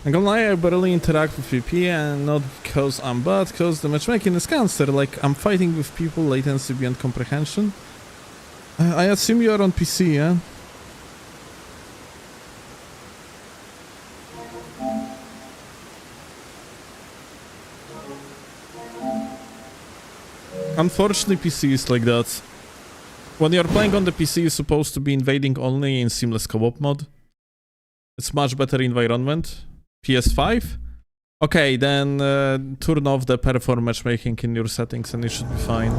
I'm gonna lie, I barely interact with PvP, and not because I'm bad, because the matchmaking is cancer. Like, I'm fighting with people, latency beyond comprehension. I assume you are on PC, yeah? Unfortunately, PC is like that. When you're playing on the PC, you're supposed to be invading only in seamless co-op mode. It's much better environment. PS5? Okay, then turn off the perform matchmaking in your settings and you should be fine.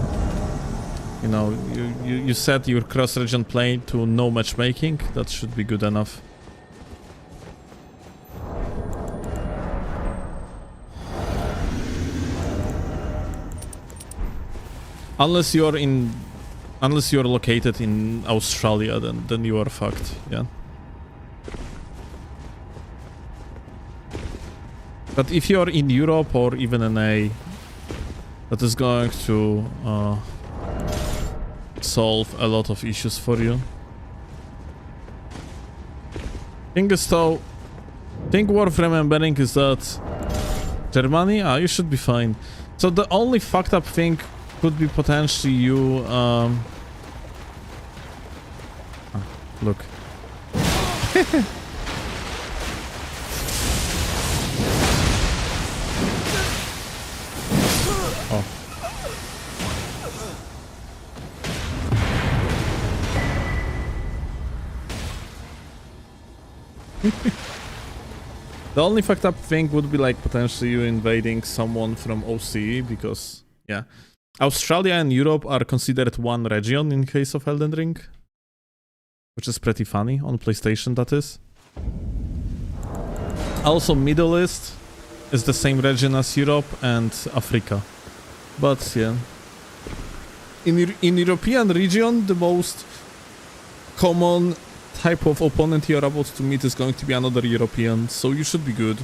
You know, you set your cross-region play to no matchmaking. That should be good enough. Unless you're located in Australia, then you are fucked, yeah. But if you're in Europe or even NA, that is going to solve a lot of issues for you. Thing worth remembering is that Germany, you should be fine. So the only fucked up thing could be potentially you, look. Oh. The only fucked up thing would be like potentially you invading someone from OCE, because, yeah. Australia and Europe are considered one region in case of Elden Ring. Which is pretty funny, on PlayStation that is. Also Middle East is the same region as Europe and Africa. But yeah. In European region, the most common type of opponent you're about to meet is going to be another European, so you should be good.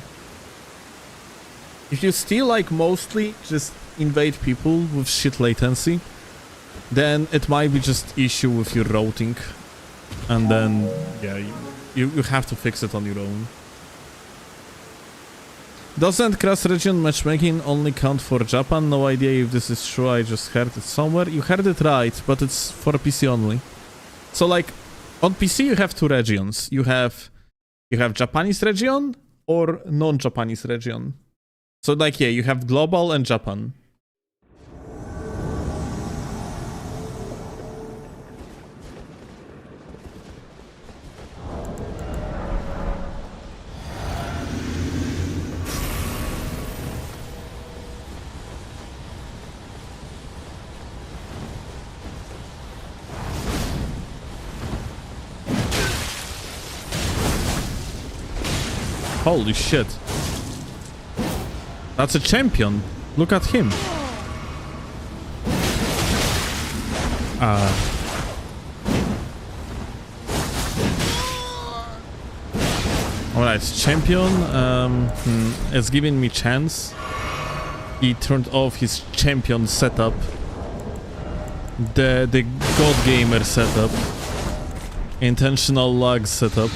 If you still like mostly just invade people with shit latency, then it might be just issue with your routing, and then yeah, you have to fix it on your own. Doesn't cross-region matchmaking only count for Japan? No idea if this is true, I just heard it somewhere. You heard it right, but it's for PC only. So like, on PC you have two regions. You have Japanese region or non-Japanese region. So like, yeah, you have global and Japan. Holy shit. That's a champion. Look at him. Alright, champion is giving me chance. He turned off his champion setup. The God Gamer setup. Intentional lag setup.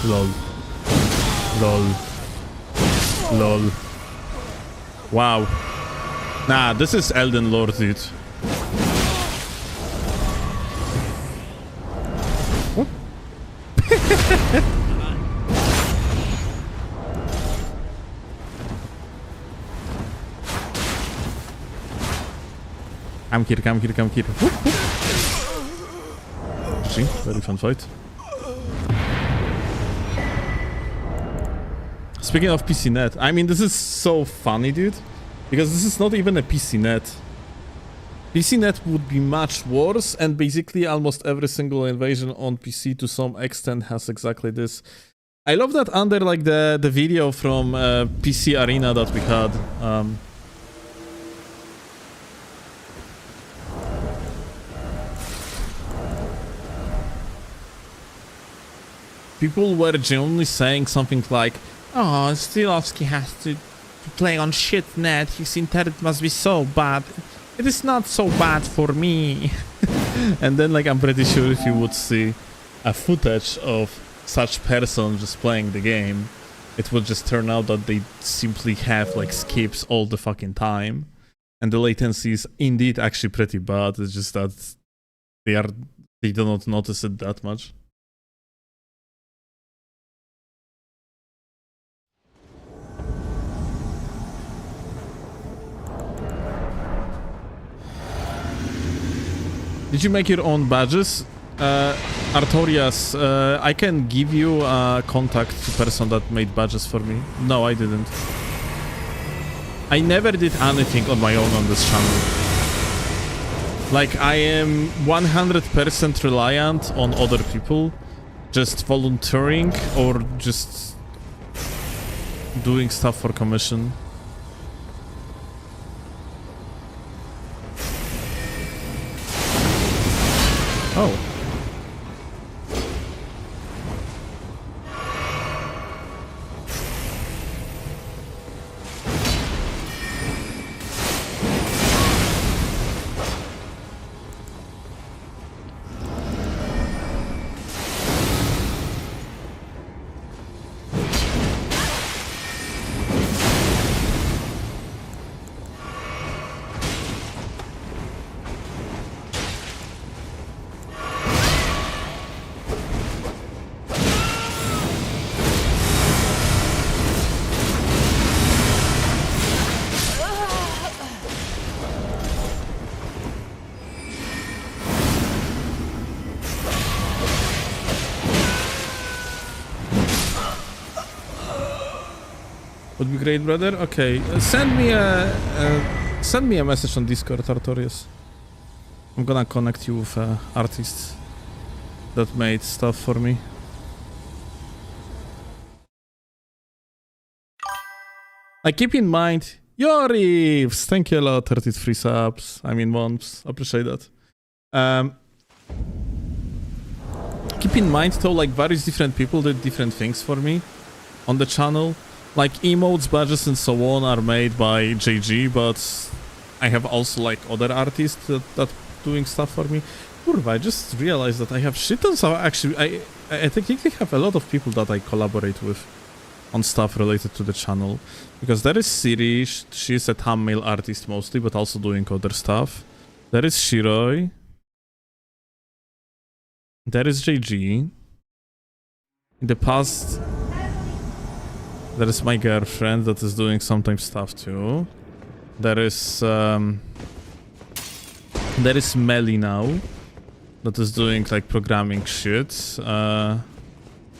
Lol. Lol. Lol. Wow. Nah, this is Elden Lord, dude. What? Come here, come here, come here. See, very fun fight. Speaking of PC net, I mean, this is so funny, dude, because this is not even a PC net. PC net would be much worse, and basically almost every single invasion on PC to some extent has exactly this. I love that under like the video from PC Arena that we had. People were genuinely saying something like, "Oh, Steelovsky has to play on shit net. His internet must be so bad. It is not so bad for me." And then, like, I'm pretty sure if you would see a footage of such person just playing the game, it would just turn out that they simply have like skips all the fucking time, and the latency is indeed actually pretty bad. It's just that they do not notice it that much. Did you make your own badges? Artorias, I can give you a contact person that made badges for me. No, I didn't. I never did anything on my own on this channel. Like, I am 100% reliant on other people, just volunteering or just doing stuff for commission. Oh. Would be great, brother. Okay, send me a message on Discord, Artorias. I'm gonna connect you with an artist that made stuff for me. Like, keep in mind, Yorifs, thank you a lot, 33 subs, I mean months, appreciate that. Keep in mind though, like various different people did different things for me on the channel. Like emotes, badges and so on are made by JG, but I have also like other artists that doing stuff for me. Kurva, I just realized that I have shit tons of actually, I technically have a lot of people that I collaborate with on stuff related to the channel. Because there is Siri, she's a thumbnail artist mostly, but also doing other stuff. There is Shiroi. There is JG. In the past, there is my girlfriend that is doing sometimes stuff too. There is Melly now that is doing like programming shit.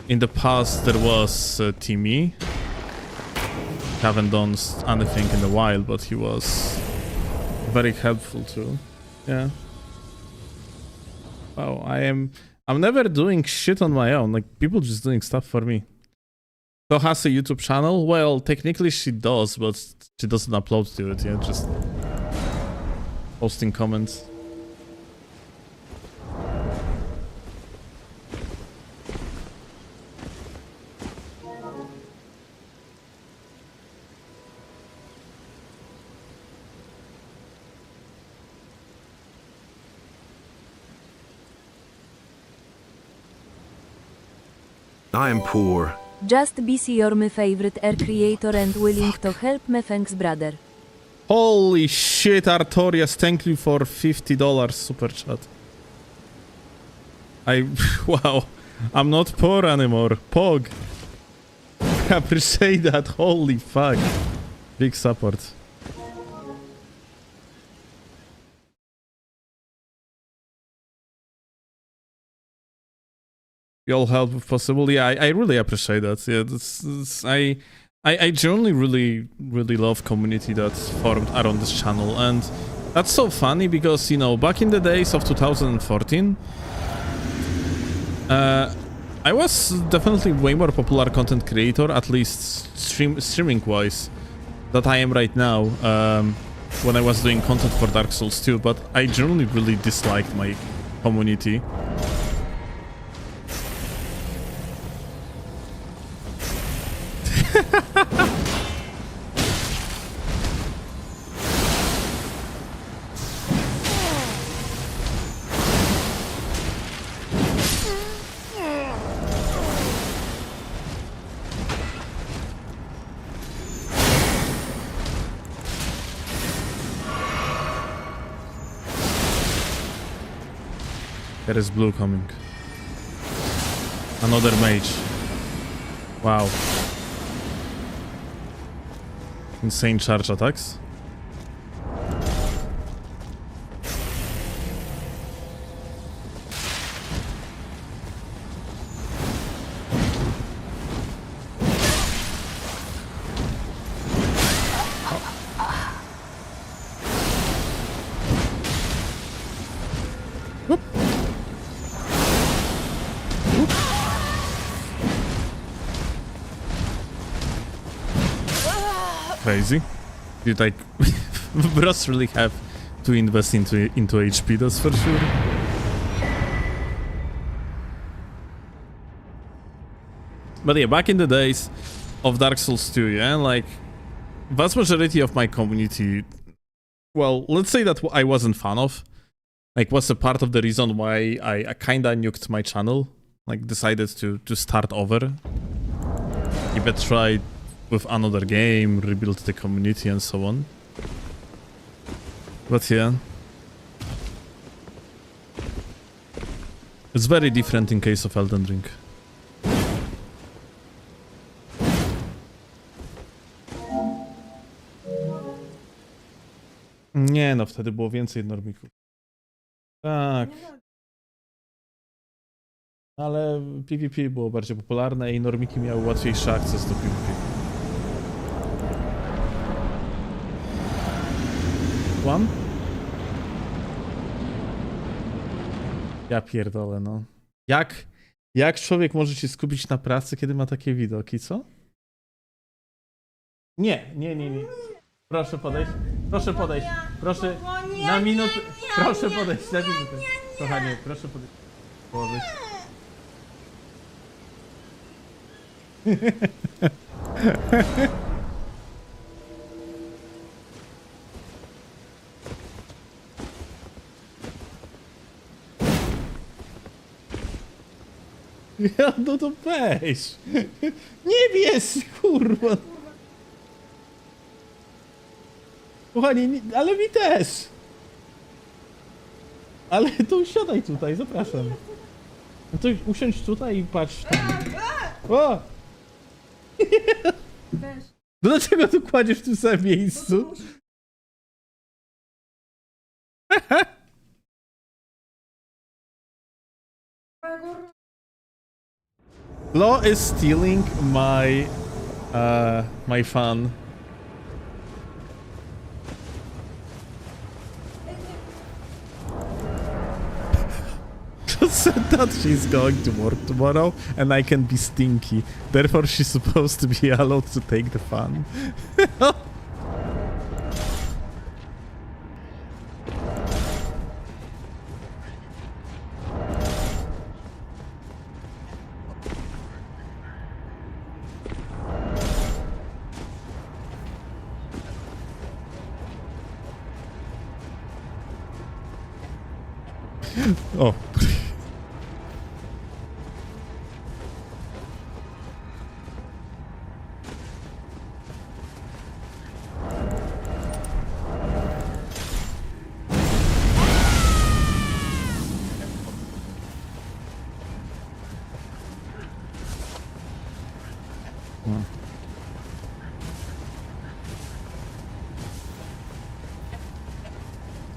In the past there was Timmy. Haven't done anything in a while, but he was very helpful too. Yeah. Wow, I'm never doing shit on my own. Like people just doing stuff for me. So has a YouTube channel? Well, technically she does, but she doesn't upload to it, yeah, just posting comments. I am poor. Just be your my favorite air creator and willing to help me, thanks brother. Holy shit, Artorias, thank you for $50 super chat. Wow, I'm not poor anymore. Pog. Appreciate that, holy fuck. Big support. Y'all help if possible. Yeah, I really appreciate that. Yeah, I genuinely really love community that's formed around this channel, and that's so funny because, you know, back in the days of 2014, I was definitely way more popular content creator, at least streaming wise, that I am right now. When I was doing content for Dark Souls 2, but I genuinely really disliked my community. There is blue coming. Another mage. Wow. Insane charge attacks. Whoop. Whoop. Crazy. You like bros really have to invest into HP, that's for sure. But yeah, back in the days of Dark Souls 2, yeah, like vast majority of my community, well, let's say that I wasn't fan of, like was a part of the reason why I kinda nuked my channel, like decided to start over, give a try with another game, rebuild the community and so on. But yeah, it's very different in case of Elden Ring. Nie no, wtedy było więcej normików. Tak. Ale PvP było bardziej popularne i normiki miały łatwiejszy akces do PvP. One? Ja pierdolę, no. Jak człowiek może się skupić na pracy, kiedy ma takie widoki, co? Nie. Proszę podejść, proszę, na minutę, proszę podejść, na minutę. Kochanie, proszę podejść. Ja, no to weź. Nie bierz, kurwa. Kochanie, ale mi też. Ale to usiadaj tutaj, zapraszam. No to usiądź tutaj i patrz tam. O! Dlaczego tu kładziesz w tym samym miejscu? Law is stealing my fun. Just said that she's going to work tomorrow and I can be stinky. Therefore she's supposed to be allowed to take the fun. O.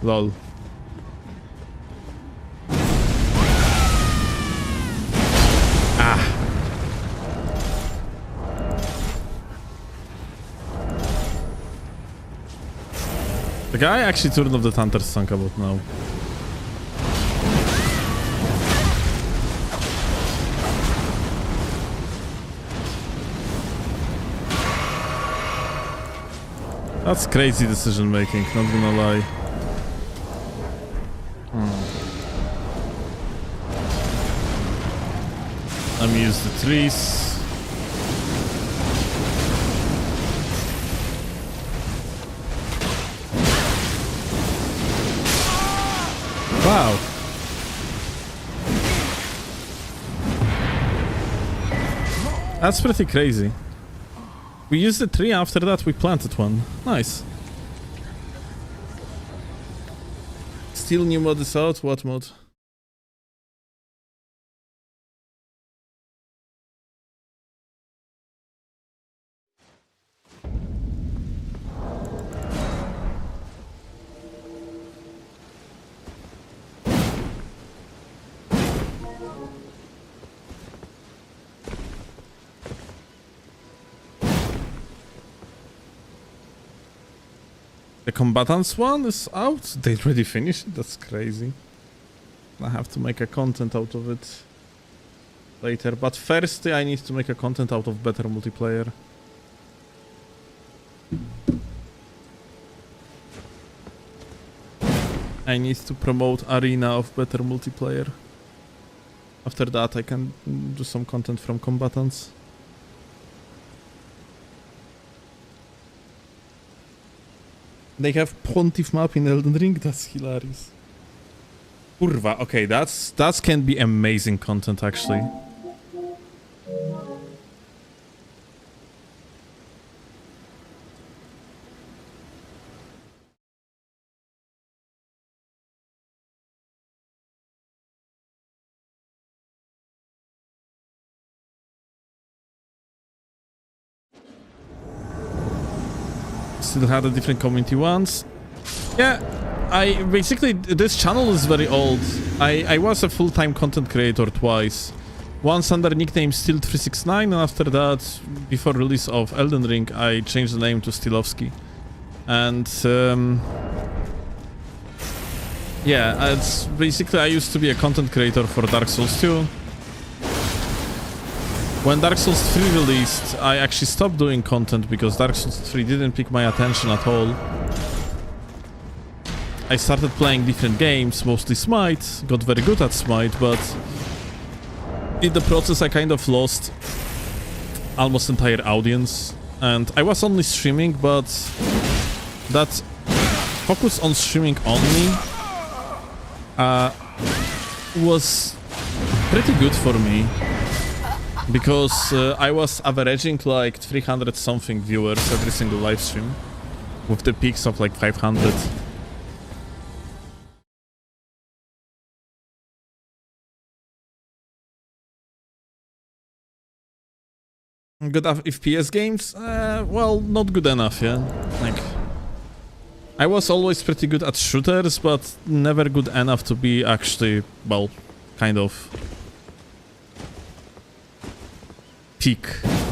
Lol. The guy actually turned off the Thunder's song about now. That's crazy decision making, not gonna lie. Let me use the trees. Wow. That's pretty crazy. We used the tree, after that we planted one. Nice. Still new mod is out? What mod? The combatants one is out? They already finished it? That's crazy. I have to make a content out of it later. But first I need to make a content out of better multiplayer. I need to promote arena of better multiplayer. After that I can do some content from combatants. They have pontiff map in Elden Ring, that's hilarious. Kurwa, okay, that can be amazing content actually. Still had a different community once. Yeah, I basically, this channel is very old. I was a full-time content creator twice. Once under nickname Steel369, and after that, before release of Elden Ring, I changed the name to Steelovsky. And Yeah, it's basically I used to be a content creator for Dark Souls 2. When Dark Souls 3 released, I actually stopped doing content because Dark Souls 3 didn't pick my attention at all. I started playing different games, mostly Smite, got very good at Smite, but in the process I kind of lost almost entire audience. And I was only streaming, but that focus on streaming only was pretty good for me. Because I was averaging like 300 something viewers every single live stream, with the peaks of like 500. Good at FPS games? Well, not good enough, yeah. Like, I was always pretty good at shooters, but never good enough to be actually, well, kind of peak,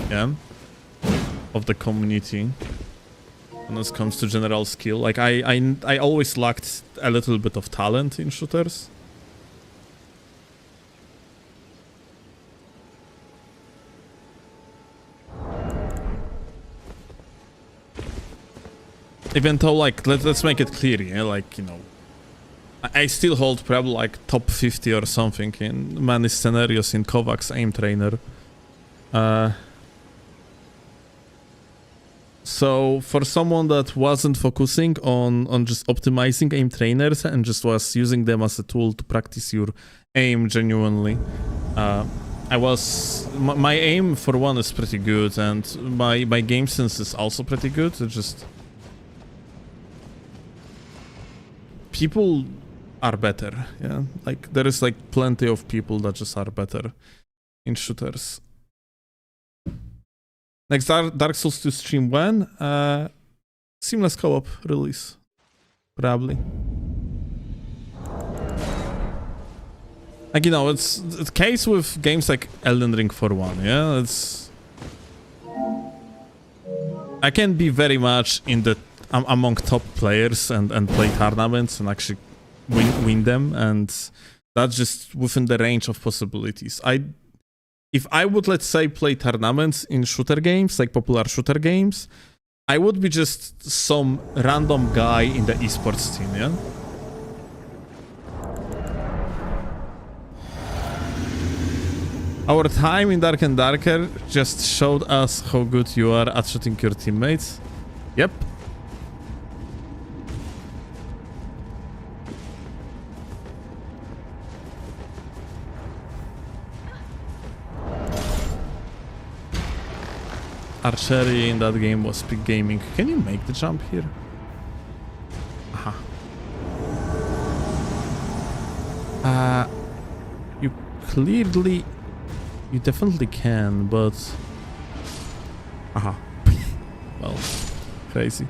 yeah, of the community when it comes to general skill. Like I always lacked a little bit of talent in shooters. Even though, like, let's make it clear, yeah, like, you know, I still hold probably like top 50 or something in many scenarios in Kovacs aim trainer. So for someone that wasn't focusing on just optimizing aim trainers and just was using them as a tool to practice your aim genuinely, my aim for one is pretty good, and my game sense is also pretty good. It's just people are better, yeah. Like there is like plenty of people that just are better in shooters. Next Dark Souls 2 stream when? Seamless co-op release, probably. Like, you know, it's the case with games like Elden Ring for one, yeah. It's I can be very much in the among top players and play tournaments and actually win them, and that's just within the range of possibilities. If I would, let's say, play tournaments in shooter games, like popular shooter games, I would be just some random guy in the esports team, yeah? Our time in Dark and Darker just showed us how good you are at shooting your teammates. Yep. Archery in that game was peak gaming. Can you make the jump here? Aha. You clearly... You definitely can, but... Aha. Well, crazy.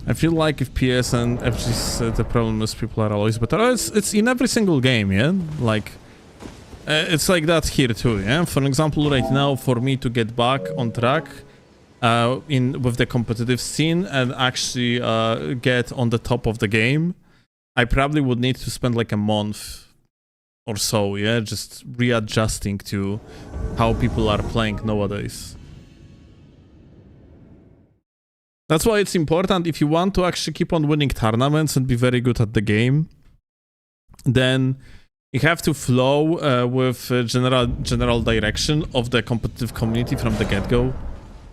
I feel like if PS and FG's the problem is people are always better. It's in every single game, yeah? Like, it's like that here too, yeah? For example, right now, for me to get back on track with the competitive scene and actually get on the top of the game, I probably would need to spend like a month or so, yeah? Just readjusting to how people are playing nowadays. That's why it's important, if you want to actually keep on winning tournaments and be very good at the game, then you have to flow with general direction of the competitive community from the get-go.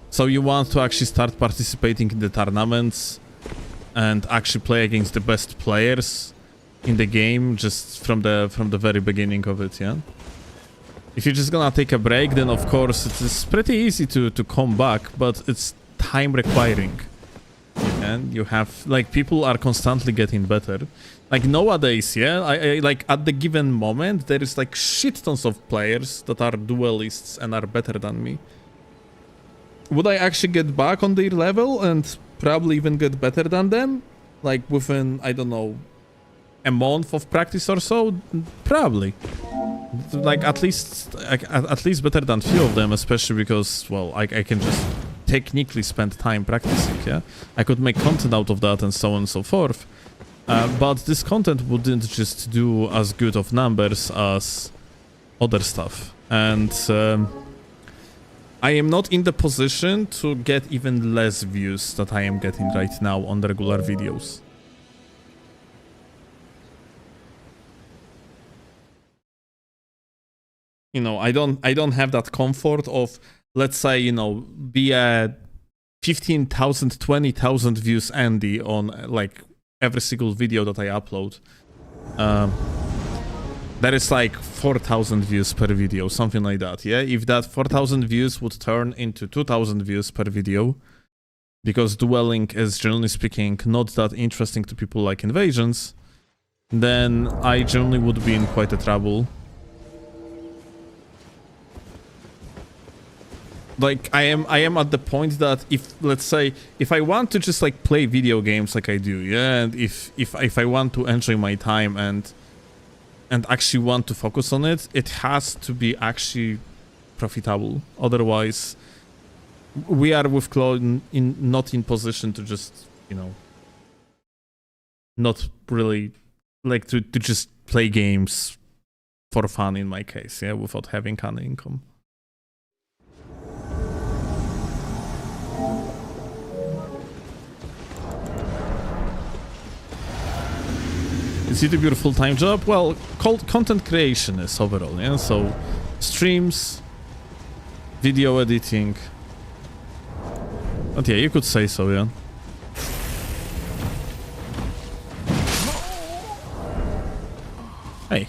So you want to actually start participating in the tournaments and actually play against the best players in the game just from the very beginning of it, yeah? If you're just gonna take a break, then of course it is pretty easy to come back, but it's time requiring, and you have, like, people are constantly getting better. Like nowadays, yeah, I like at the given moment there is like shit tons of players that are duelists and are better than me. would I actually get back on their level and probably even get better than them? Like within, I don't know, a month of practice or so? Probably. Like at least better than few of them, especially because, well, I can just technically spend time practicing, yeah? I could make content out of that and so on and so forth. But this content wouldn't just do as good of numbers as other stuff. And I am not in the position to get even less views that I am getting right now on the regular videos. You know, I don't have that comfort of, let's say, you know, be a 15,000, 20,000 views Andy on like every single video that I upload. That is like 4,000 views per video, something like that, yeah? If that 4,000 views would turn into 2,000 views per video, because dueling is, generally speaking, not that interesting to people like invasions, then I generally would be in quite a trouble. Like, I am at the point that if, let's say, if I want to just like play video games like I do, yeah, and if I want to enjoy my time and actually want to focus on it, it has to be actually profitable. Otherwise, we are with Claude not in position to just, you know, not really like to just play games for fun in my case, yeah, without having any income. Is it a full-time job? Well, content creation is overall, yeah? So, streams, video editing. But yeah, you could say so, yeah. Hey.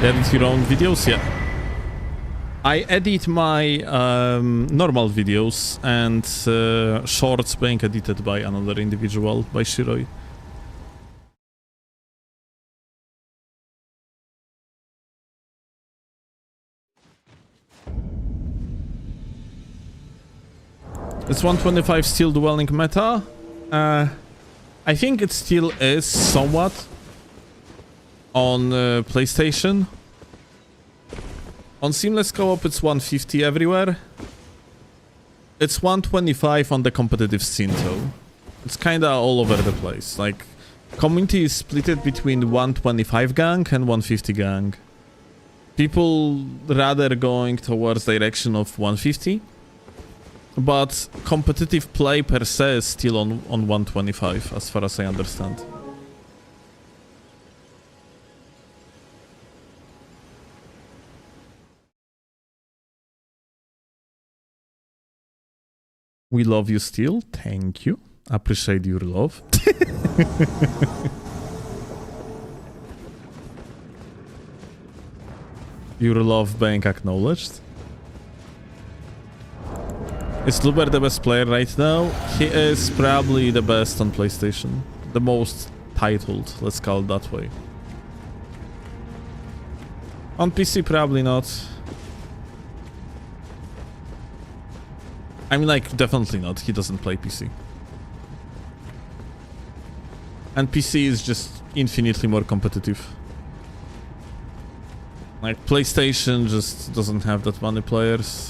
Edit your own videos? Yeah. I edit my normal videos and shorts being edited by another individual, by Shiroi. Is 125 still dueling meta? I think it still is somewhat on PlayStation. On Seamless Co-op it's 150 everywhere. It's 125 on the competitive scene though. It's kinda all over the place. Like, community is split between 125 gang and 150 gang. People rather going towards direction of 150. But competitive play per se is still on 125 as far as I understand. We love you still. Thank you. Appreciate your love. Your love being acknowledged. Is Luber the best player right now? He is probably the best on PlayStation. The most titled, let's call it that way. On PC, probably not. I mean, like, definitely not. He doesn't play PC. And PC is just infinitely more competitive. Like, PlayStation just doesn't have that many players.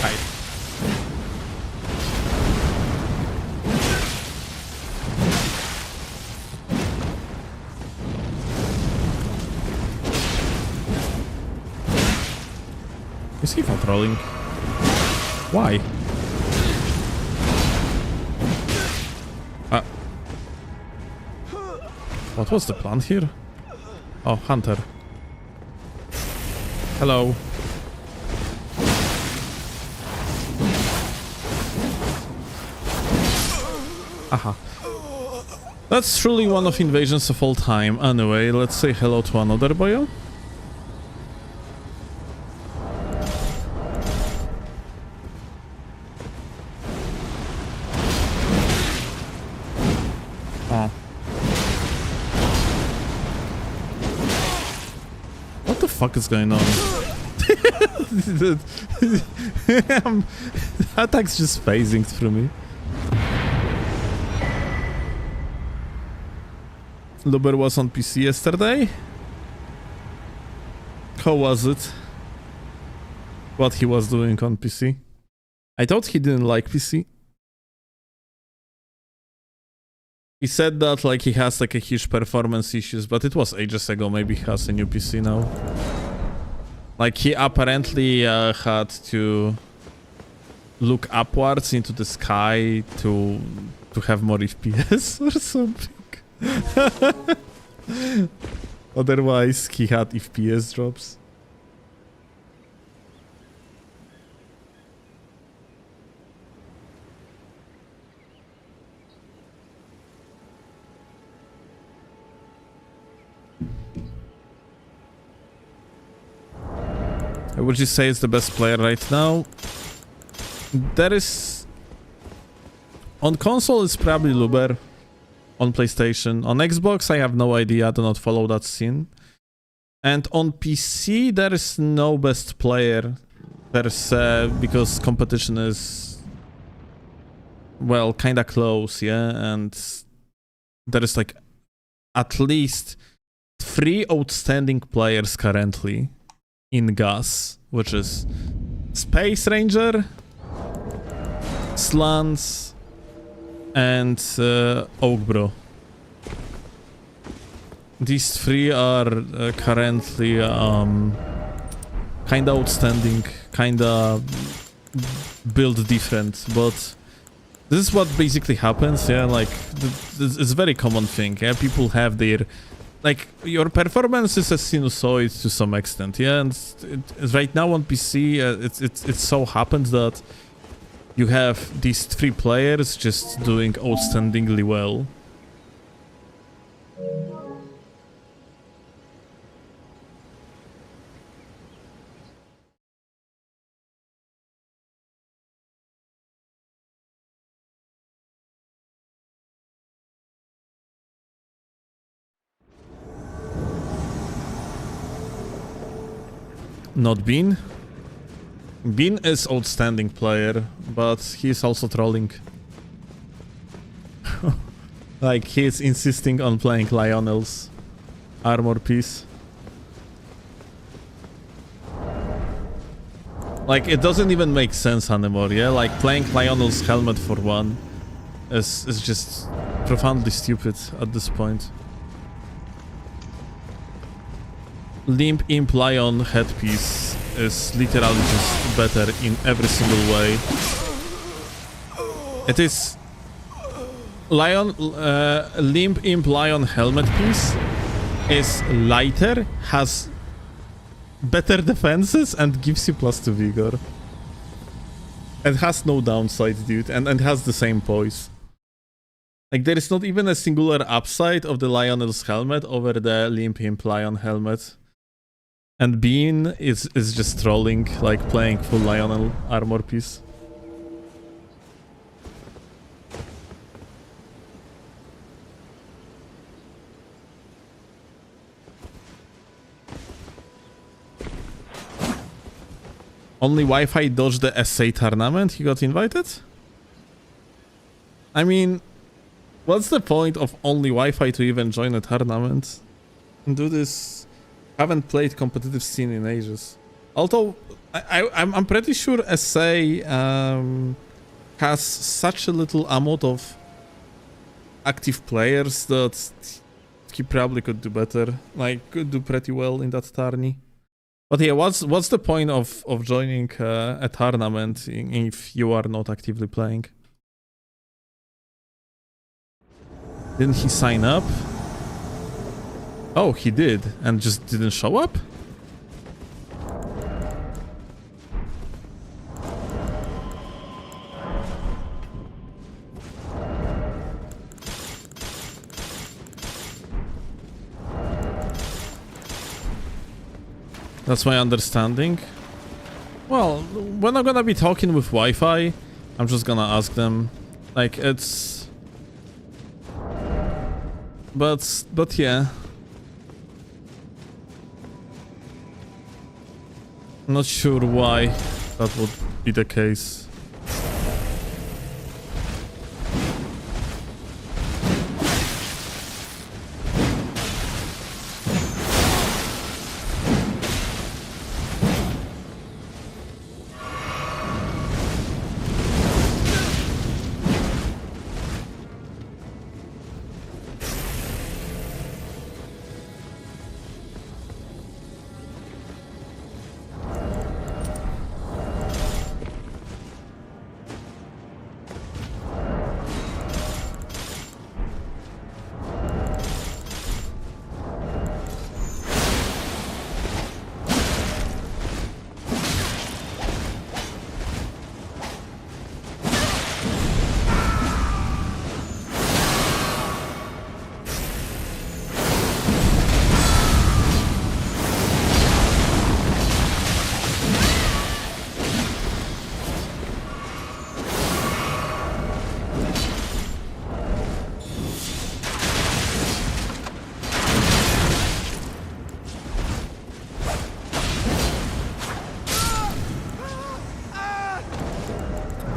Hi. Is he patrolling? Why? What was the plan here? Oh, Hunter. Hello. Aha. That's truly one of invasions of all time. Anyway, let's say hello to another boyo. fuck is going on? Attack's just phasing through me. Luber was on PC yesterday. How was it? What he was doing on PC? I thought he didn't like PC. He said that like he has like a huge performance issues, but it was ages ago. Maybe he has a new PC now. Like he apparently had to look upwards into the sky to have more FPS or something. Otherwise, he had FPS drops. Would you say it's the best player right now? There is... On console, it's probably Luber. On PlayStation. On Xbox, I have no idea. I do not follow that scene. And on PC, there is no best player per se, because competition is... well, kinda close, yeah? And there is like at least 3 outstanding players currently in GAS, which is Space Ranger, Slants, and Oakbro. These 3 are currently kinda outstanding, kinda build different, but this is what basically happens, yeah, like, it's a very common thing, yeah, people have their, like, your performance is a sinusoid to some extent, yeah, and right now on PC, it so happens that you have these 3 players just doing outstandingly well. Not Bean. Bean is outstanding player, but he's also trolling. Like, he's insisting on playing Lionel's armor piece. Like, it doesn't even make sense anymore, yeah? Like, playing Lionel's helmet for one is just profoundly stupid at this point. Limp Imp Lion headpiece is literally just better in every single way. It is Limp Imp Lion helmet piece is lighter, has better defenses, and gives you +2 vigor. It has no downside, dude, and has the same poise. Like, there is not even a singular upside of the Lionel's helmet over the Limp Imp Lion helmet. And Bean is just trolling, like playing full Lionel armor piece. Only Wi-Fi dodged the SA tournament, he got invited? I mean, what's the point of only Wi-Fi to even join a tournament? And do this... Haven't played competitive scene in ages. Although I'm pretty sure SA has such a little amount of active players that he probably could do better. Like, could do pretty well in that tourney. But yeah, what's the point of joining a tournament if you are not actively playing? Didn't he sign up? Oh, he did, and just didn't show up? That's my understanding. Well, when I'm gonna be talking with Wi-Fi, I'm just gonna ask them. Like, it's... But yeah. Not sure why that would be the case.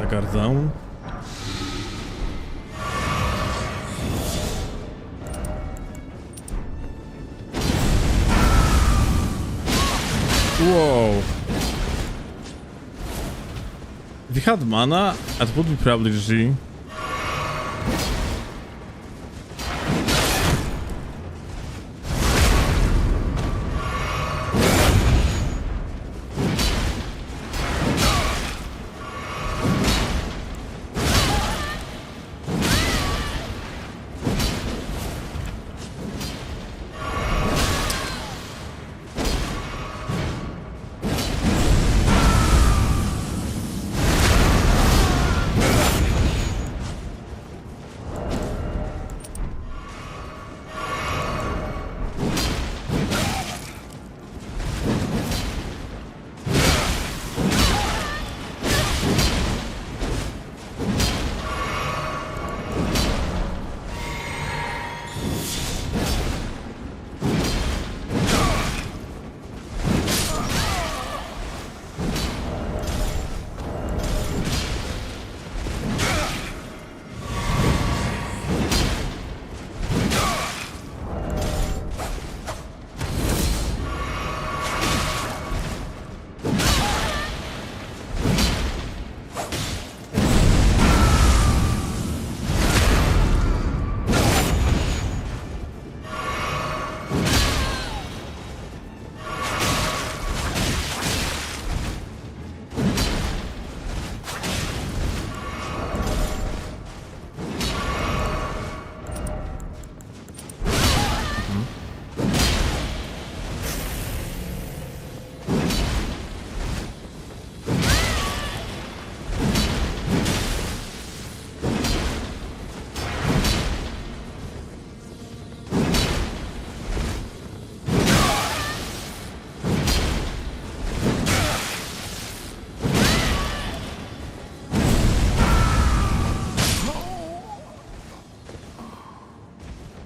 Guard down. Whoa. If he had mana, it would be probably G.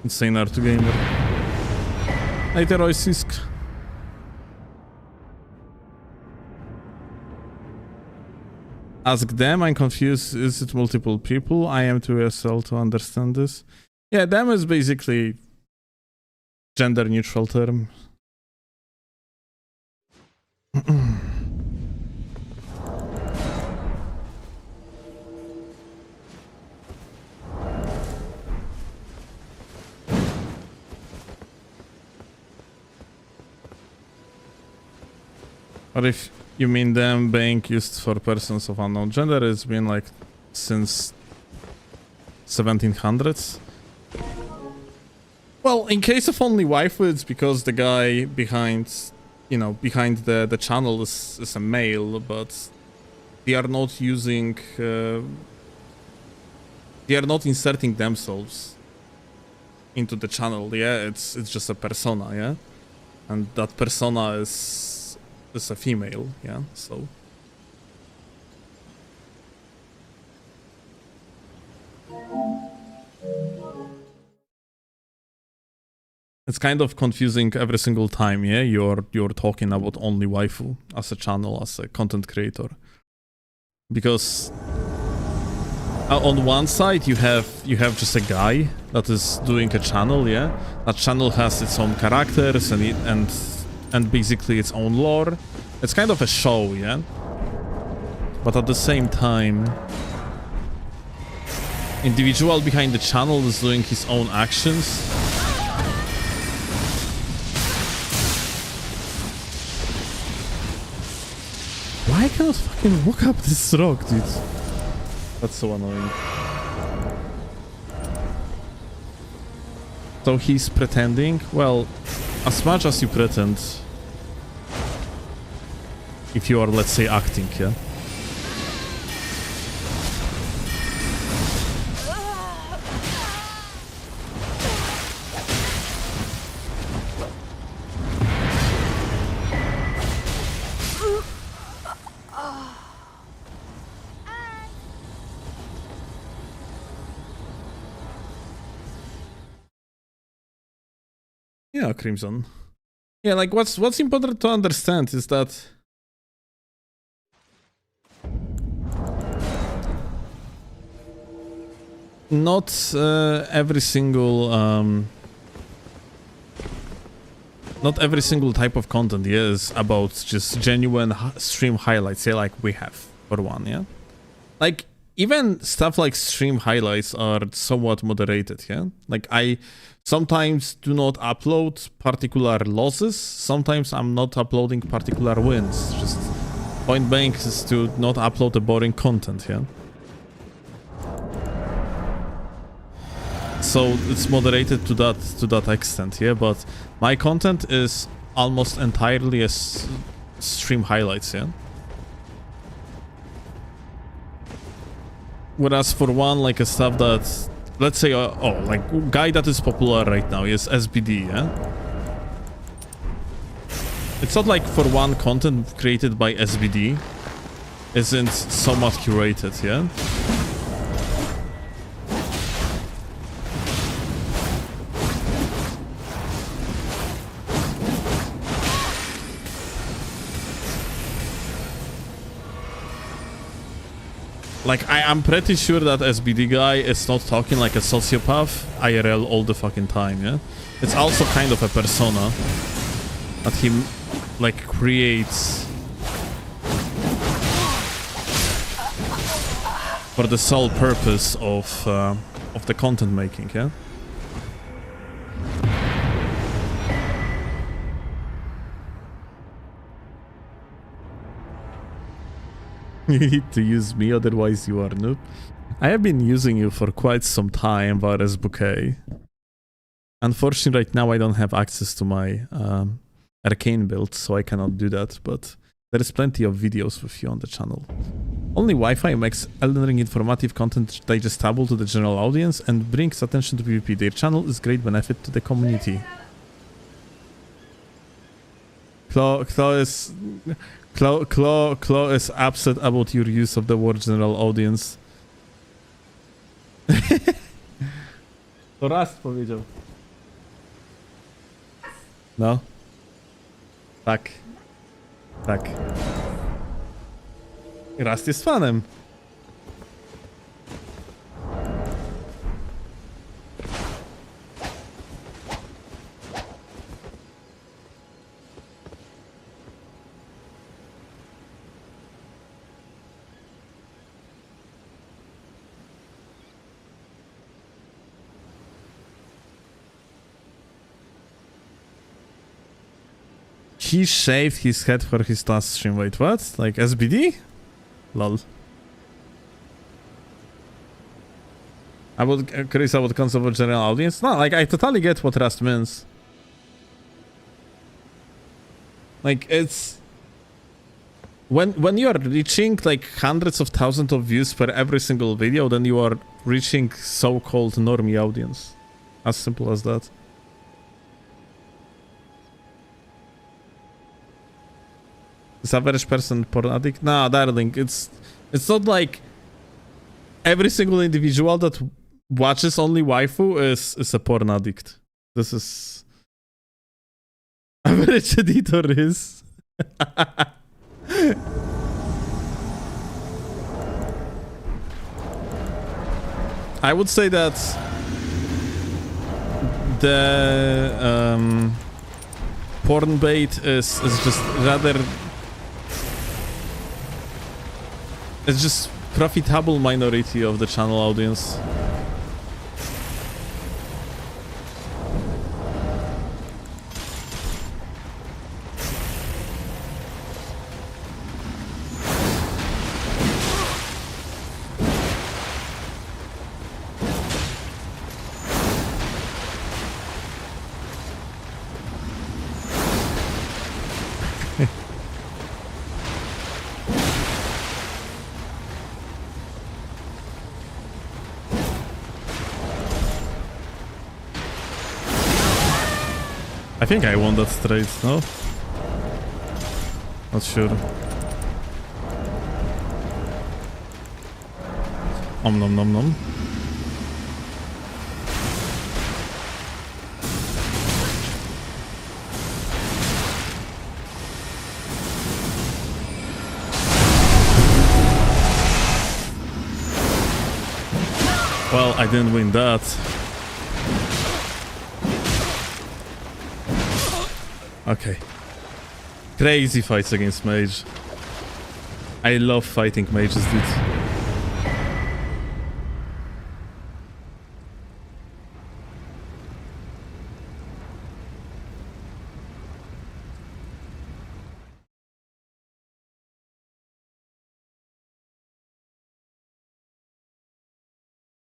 Insane R2 gamer. Later, Roysisk. Ask them, I'm confused. Is it multiple people? I am too SL to understand this. Yeah, them is basically gender neutral term. Or if you mean them being used for persons of unknown gender, it's been like since 1700s. Well, in case of only waifu, it's because the guy behind, behind the channel is a male, but they are not using, they are not inserting themselves into the channel. Yeah, it's just a persona. Yeah, and that persona is a female. Yeah, so. It's kind of confusing every single time, yeah? You're talking about only waifu as a channel, as a content creator. Because on one side you have just a guy that is doing a channel, yeah? That channel has its own characters and basically its own lore. It's kind of a show, yeah? But at the same time, individual behind the channel is doing his own actions. Why I cannot fucking walk up this rock, dude? That's so annoying. So he's pretending? Well, as much as you pretend, if you are, let's say, acting, yeah? Yeah, Crimson. Yeah, like what's important to understand is that not every single type of content, yeah, is about just genuine stream highlights, yeah, like we have for one, yeah. Like even stuff like stream highlights are somewhat moderated, yeah. Like I sometimes do not upload particular losses, sometimes I'm not uploading particular wins. Just point blank is to not upload the boring content, yeah. So it's moderated to that extent, yeah. But my content is almost entirely as stream highlights, yeah. Whereas for one, like a stuff that, let's say, like guy that is popular right now is SBD, yeah? It's not like for one content created by SBD isn't somewhat curated, yeah? Like, I'm pretty sure that SBD guy is not talking like a sociopath IRL all the fucking time, yeah? It's also kind of a persona that he, like, creates for the sole purpose of the content making, yeah? You need to use me, otherwise you are noob. I have been using you for quite some time, Vares Bouquet. Unfortunately, right now I don't have access to my arcane build, so I cannot do that, but there is plenty of videos with you on the channel. Only Wi-Fi makes Elden Ring informative content digestible to the general audience and brings attention to PvP. Their channel is great benefit to the community. Claw is upset about your use of the word general audience. To Rust powiedział. No? Tak. Tak. Rust jest fanem. He shaved his head for his last stream. Wait, what? Like SBD? Lol. Curious about the concept of general audience? No, like I totally get what Rust means. Like it's when you are reaching like hundreds of thousands of views per every single video, then you are reaching so-called normie audience. As simple as that. Is average person porn addict? Nah, darling, it's not like every single individual that watches only waifu is a porn addict. This is Average editor is. I would say that the porn bait is just rather. It's just profitable minority of the channel audience. I think I won that straight, no? Not sure. Om nom nom nom. Well, I didn't win that. Okay. Crazy fights against mage. I love fighting mages, dude.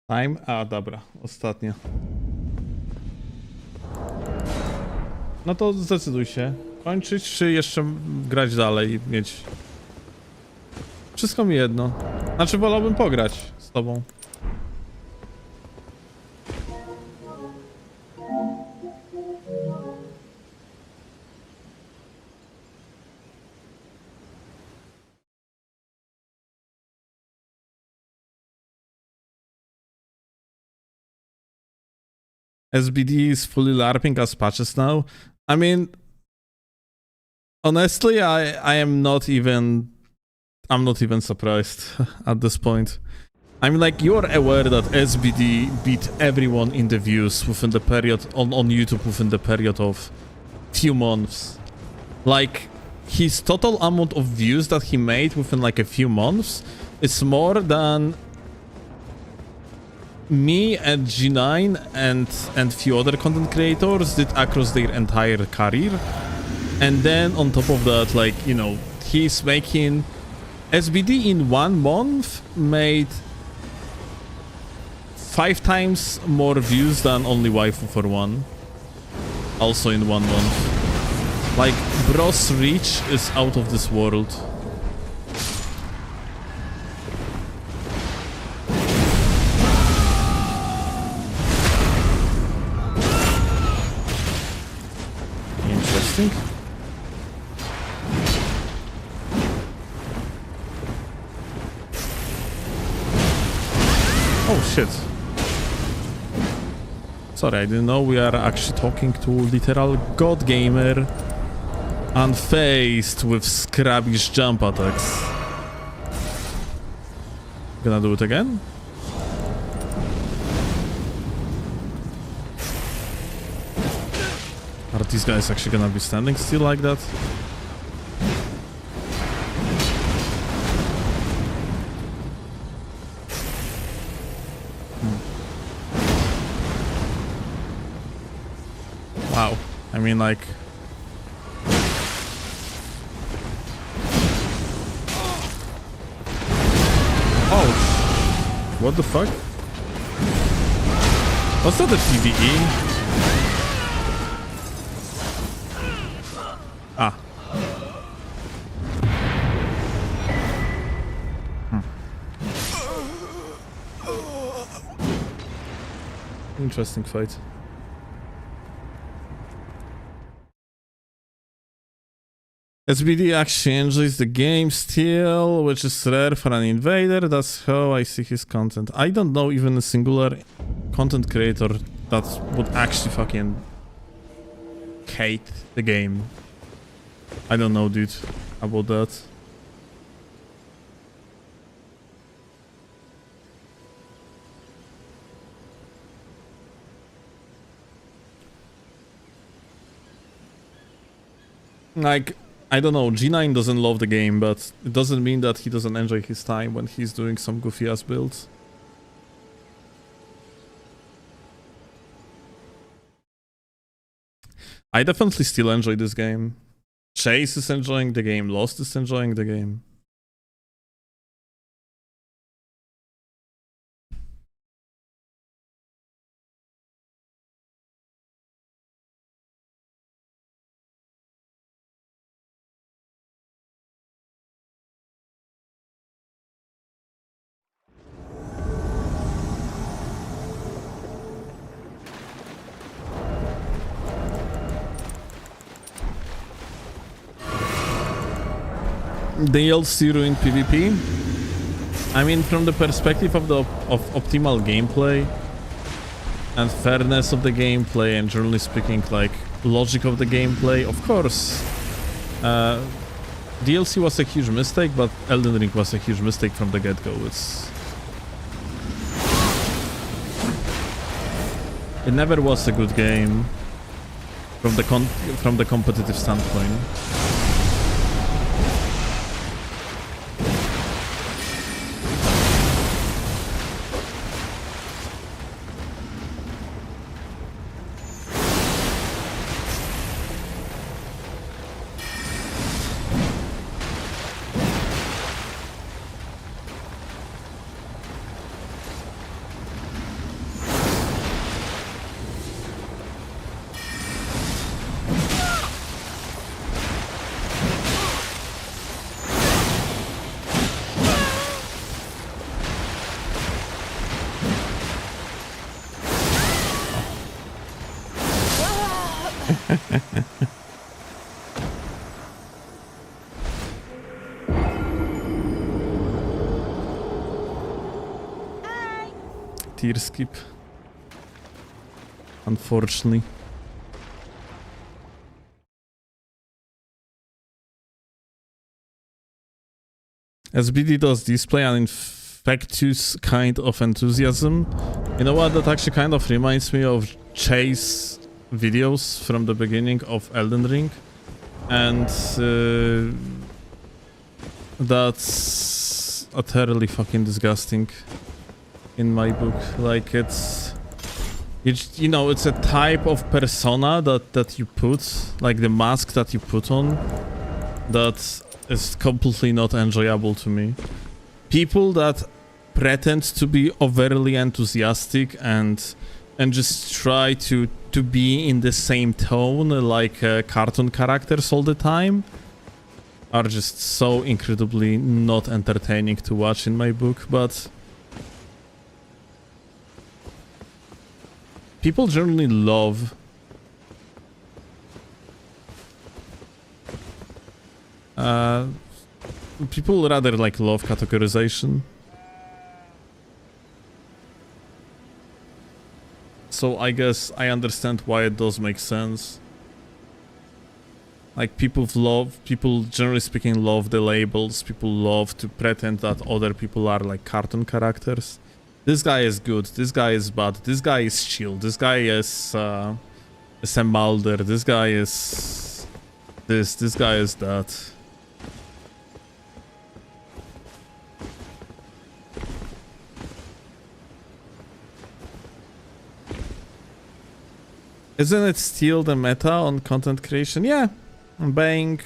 Time? A, dobra. Ostatnia. No to zdecyduj się. Kończyć, czy jeszcze grać dalej i mieć... Wszystko mi jedno. Znaczy, wolałbym pograć z tobą. SBD is fully LARPing as patches now. I mean, honestly, I'm not even surprised at this point. I'm like, you're aware that SBD beat everyone in the views within the period on YouTube within the period of few months. Like, his total amount of views that he made within like a few months is more than me and G9 and few other content creators did across their entire career. And then on top of that, like, you know, he's making... SBD in 1 month made 5 times more views than only Waifu for One. Also in 1 month. Like, bro's reach is out of this world. Interesting. Oh shit. Sorry, I didn't know we are actually talking to literal god gamer unfazed with scrubbish jump attacks. Gonna do it again? Are these guys actually gonna be standing still like that? Wow. I mean, like... Oh! What the fuck? What's that, a PvE? Ah. Interesting fight. SBD actually enjoys the game still, which is rare for an invader. That's how I see his content. I don't know even a singular content creator that would actually fucking hate the game. I don't know, dude, about that. Like, I don't know, G9 doesn't love the game, but it doesn't mean that he doesn't enjoy his time when he's doing some goofy ass builds. I definitely still enjoy this game. Chase is enjoying the game, Lost is enjoying the game. DLC ruined PvP. I mean, from the perspective of the optimal gameplay and fairness of the gameplay, and generally speaking, like logic of the gameplay, of course, DLC was a huge mistake, but Elden Ring was a huge mistake from the get-go. It never was a good game from the competitive standpoint. Tier skip. Unfortunately. SBD does display an infectious kind of enthusiasm. You know what? That actually kind of reminds me of Chase videos from the beginning of Elden Ring. And that's utterly fucking disgusting in my book. Like, it's you know, it's a type of persona that you put, like the mask that you put on, that is completely not enjoyable to me. People that pretend to be overly enthusiastic and just try to be in the same tone like cartoon characters all the time are just so incredibly not entertaining to watch in my book. But people generally love people rather like love categorization. So I guess I understand why it does make sense. Like, people generally speaking love the labels. People love to pretend that other people are like cartoon characters. This guy is good, this guy is bad, this guy is chill, this guy is a Mulder, this guy is this guy is that. Isn't it still the meta on content creation? Yeah, being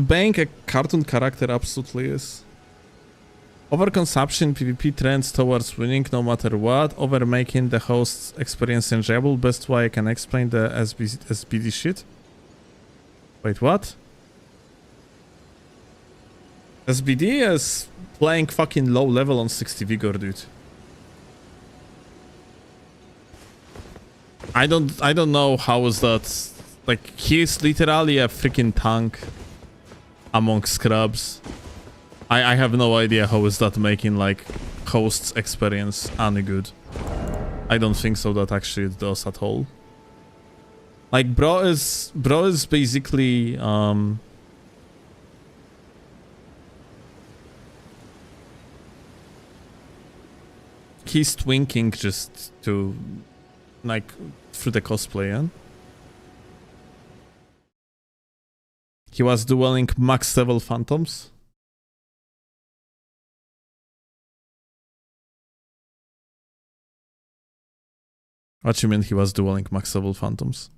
a cartoon character absolutely is. Overconsumption PvP trends towards winning no matter what, over making the host's experience enjoyable. Best way I can explain the SBD shit. Wait, what? SBD is playing fucking low level on 60 vigor, dude. I don't know how is that. Like, he's literally a freaking tank among scrubs. I have no idea how is that making like host's experience any good. I don't think so that actually it does at all. Like, bro is basically, he's twinking just to, like, through the cosplay, yeah? He was dueling max level phantoms. What you mean he was dueling max level phantoms?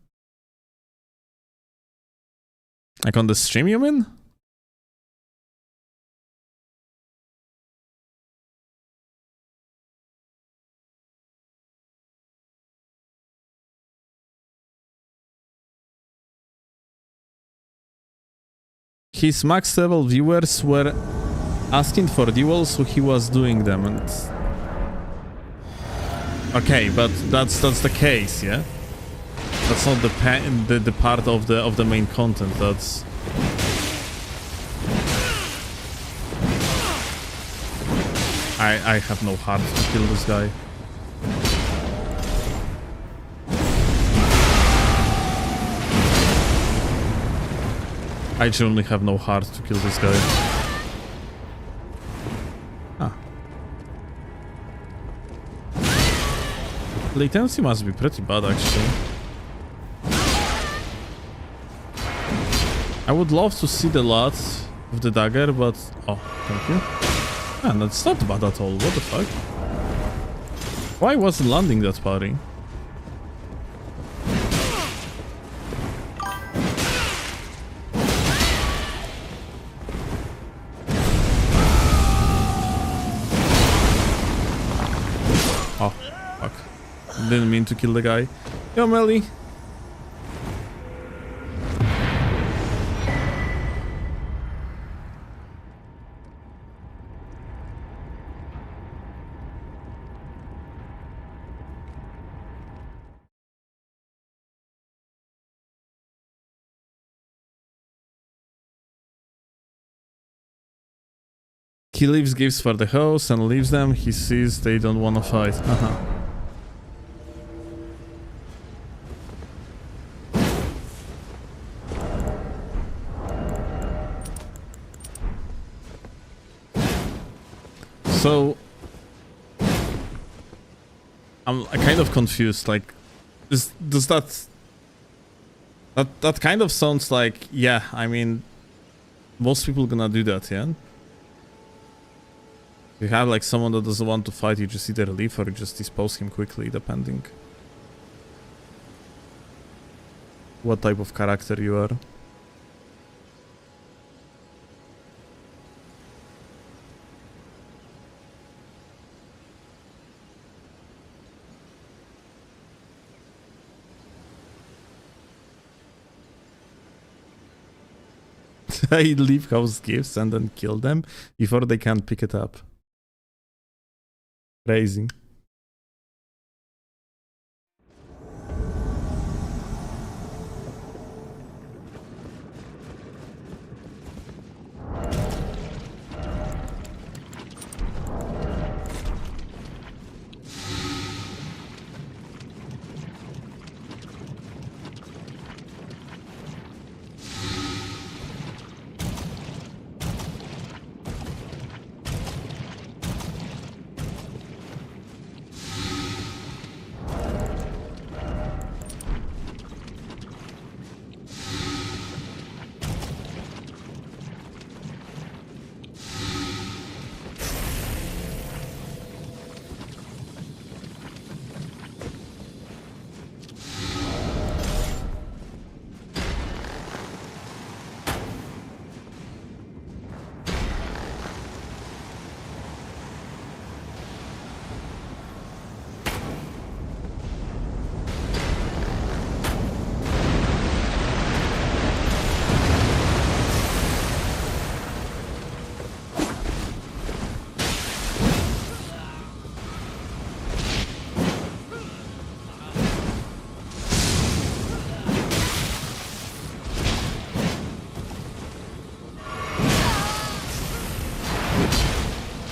Like on the stream, you mean? His max level viewers were asking for duels, so he was doing them, and okay, but that's the case, yeah. That's not the part of the main content. That's I have no heart to kill this guy. I genuinely have no heart to kill this guy. Ah. Latency must be pretty bad, actually. I would love to see the lot of the dagger, but... Oh, thank you. Man, that's not bad at all. What the fuck? Why wasn't landing that parry? Oh, fuck. Didn't mean to kill the guy. Yo, Melly. He leaves gifts for the host and leaves them. He sees they don't want to fight. So I'm kind of confused. Like, does that kind of sounds like, yeah, I mean, most people gonna do that, yeah? You have like someone that doesn't want to fight, you just either leave or you just dispose him quickly, depending what type of character you are. I leave house gifts and then kill them before they can pick it up. Crazy.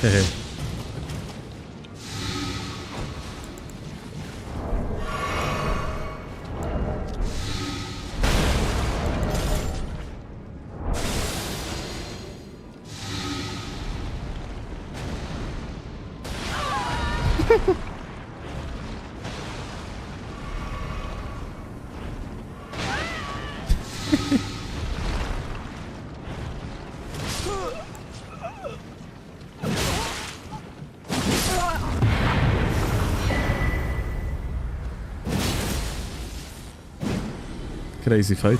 Hehe. Crazy fight.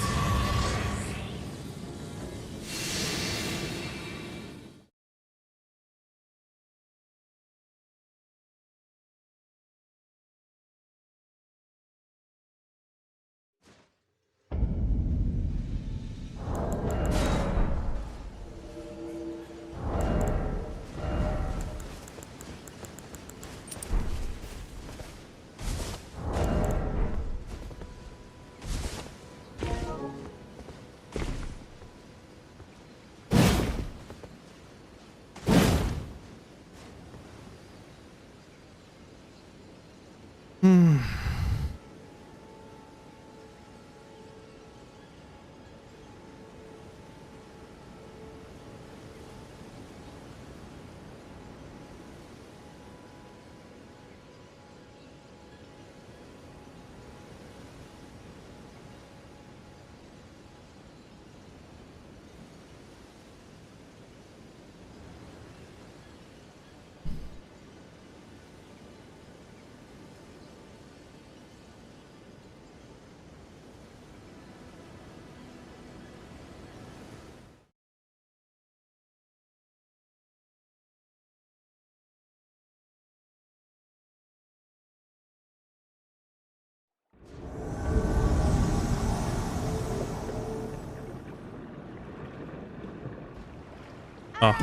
Oh.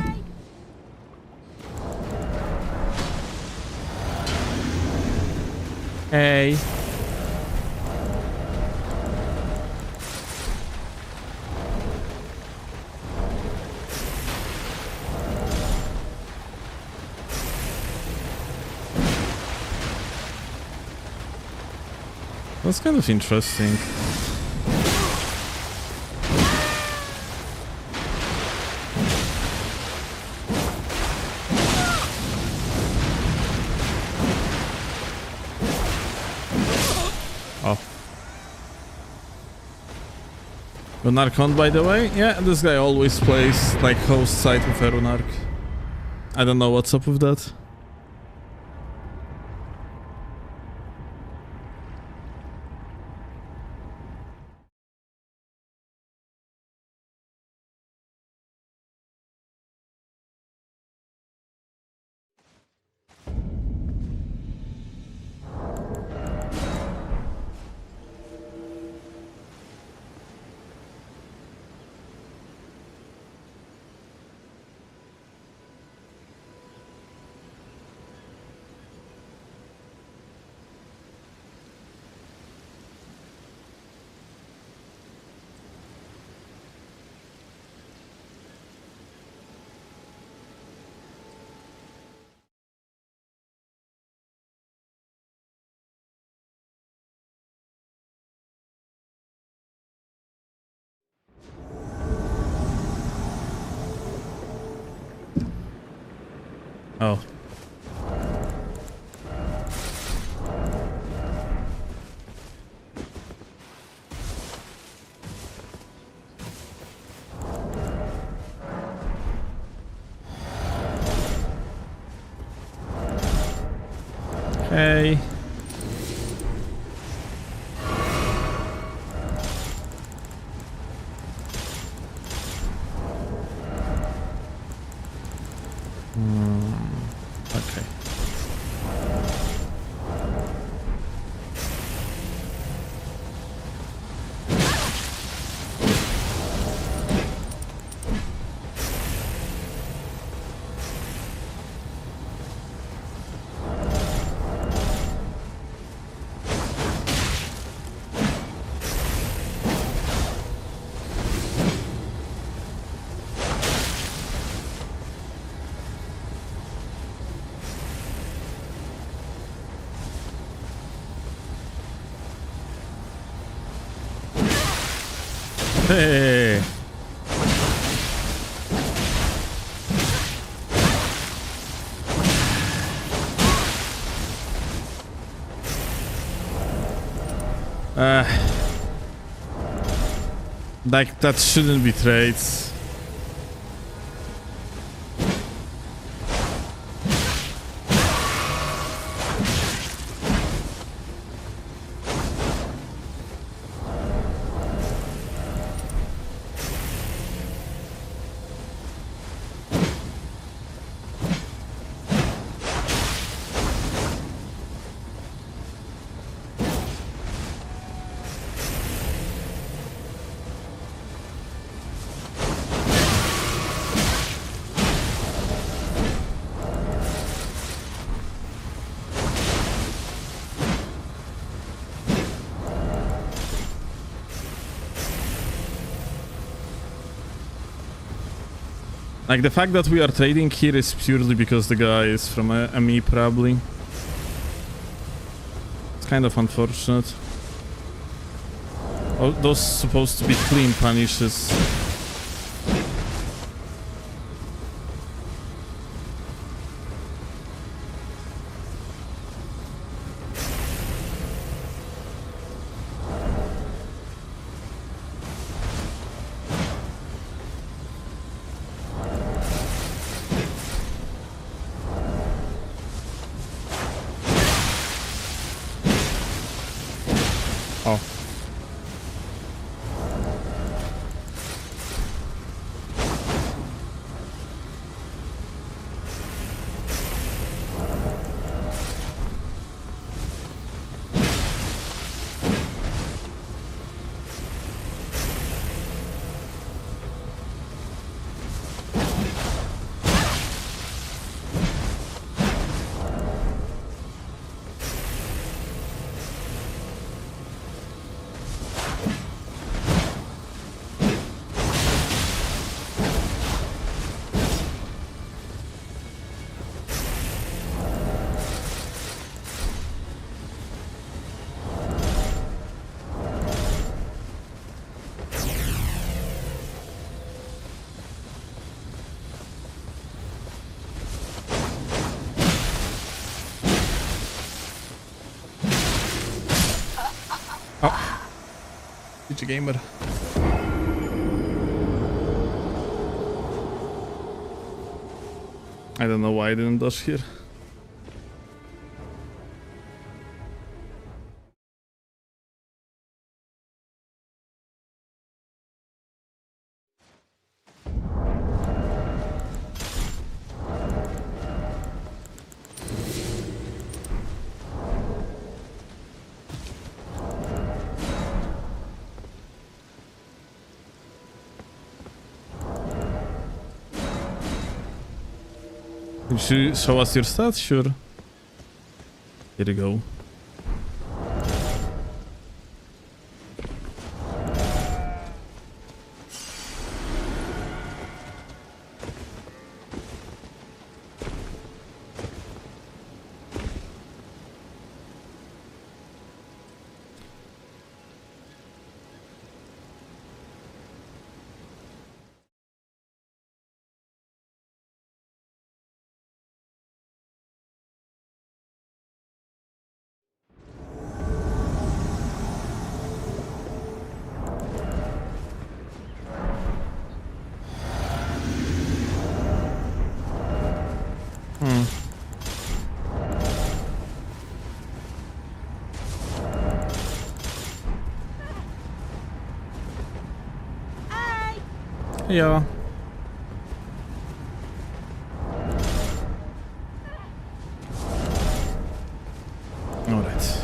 Hey. That's kind of interesting. Oh. Runarkon, by the way? Yeah, this guy always plays like host side with a Runark. I don't know what's up with that. Oh. Hey. Okay. Hey. Like, that shouldn't be trades. Like, the fact that we are trading here is purely because the guy is from ME, probably. It's kind of unfortunate. Oh, those supposed to be clean punishes. Oh. GG gamer. I don't know why I didn't dodge here. You show us your stats? Sure. Here you go. Yeah. Alright.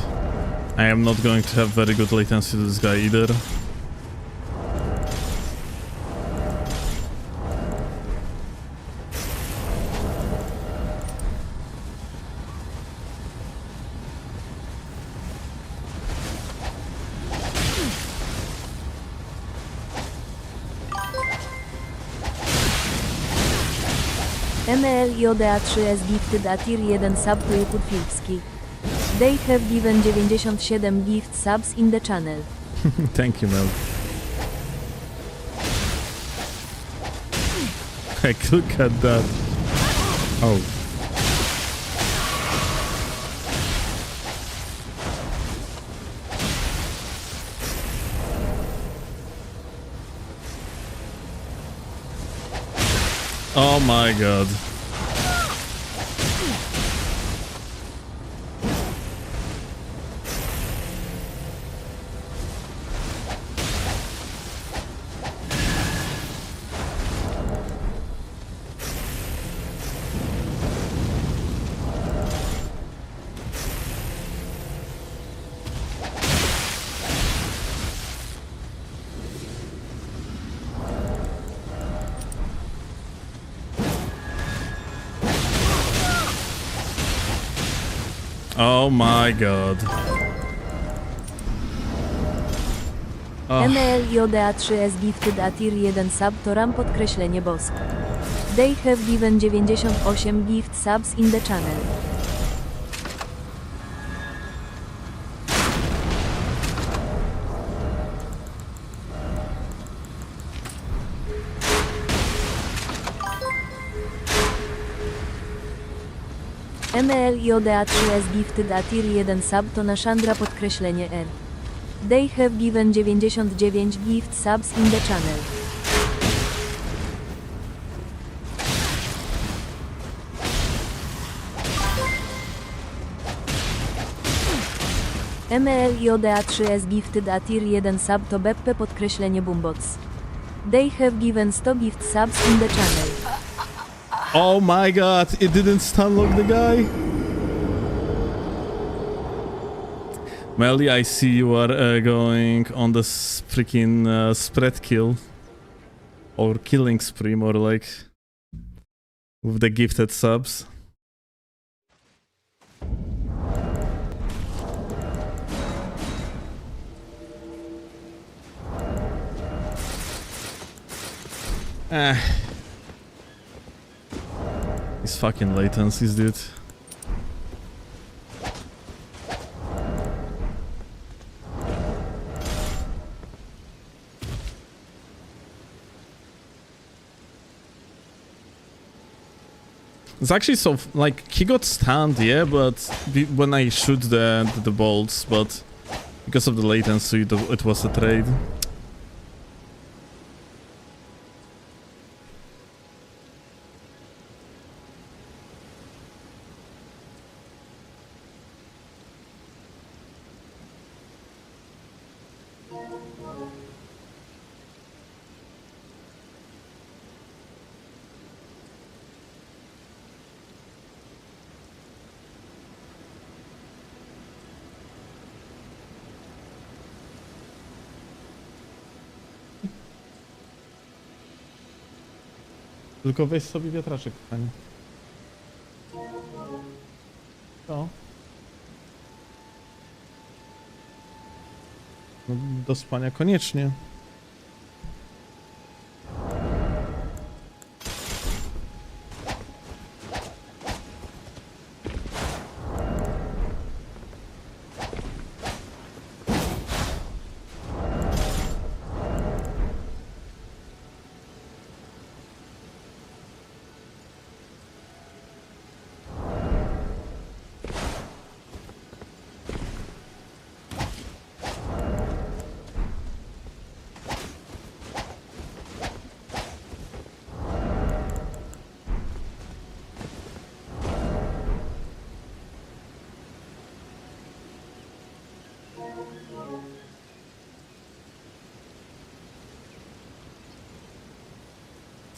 I am not going to have very good latency to this guy either. MLJDA3S gifted a tier 1 sub to Steelovsky. They have given 97 gift subs in the channel. Thank you, Mel. Like, look at that. Oh. Oh my god. Oh my god. Oh. MLJDA3S gifted a tier 1 sub to ram podkreślenie bosk. They have given 98 gift subs in the channel. MLJDA3S gifted a tier 1 sub to Nashandra podkreślenie R. They have given 99 gift subs in the channel. MLJDA3S gifted a tier 1 sub to Beppe podkreślenie Boombots. They have given 100 gift subs in the channel. Oh my god, it didn't stunlock the guy. Melly, I see you are going on this freaking spread kill. Or killing spree, more like. With the gifted subs. These fucking latencies, dude. It's actually so like he got stunned, yeah, but when I shoot the bolts, but because of the latency, it was a trade. Tylko weź sobie wiatraczek, panie. Co? No, do spania koniecznie.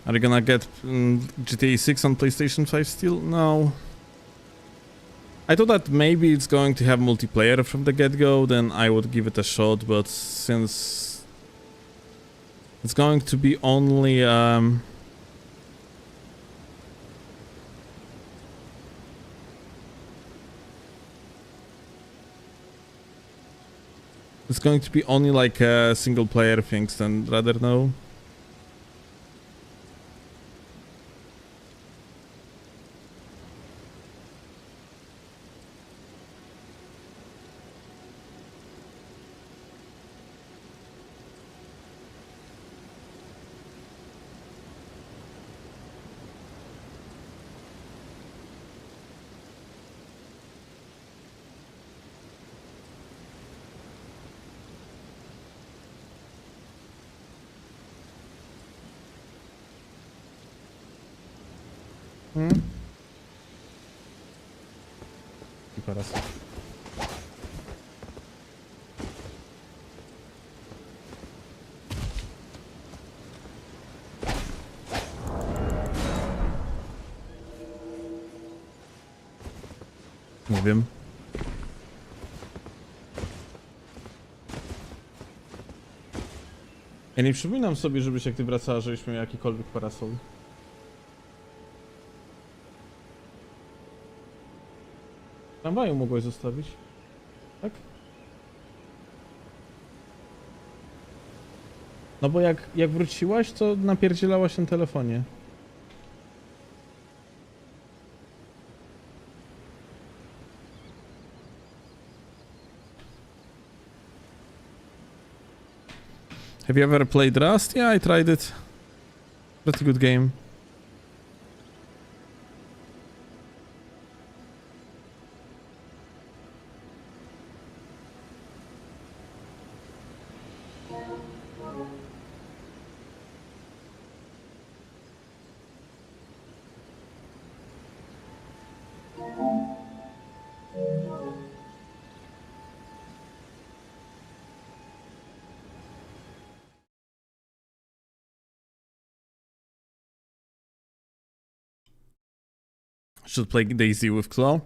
Are you gonna get GTA 6 on PlayStation 5 still? No. I thought that maybe it's going to have multiplayer from the get-go, then I would give it a shot, but since it's going to be only it's going to be only like single player things, then rather no. I teraz. Nie wiem. Ja nie przypominam sobie, żebyś jak ty wracała, żebyś miał jakikolwiek parasol. W tramwaju mogłeś zostawić. Tak? No bo jak wróciłaś, to napierdzielałaś na telefonie. Have you ever played Rust? Yeah, I tried it. Pretty good game. Should play Daisy with Claw.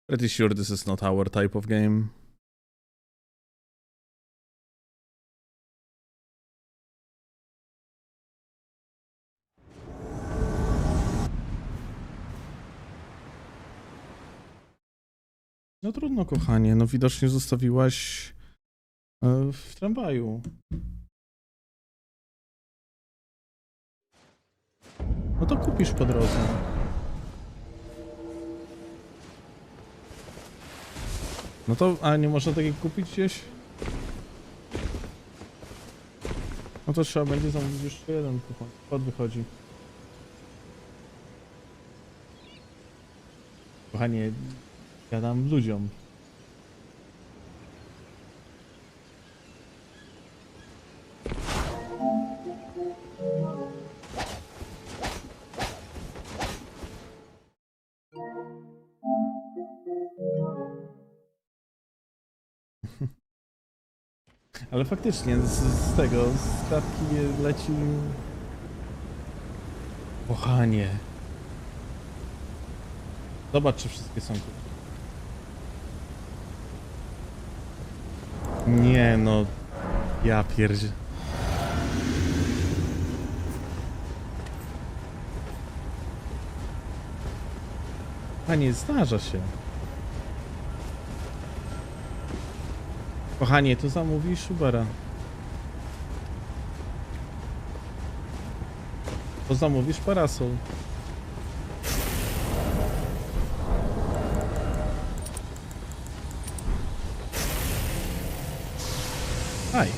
Pretty sure this is not our type of game. No trudno, kochanie. No widocznie zostawiłaś w tramwaju. No to kupisz po drodze. No to, a nie można takiego kupić gdzieś? No to trzeba będzie zamówić jeszcze jeden kod wychodzi. Kochanie, ja dam ludziom. Ale faktycznie z tego, z klatki leci... Kochanie. Zobacz, czy wszystkie są tu. Nie no... Ja pierdzie. Kochanie, zdarza się. Kochanie, to zamówisz Ubera. To zamówisz parasol. Aj.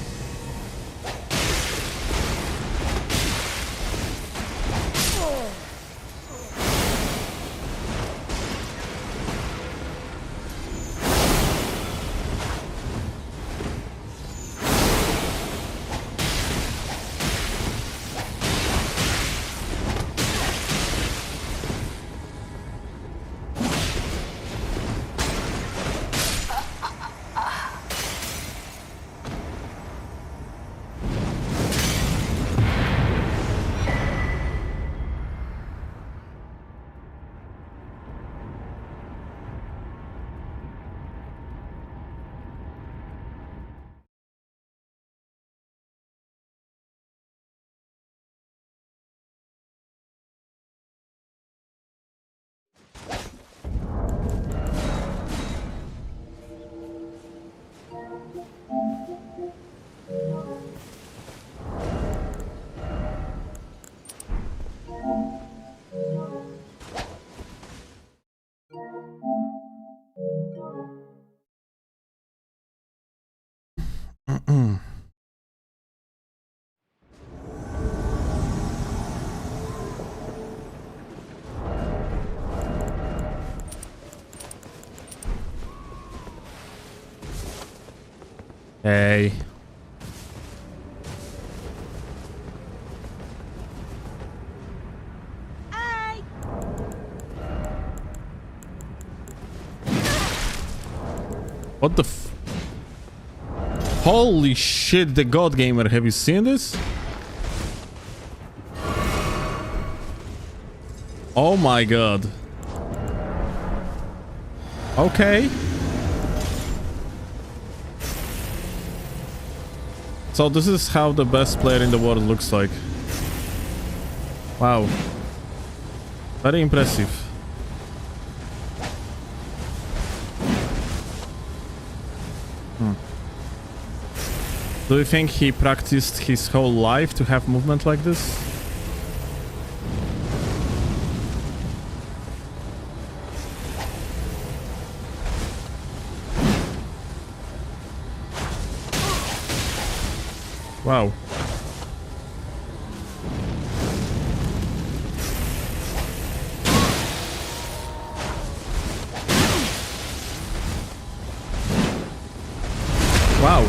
Ej. What the f... Holy shit, the God Gamer, have you seen this? Oh my god. Okay. So this is how the best player in the world looks like. Wow. Very impressive. Do you think he practiced his whole life to have movement like this? Wow. Wow.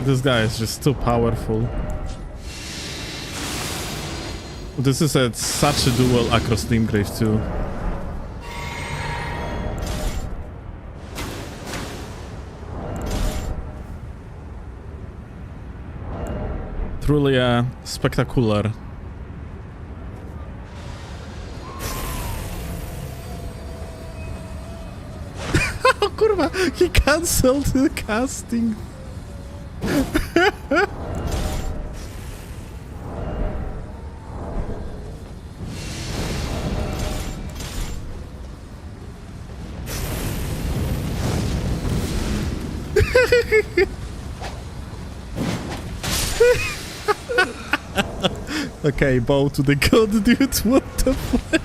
This guy is just too powerful. This is such a duel across Limgrave too. Truly spectacular. Oh kurwa, he cancelled the casting. Okay, bow to the god, dude. What the fuck?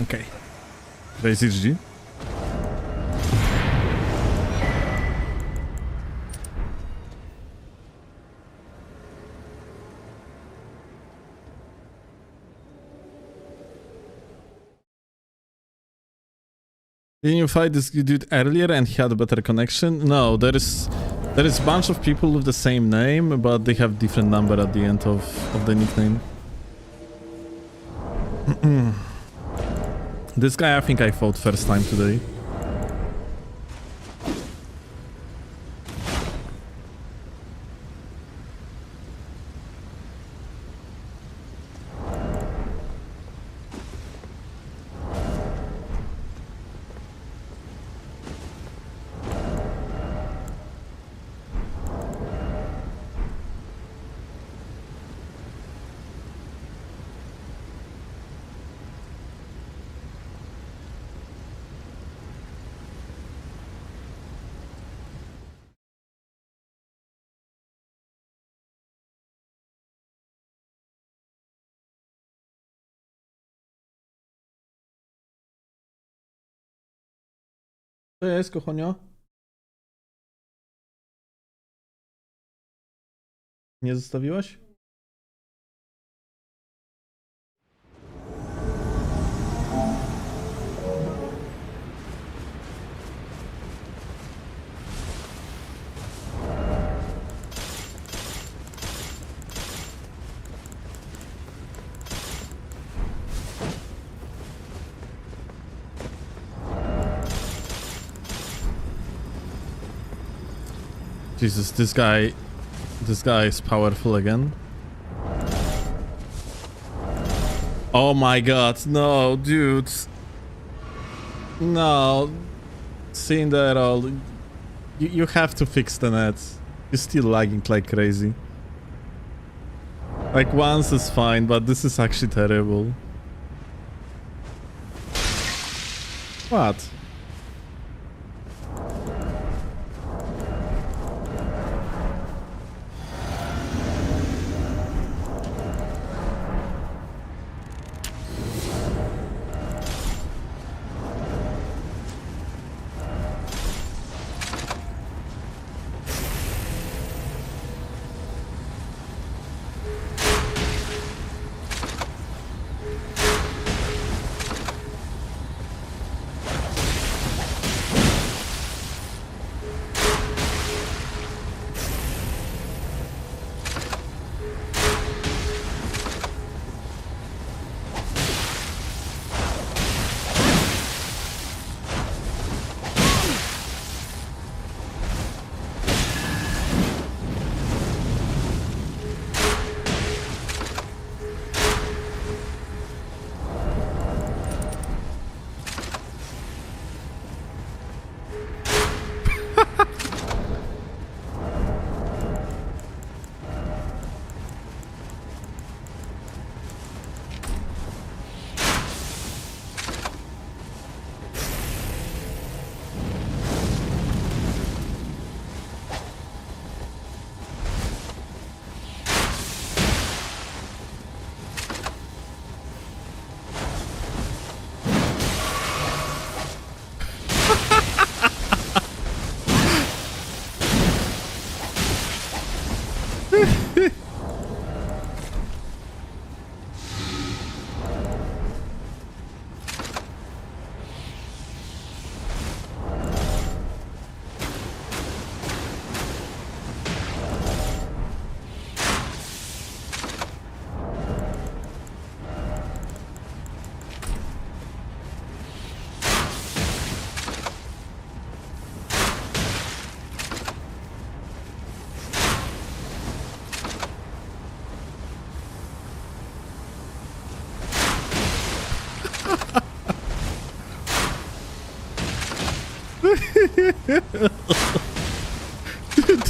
Okay. Raise HG. Didn't you fight this dude earlier and he had a better connection? No, there is a bunch of people with the same name, but they have different number at the end of the nickname. This guy I think I fought first time today. To jest, kochonio? Nie zostawiłaś? Jesus, this guy is powerful again. Oh my god, no, dude. No. Seeing that all, you have to fix the net. You're still lagging like crazy. Like once is fine, but this is actually terrible. What?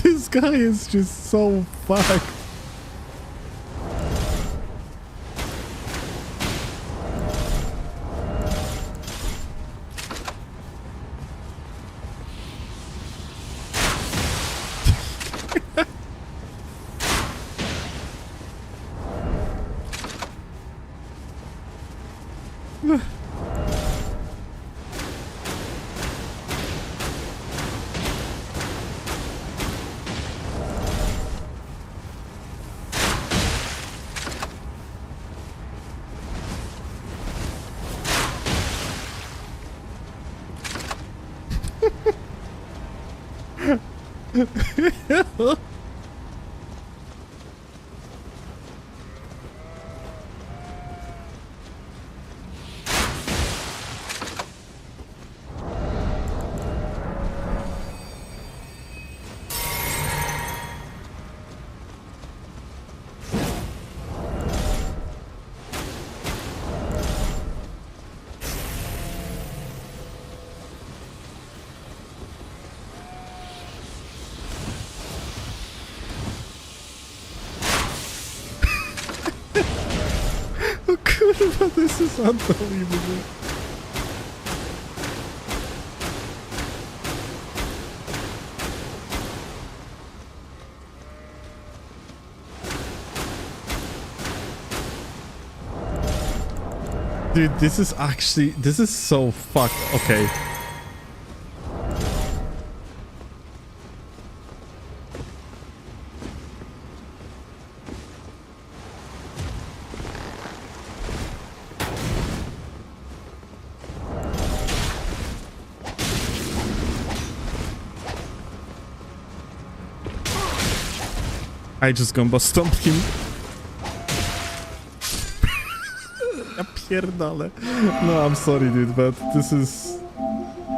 This guy is just so fucked. O kurwa, this is unbelievable. Dude, this is so fucked. Okay. I just gonna stomp him. Ja pierdolę. No, I'm sorry, dude, but this is...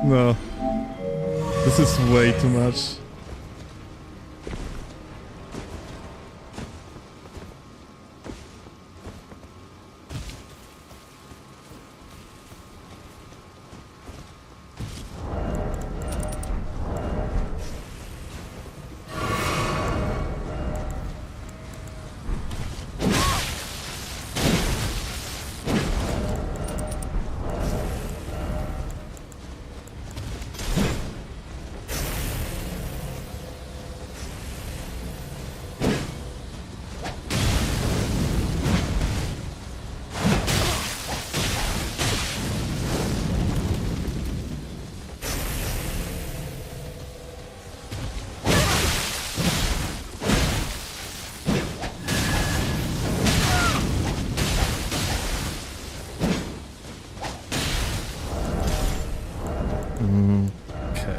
No. This is way too much. Okay.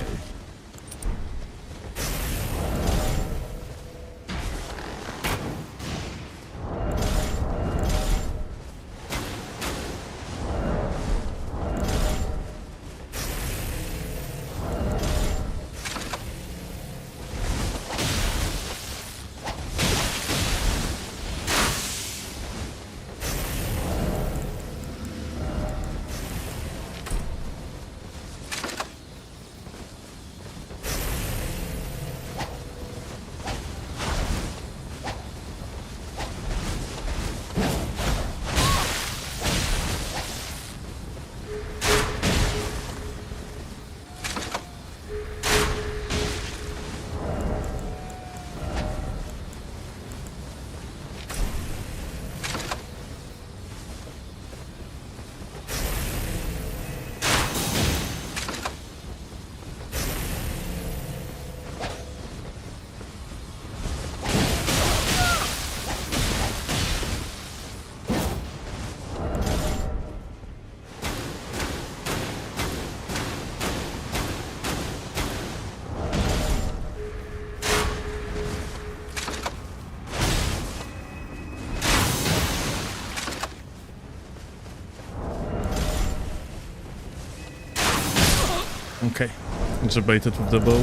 Okay, debated with the bow.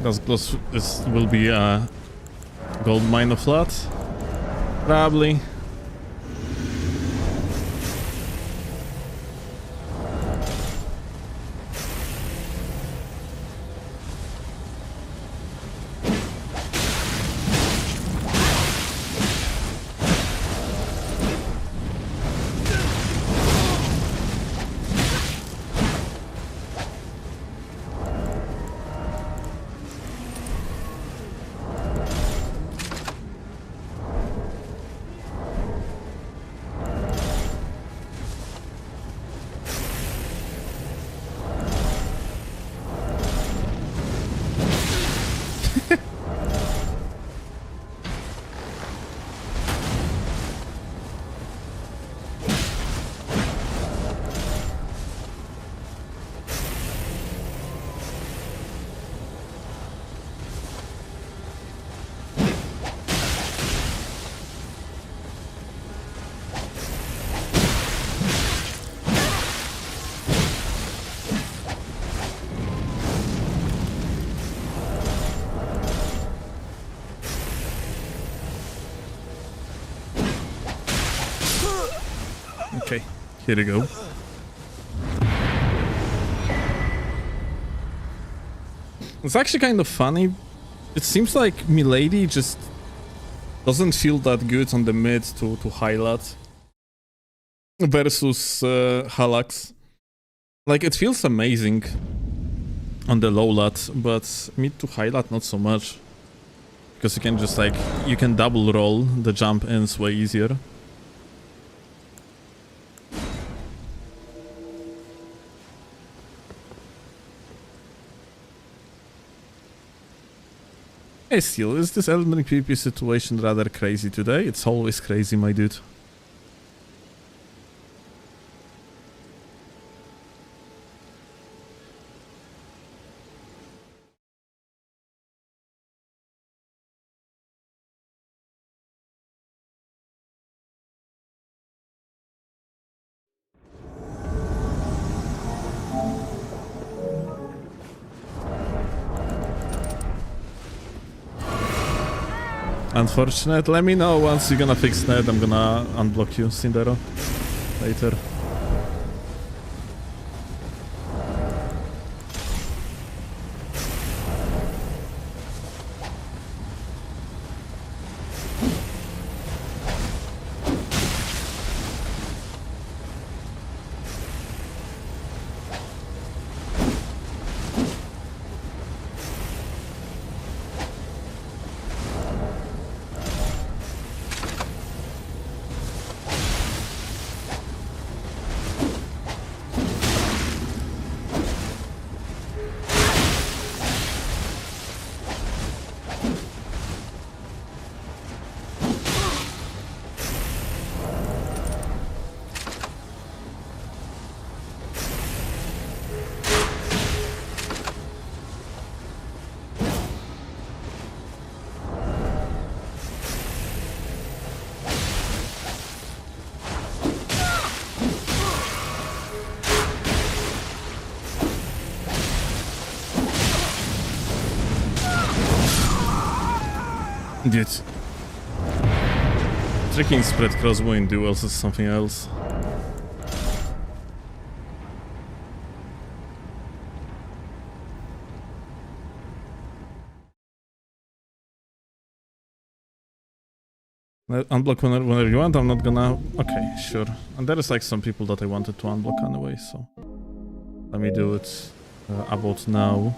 That's close. This will be a gold mine of flood, probably. Here you go. It's actually kind of funny. It seems like Milady just doesn't feel that good on the mid to highlight versus Halax. Like, it feels amazing on the low lat, but mid to highlight not so much. Because you can just like, you can double roll the jump ins way easier. Hey, still, is this Elden Ring PvP situation rather crazy today? It's always crazy, my dude. Unfortunate. Let me know once you're gonna fix net. I'm gonna unblock you, Sindero, later. Dude. Tricking spread crossbow in duels is something else. Unblock whenever you want, I'm not gonna... Okay, sure. And there is like some people that I wanted to unblock anyway, so... Let me do it about now.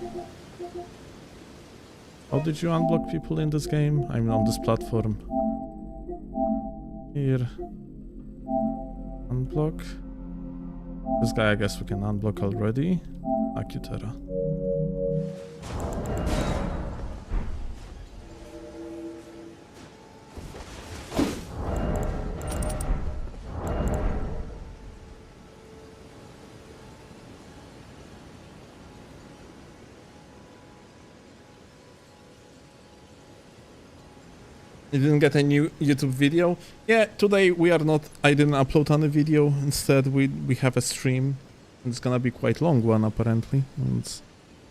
How did you unblock people in this game? I mean, on this platform. Here. Unblock. This guy I guess we can unblock already. Acutera. You didn't get a new YouTube video? Yeah, today we are not... I didn't upload any video. Instead, we have a stream. It's gonna be quite long one, apparently. And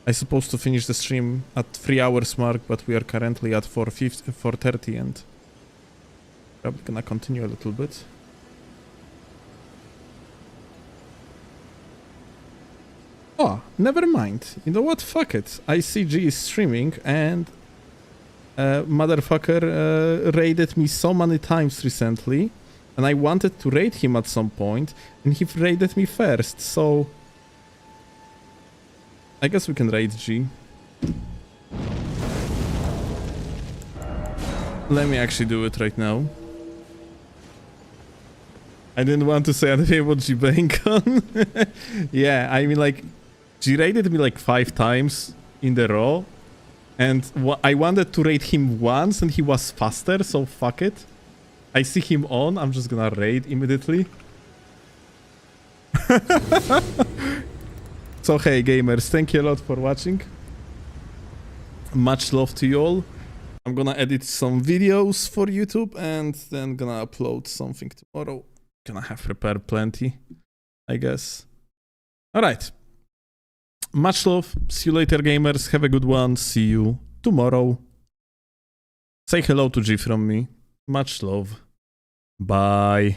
I'm supposed to finish the stream at 3 hours mark, but we are currently at 4:30 and... Probably gonna continue a little bit. Oh, never mind. You know what? Fuck it. ICG is streaming and... motherfucker raided me so many times recently, and I wanted to raid him at some point, and he raided me first, so... I guess we can raid G. Let me actually do it right now. I didn't want to say anything about G Bacon. Yeah, I mean, like, G raided me like 5 times in the row. And I wanted to raid him once and he was faster, so fuck it. I see him on, I'm just gonna raid immediately. So hey gamers, thank you a lot for watching. Much love to you all. I'm gonna edit some videos for YouTube and then gonna upload something tomorrow. Gonna have prepared plenty, I guess. Alright. Much love. See you later, gamers. Have a good one. See you tomorrow. Say hello to G from me. Much love. Bye.